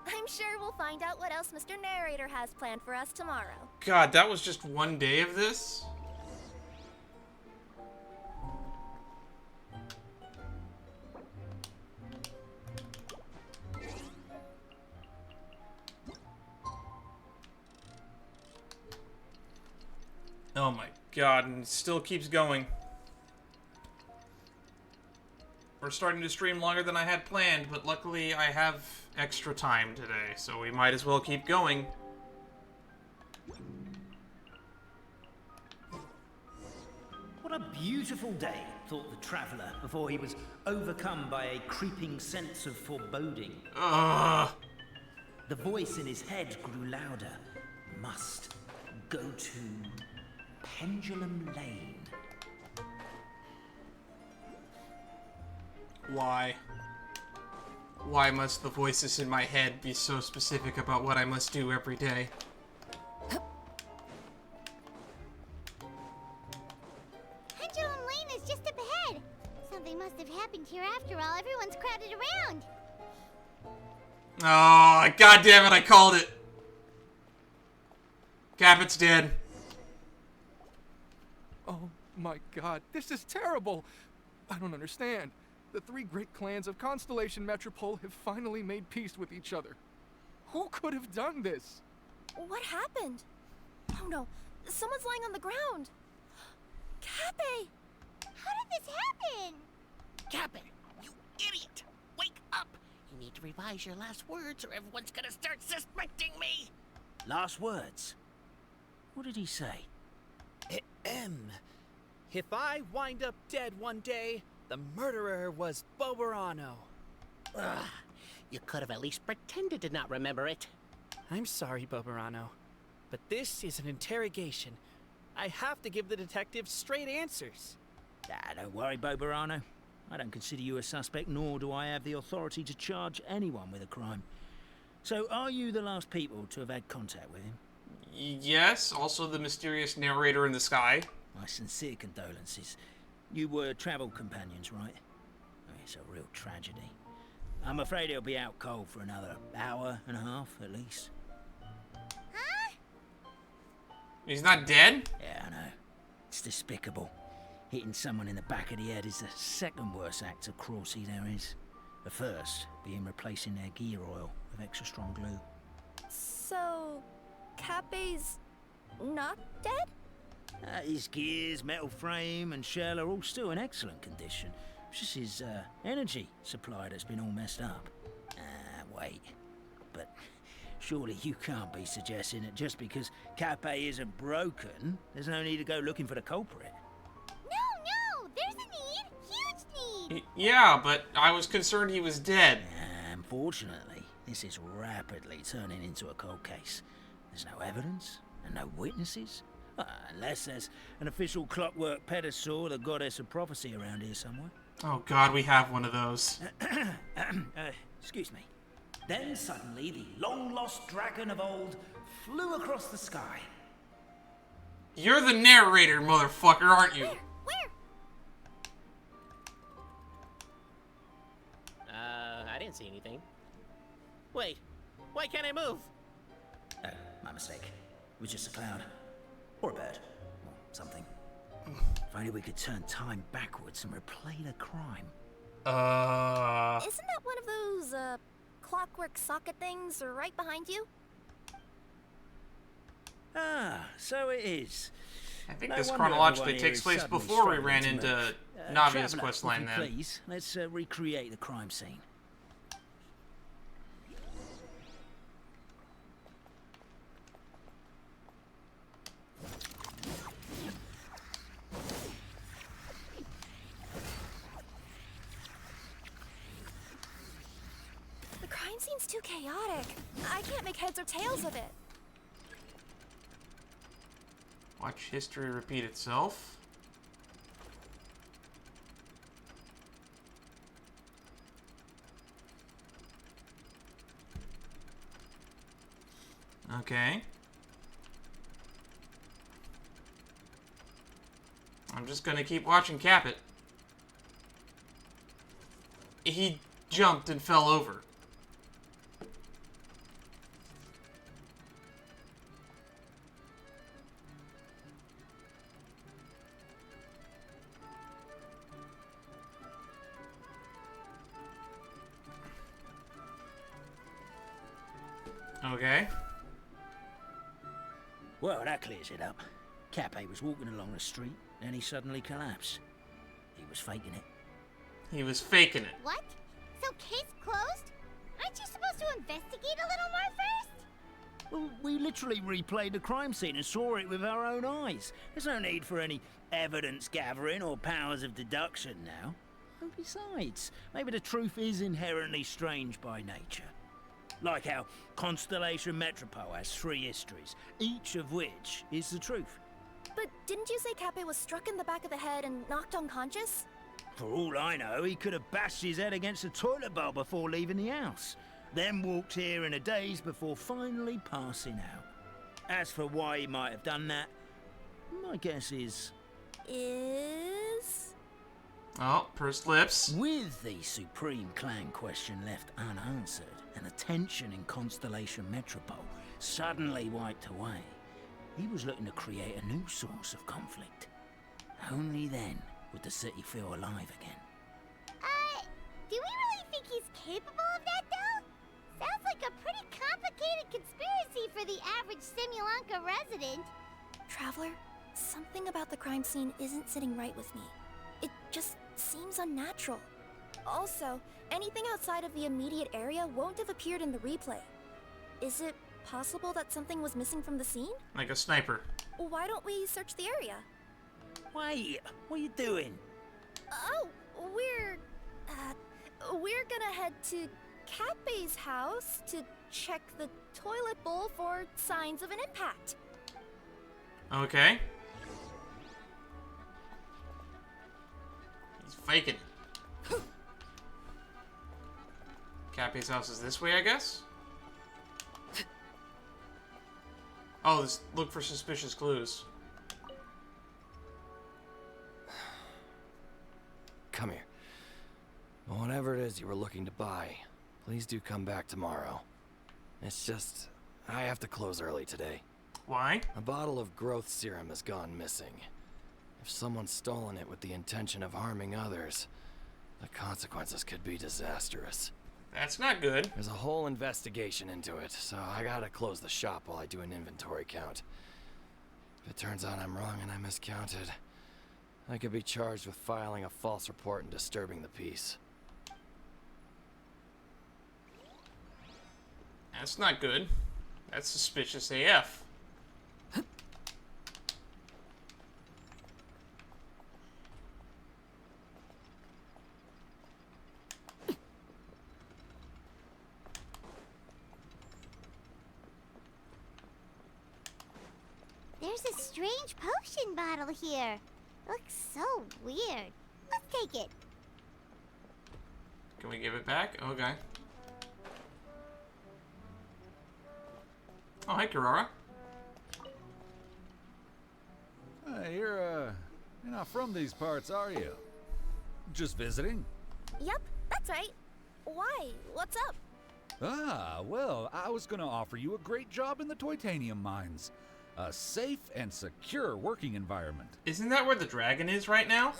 I'm sure we'll find out what else Mr. Narrator has planned for us tomorrow. God, that was just one day of this? Oh my god, and it still keeps going. We're starting to stream longer than I had planned, but luckily I have extra time today, so we might as well keep going. What a beautiful day, thought the traveller, before he was overcome by a creeping sense of foreboding. The voice in his head grew louder. Must go to Pendulum Lane. Why? Why must the voices in my head be so specific about what I must do every day? Pendulum Lane is just up ahead. Something must have happened here after all. Everyone's crowded around. Oh, god damn it, I called it. Cappet's dead. Oh my god, this is terrible. I don't understand. The three great clans of Constellation Metropole have finally made peace with each other. Who could have done this? What happened? Oh no, someone's lying on the ground. Cappet! How did this happen? Cappet, you idiot! Wake up! You need to revise your last words or everyone's gonna start suspecting me! Last words? What did he say? If I wind up dead one day, the murderer was Boborano. Ugh, you could have at least pretended to not remember it. I'm sorry, Boborano, but this is an interrogation. I have to give the detective straight answers. Don't worry, Boborano. I don't consider you a suspect, nor do I have the authority to charge anyone with a crime. So, are you the last people to have had contact with him? Yes, also the mysterious narrator in the sky. My sincere condolences. You were travel companions, right? It's a real tragedy. I'm afraid he'll be out cold for another hour and a half, at least. Huh? He's not dead? Yeah, I know. It's despicable. Hitting someone in the back of the head is the second worst act of cruelty there is. The first being replacing their gear oil with extra strong glue. So, Cappet's not dead? His gears, metal frame, and shell are all still in excellent condition. It's just his energy supply that's been all messed up. Wait. But surely you can't be suggesting that just because Cappet isn't broken, there's no need to go looking for the culprit. No! There's a need! Huge need! Yeah, but I was concerned he was dead. Unfortunately, this is rapidly turning into a cold case. There's no evidence and no witnesses. Unless there's an official clockwork pedestal, the goddess of prophecy around here somewhere. Oh god, we have one of those. Excuse me. Then suddenly the long-lost dragon of old flew across the sky. You're the narrator, motherfucker, aren't you? Where? I didn't see anything. Wait, why can't I move? Oh, my mistake. It was just a cloud. Or a bird. Or something. If only we could turn time backwards and replay the crime. Isn't that one of those, clockwork socket things right behind you? So it is. I think this chronologically takes place before we ran into Navia's questline then. Please, let's recreate the crime scene. The crime scene's too chaotic. I can't make heads or tails of it. Watch history repeat itself. Okay. I'm just gonna keep watching Cappet. He jumped and fell over. Okay. Well, that clears it up. Cappet was walking along the street, and he suddenly collapsed. He was faking it. He was faking it. What? So case closed? Aren't you supposed to investigate a little more first? Well, we literally replayed the crime scene and saw it with our own eyes. There's no need for any evidence gathering or powers of deduction now. And besides, maybe the truth is inherently strange by nature. Like how Constellation Metropole has 3 histories, each of which is the truth. But didn't you say Cappet was struck in the back of the head and knocked unconscious? For all I know, he could have bashed his head against a toilet bowl before leaving the house, then walked here in a daze before finally passing out. As for why he might have done that, my guess is... Oh, pursed lips. With the Supreme Clan question left unanswered, and the tension in Constellation Metropole suddenly wiped away, he was looking to create a new source of conflict. Only then would the city feel alive again. Do we really think he's capable of that, though? Sounds like a pretty complicated conspiracy for the average Simulanka resident. Traveler, something about the crime scene isn't sitting right with me. It just seems unnatural. Also, anything outside of the immediate area won't have appeared in the replay. Is it possible that something was missing from the scene? Like a sniper. Why don't we search the area? Wait, what are you doing? Oh, we're gonna head to Cappet's house to check the toilet bowl for signs of an impact. Okay. He's faking it. Cappy's house is this way, I guess? Oh, let's look for suspicious clues. Come here. Whatever it is you were looking to buy, please do come back tomorrow. It's just, I have to close early today. Why? A bottle of growth serum has gone missing. If someone's stolen it with the intention of harming others, the consequences could be disastrous. That's not good. There's a whole investigation into it, so I gotta close the shop while I do an inventory count. If it turns out I'm wrong and I miscounted, I could be charged with filing a false report and disturbing the peace. That's not good. That's suspicious AF. There's a strange potion bottle here. Looks so weird. Let's take it. Can we give it back? Okay. Oh, hi, Karara. Hey, you're not from these parts, are you? Just visiting? Yep, that's right. Why? What's up? Ah, well, I was gonna offer you a great job in the Titanium mines. A safe and secure working environment. Isn't that where the dragon is right now?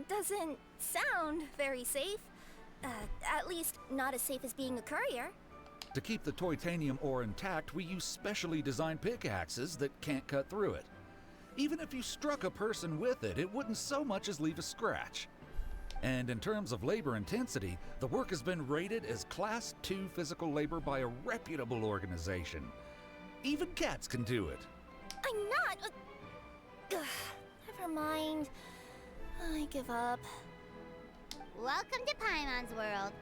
Doesn't sound very safe. At least not as safe as being a courier. To keep the titanium ore intact, we use specially designed pickaxes that can't cut through it. Even if you struck a person with it, it wouldn't so much as leave a scratch. And in terms of labor intensity, the work has been rated as Class 2 physical labor by a reputable organization. Even cats can do it. I'm not... never mind. I give up. Welcome to Paimon's world.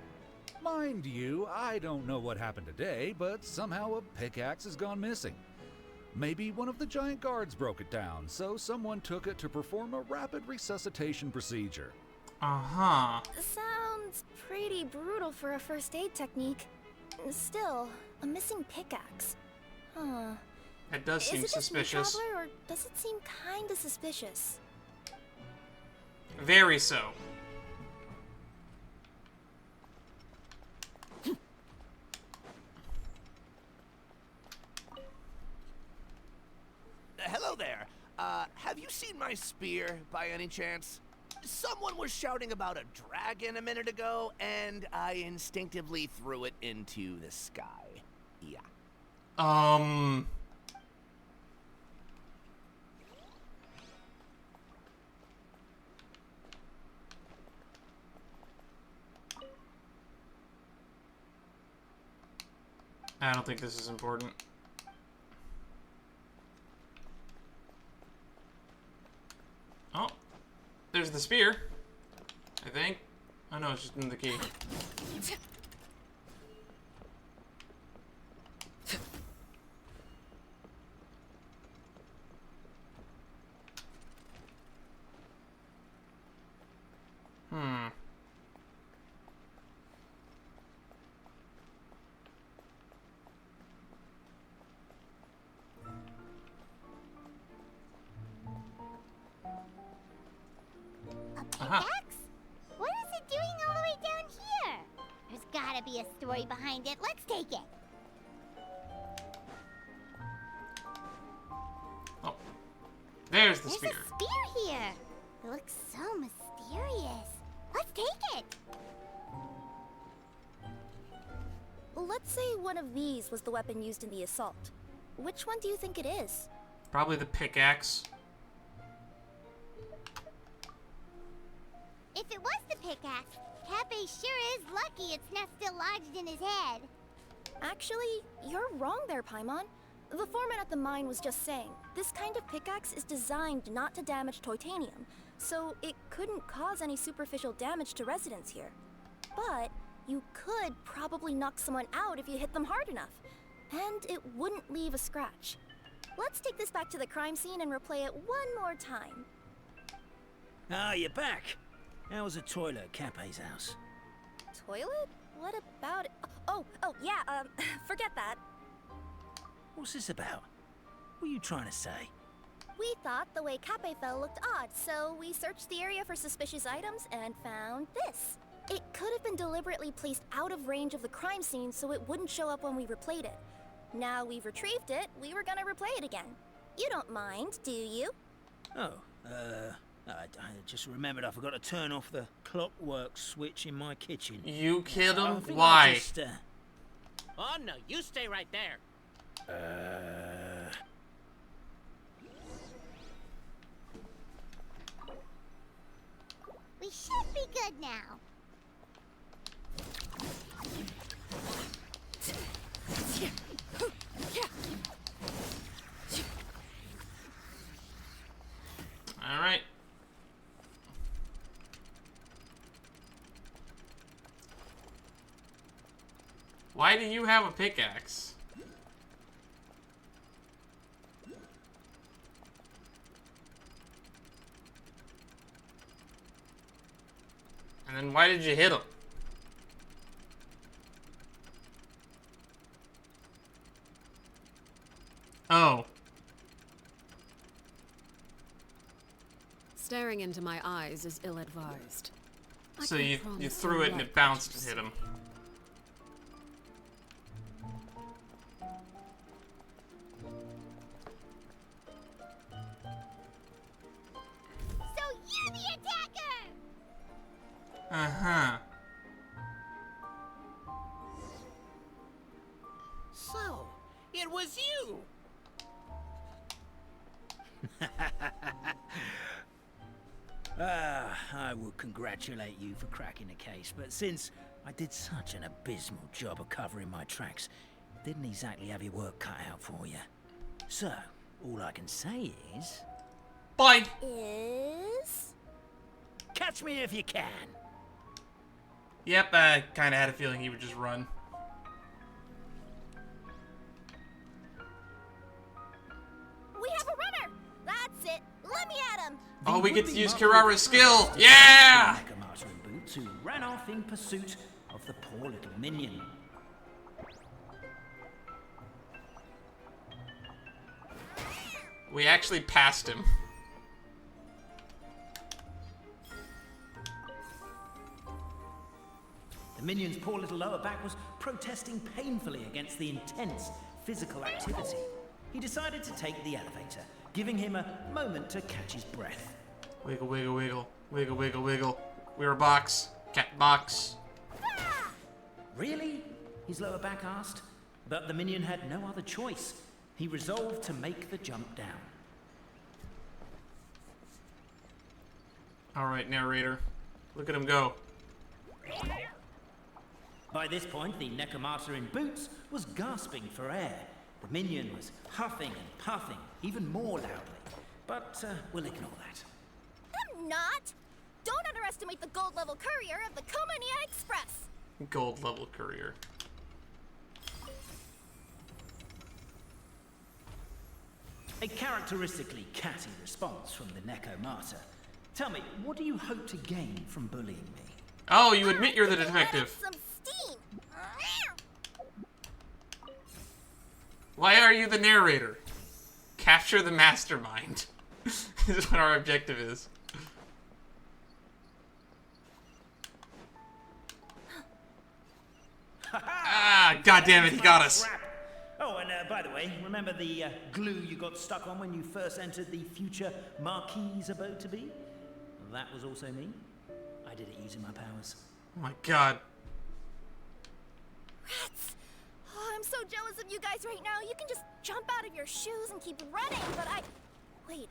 Mind you, I don't know what happened today, but somehow a pickaxe has gone missing. Maybe one of the giant guards broke it down, so someone took it to perform a rapid resuscitation procedure. Uh-huh. Sounds pretty brutal for a first aid technique. Still, a missing pickaxe. Huh. That does seem suspicious. Is it just me, Traveler, or does it seem kinda suspicious? Very so. Hello there. Have you seen my spear by any chance? Someone was shouting about a dragon a minute ago, and I instinctively threw it into the sky. Yeah. I don't think this is important. Oh, there's the spear, I think. Oh no, it's just in the key. Hmm. Pickaxe? What is it doing all the way down here? There's gotta be a story behind it. Let's take it. Oh, there's the There's spear. a spear here. It looks so mysterious. Let's take it. Let's say one of these was the weapon used in the assault. Which one do you think it is? Probably the pickaxe. If it was the pickaxe, Cappet sure is lucky it's not still lodged in his head. Actually, you're wrong there, Paimon. The foreman at the mine was just saying, this kind of pickaxe is designed not to damage titanium, so it couldn't cause any superficial damage to residents here. But you could probably knock someone out if you hit them hard enough, and it wouldn't leave a scratch. Let's take this back to the crime scene and replay it one more time. Ah, you're back. How was the toilet at Cappet's house? Toilet? What about it? Oh, yeah, forget that. What's this about? What are you trying to say? We thought the way Cappet fell looked odd, so we searched the area for suspicious items and found this. It could have been deliberately placed out of range of the crime scene so it wouldn't show up when we replayed it. Now we've retrieved it, we were gonna replay it again. You don't mind, do you? Oh, I just remembered I forgot to turn off the clockwork switch in my kitchen. You killed him? I think Why? I'll just, Oh no, you stay right there. We should be good now. All right. Why do you have a pickaxe? And then why did you hit him? Oh. Staring into my eyes is ill-advised. So you threw it and it bounced and hit him. So you're the attacker! Uh-huh. So, it was you! I would congratulate you for cracking the case, but since I did such an abysmal job of covering my tracks, didn't exactly have your work cut out for you. So, all I can say is... Bye! Is... Catch me if you can! Yep, I kinda had a feeling he would just run. We have a runner! That's it! Let me at him! Oh, we get to use Kirara's skill! Yeah! Boots who ran off in pursuit of the poor little minion. We actually passed him. The minion's poor little lower back was protesting painfully against the intense physical activity. He decided to take the elevator, giving him a moment to catch his breath. Wiggle, wiggle, wiggle. Wiggle, wiggle, wiggle. We're a box. Cat box. Really? His lower back asked. But the minion had no other choice. He resolved to make the jump down. Alright, narrator. Look at him go. By this point, the Necromata in boots was gasping for air. The minion was huffing and puffing, even more loudly. But we'll ignore that. I'm not! Don't underestimate the gold level courier of the Comania Express! Gold level courier. A characteristically catty response from the Necromata. Tell me, what do you hope to gain from bullying me? Oh, you admit you're the detective. Some steam! Why are you the narrator? Capture the mastermind. This is what our objective is. Ah, God damn it, he got us. Crap. Oh, and by the way, remember the glue you got stuck on when you first entered the future Marquis's abode to be? That was also me. I did it using my powers. Oh my God. Rats! Oh, I'm so jealous of you guys right now. You can just jump out of your shoes and keep running, but Wait,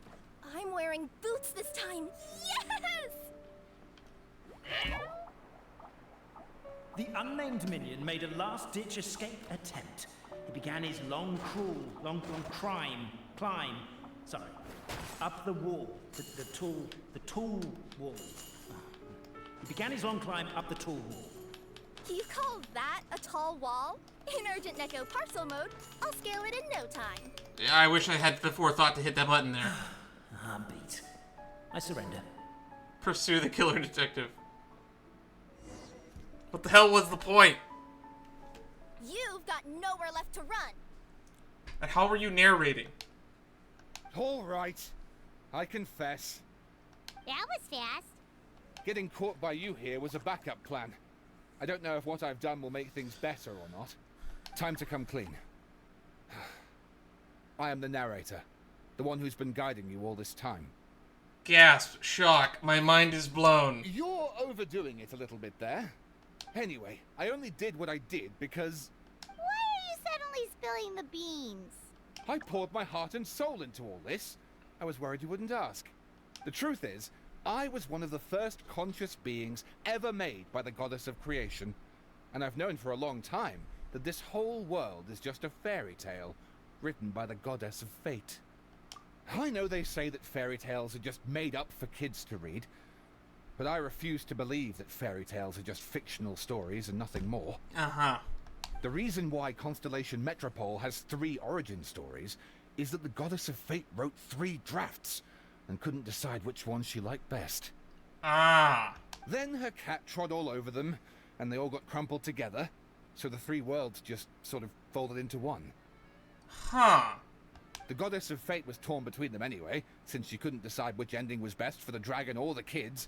I'm wearing boots this time. Yes! The unnamed minion made a last-ditch escape attempt. He began his long climb, up the wall, the tall wall. He began his long climb up the tall wall. You call that a tall wall? In urgent Neko parcel mode, I'll scale it in no time. Yeah, I wish I had the forethought to hit that button there. I'm beat. I surrender. Pursue the killer detective. What the hell was the point? You've got nowhere left to run. And how were you narrating? All right. I confess. That was fast. Getting caught by you here was a backup plan. I don't know if what I've done will make things better or not. Time to come clean. I am the narrator. The one who's been guiding you all this time. Gasp. Shock. My mind is blown. You're overdoing it a little bit there. Anyway, I only did what I did because... Why are you suddenly spilling the beans? I poured my heart and soul into all this. I was worried you wouldn't ask. The truth is, I was one of the first conscious beings ever made by the goddess of creation. And I've known for a long time that this whole world is just a fairy tale written by the goddess of fate. I know they say that fairy tales are just made up for kids to read, but I refuse to believe that fairy tales are just fictional stories and nothing more. Uh-huh. The reason why Constellation Metropole has 3 origin stories is that the Goddess of Fate wrote 3 drafts and couldn't decide which one she liked best. Ah. Then her cat trod all over them, and they all got crumpled together, so the 3 worlds just sort of folded into one. Huh. The Goddess of Fate was torn between them anyway, since she couldn't decide which ending was best for the dragon or the kids.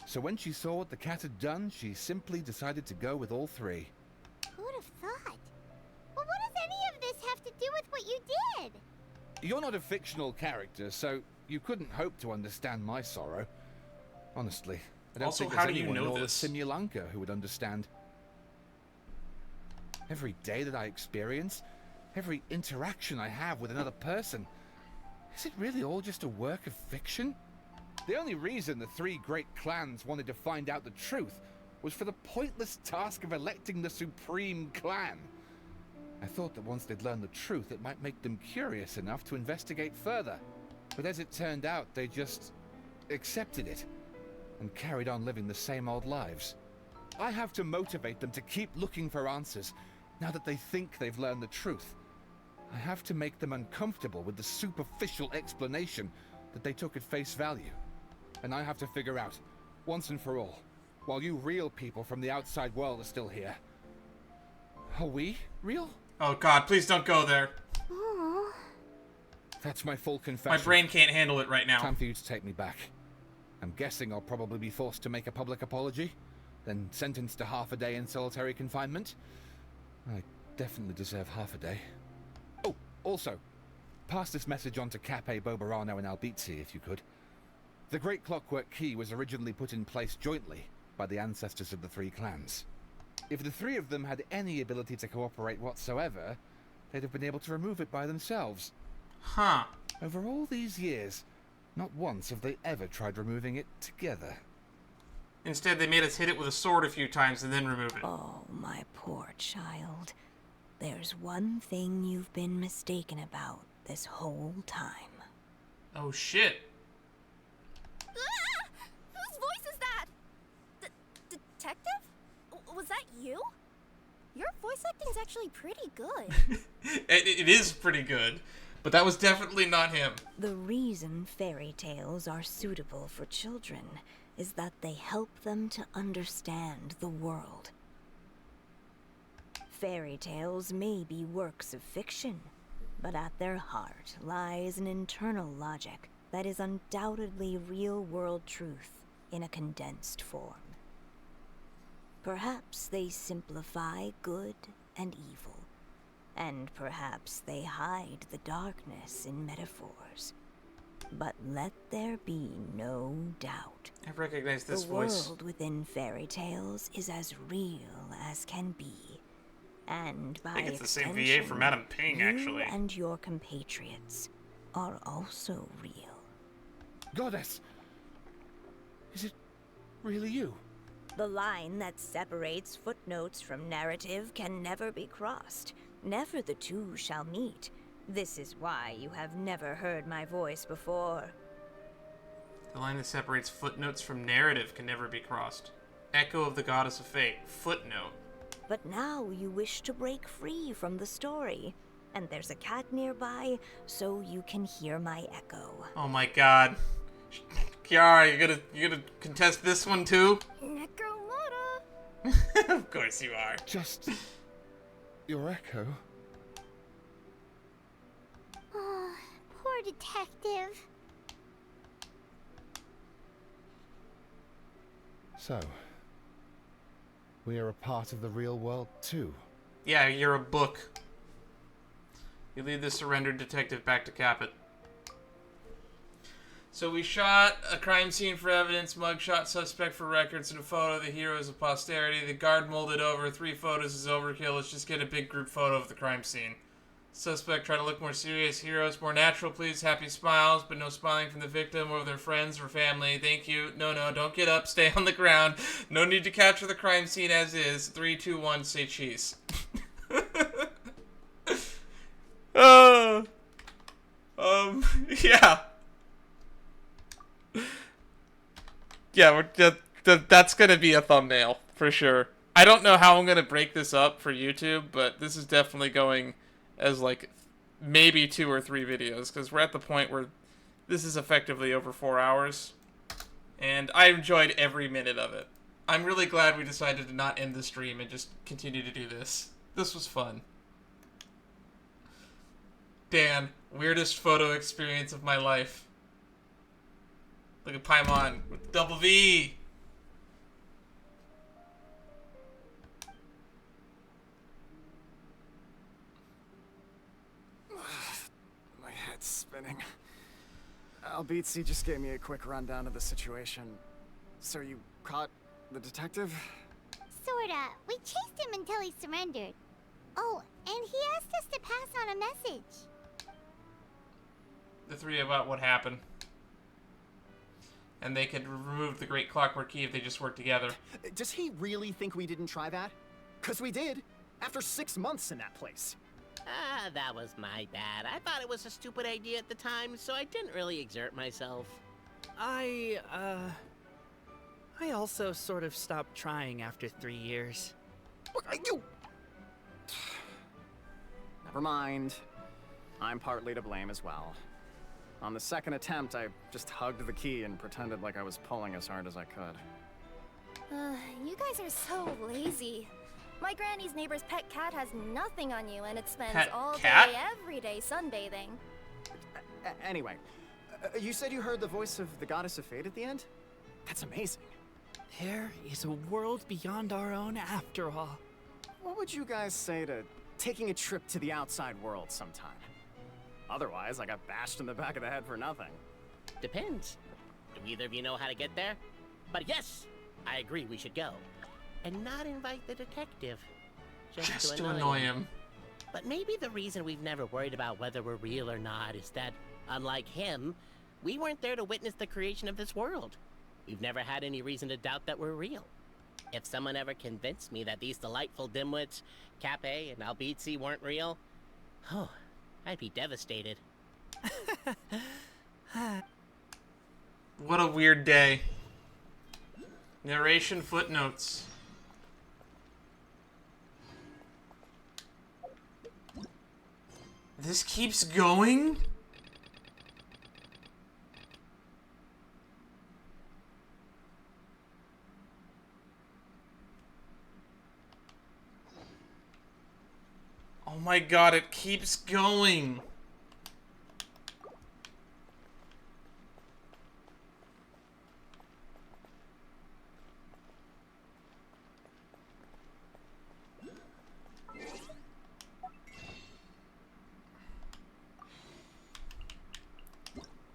So when she saw what the cat had done, she simply decided to go with all 3. Who'd have thought? Well, what does any of this have to do with what you did? You're not a fictional character, so you couldn't hope to understand my sorrow. Honestly, I don't Also, think how there's do you anyone know nor the this? Simulanka who would understand. Every day that I experience, every interaction I have with another person, is it really all just a work of fiction? The only reason the 3 great clans wanted to find out the truth was for the pointless task of electing the supreme clan. I thought that once they'd learned the truth, it might make them curious enough to investigate further. But as it turned out, they just accepted it and carried on living the same old lives. I have to motivate them to keep looking for answers now that they think they've learned the truth. I have to make them uncomfortable with the superficial explanation that they took at face value. And I have to figure out, once and for all, while you real people from the outside world are still here, are we real? Oh God, please don't go there. Aww. That's my full confession. My brain can't handle it right now. Time for you to take me back. I'm guessing I'll probably be forced to make a public apology, then sentenced to half a day in solitary confinement. I definitely deserve half a day. Oh, also, pass this message on to Cappet, Boborano, and Albizzi, if you could. The Great Clockwork Key was originally put in place jointly by the ancestors of the 3 clans. If the three of them had any ability to cooperate whatsoever, they'd have been able to remove it by themselves. Huh. Over all these years, not once have they ever tried removing it together. Instead, they made us hit it with a sword a few times and then remove it. Oh, my poor child. There's one thing you've been mistaken about this whole time. Oh, shit. Ah! Whose voice is that? Detective? Was that you? Your voice acting's actually pretty good. It is pretty good, but that was definitely not him. The reason fairy tales are suitable for children is that they help them to understand the world. Fairy tales may be works of fiction, but at their heart lies an internal logic that is undoubtedly real-world truth in a condensed form. Perhaps they simplify good and evil, and perhaps they hide the darkness in metaphors. But let there be no doubt. I recognize this the voice. The world within fairy tales is as real as can be. And by I think it's the same extension, VA for Madam Ping, actually. You and your compatriots are also real. Goddess! Is it really you? The line that separates footnotes from narrative can never be crossed. Never the two shall meet. This is why you have never heard my voice before. The line that separates footnotes from narrative can never be crossed. Echo of the Goddess of Fate. Footnote. But now you wish to break free from the story. And there's a cat nearby, so you can hear my echo. Oh my god. Kiara, you gonna contest this one too? Of course you are. Just your echo. Oh, poor detective. So, we are a part of the real world too. Yeah, you're a book. You lead the surrendered detective back to Cappet. So we shot a crime scene for evidence, mugshot suspect for records, and a photo of the heroes of posterity. The guard molded over 3 photos is overkill. Let's just get a big group photo of the crime scene. Suspect try to look more serious. Heroes more natural, please. Happy smiles, but no smiling from the victim or their friends or family. Thank you. No, don't get up. Stay on the ground. No need to capture the crime scene as is. 3, 2, 1, say cheese. Yeah. Yeah, that's gonna be a thumbnail, for sure. I don't know how I'm gonna break this up for YouTube, but this is definitely going as, like, maybe 2 or 3 videos, because we're at the point where this is effectively over 4 hours, and I enjoyed every minute of it. I'm really glad we decided to not end the stream and just continue to do this. This was fun. Dan, weirdest photo experience of my life. Look at Paimon with double V. My head's spinning. Albizzi just gave me a quick rundown of the situation. So you caught the detective? Sorta. We chased him until he surrendered. Oh, and he asked us to pass on a message. The 3 about what happened. And they could remove the Great Clockwork Key if they just worked together. Does he really think we didn't try that? 'Cause we did, after 6 months in that place. Ah, that was my bad. I thought it was a stupid idea at the time, so I didn't really exert myself. I also sort of stopped trying after 3 years. Never mind. I'm partly to blame as well. On the second attempt, I just hugged the key and pretended like I was pulling as hard as I could. You guys are so lazy. My granny's neighbor's pet cat has nothing on you, and it spends Pet all cat? day, every day sunbathing. Anyway, you said you heard the voice of the Goddess of Fate at the end? That's amazing. There is a world beyond our own after all. What would you guys say to taking a trip to the outside world sometime? Otherwise, I got bashed in the back of the head for nothing. Depends. Do either of you know how to get there? But yes, I agree we should go. and not invite the detective. Just to annoy him. But maybe the reason we've never worried about whether we're real or not is that, unlike him, we weren't there to witness the creation of this world. We've never had any reason to doubt that we're real. If someone ever convinced me that these delightful dimwits, Cappet and Albizzi, weren't real, oh, I'd be devastated. What a weird day. Narration footnotes. This keeps going? Oh my god, it keeps going.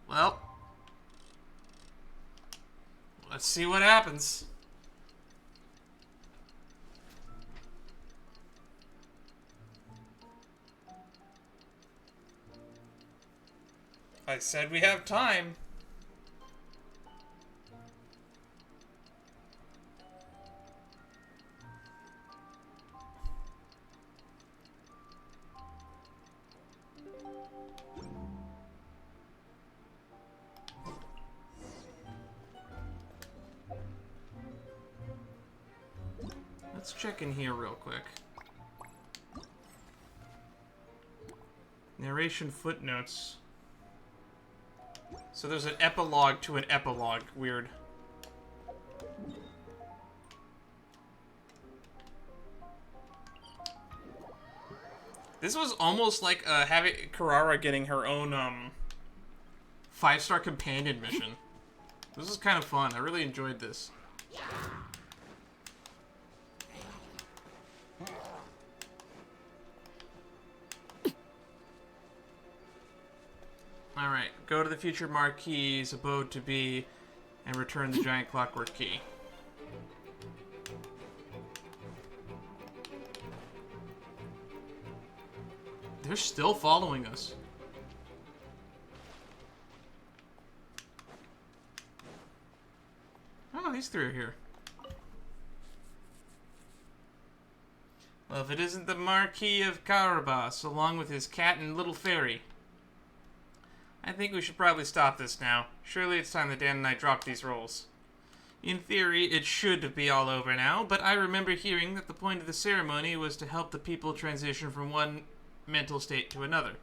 Well, let's see what happens. I said we have time. Let's check in here real quick. Narration footnotes. So there's an epilogue to an epilogue. Weird. This was almost like having Karara getting her own 5-star companion mission. This was kind of fun. I really enjoyed this. Alright, go to the future Marquis's abode to be and return the giant clockwork key. They're still following us. Oh, these three are here. Well, if it isn't the Marquis of Carabas, along with his cat and little fairy. I think we should probably stop this now. Surely it's time that Dan and I drop these roles. In theory, it should be all over now, but I remember hearing that the point of the ceremony was to help the people transition from one mental state to another.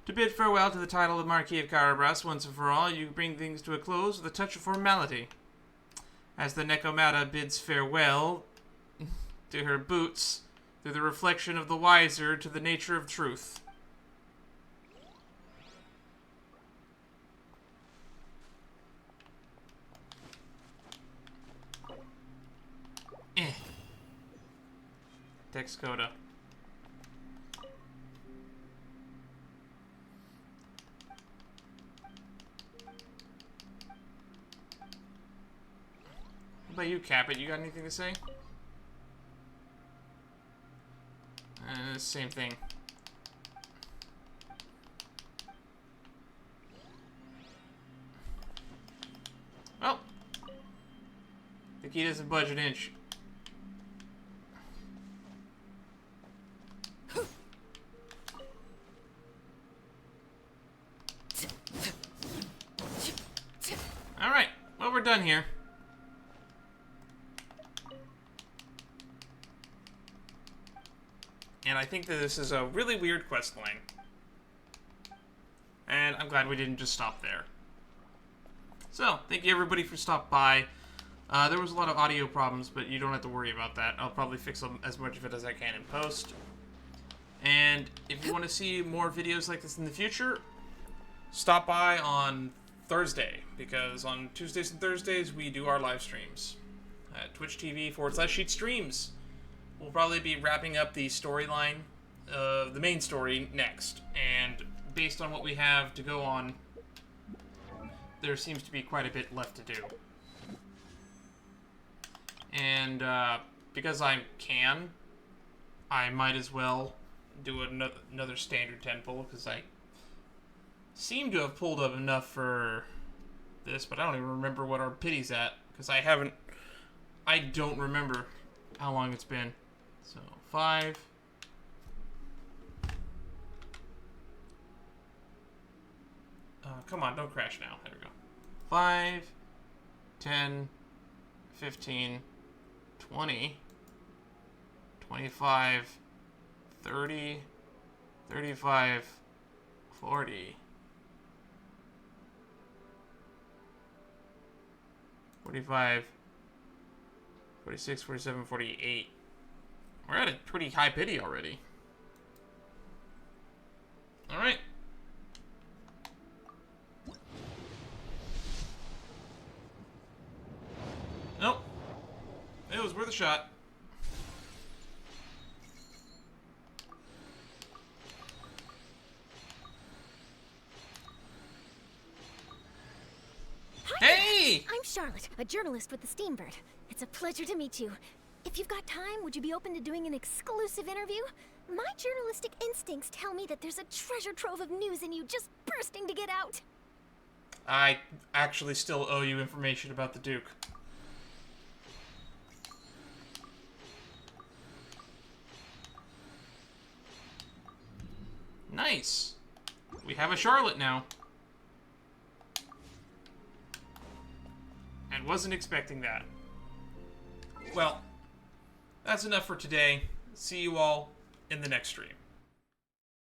To bid farewell to the title of Marquis of Carabas once and for all, you bring things to a close with a touch of formality. As the Nekomata bids farewell to her boots, through the reflection of the wiser to the nature of truth. Text Coda. What about you, Cappet? You got anything to say? Same thing. Well, the key doesn't budge an inch. Alright, well, we're done here. And I think that this is a really weird quest line. And I'm glad we didn't just stop there. So, thank you everybody for stopping by. There was a lot of audio problems, but you don't have to worry about that. I'll probably fix them as much of it as I can in post. And if you want to see more videos like this in the future, stop by on Thursday, because on Tuesdays and Thursdays we do our live streams at twitch.tv/sheetstreams. We'll probably be wrapping up the storyline, the main story, next. And based on what we have to go on, there seems to be quite a bit left to do. And because I might as well do another standard 10 pull, because I seem to have pulled up enough for this, but I don't even remember what our pity's at, because I don't remember how long it's been. So 5. Come on, don't crash now. There we go. 5, 10, 15, 20, 25, 30, 35, 40, 45, 46, 47, 48. We're at a pretty high pity already. Alright. Nope. It was worth a shot. Hey! I'm Charlotte, a journalist with the Steambird. It's a pleasure to meet you. If you've got time, would you be open to doing an exclusive interview? My journalistic instincts tell me that there's a treasure trove of news in you just bursting to get out. I actually still owe you information about the Duke. Nice. We have a Charlotte now. And wasn't expecting that. Well, that's enough for today. See you all in the next stream.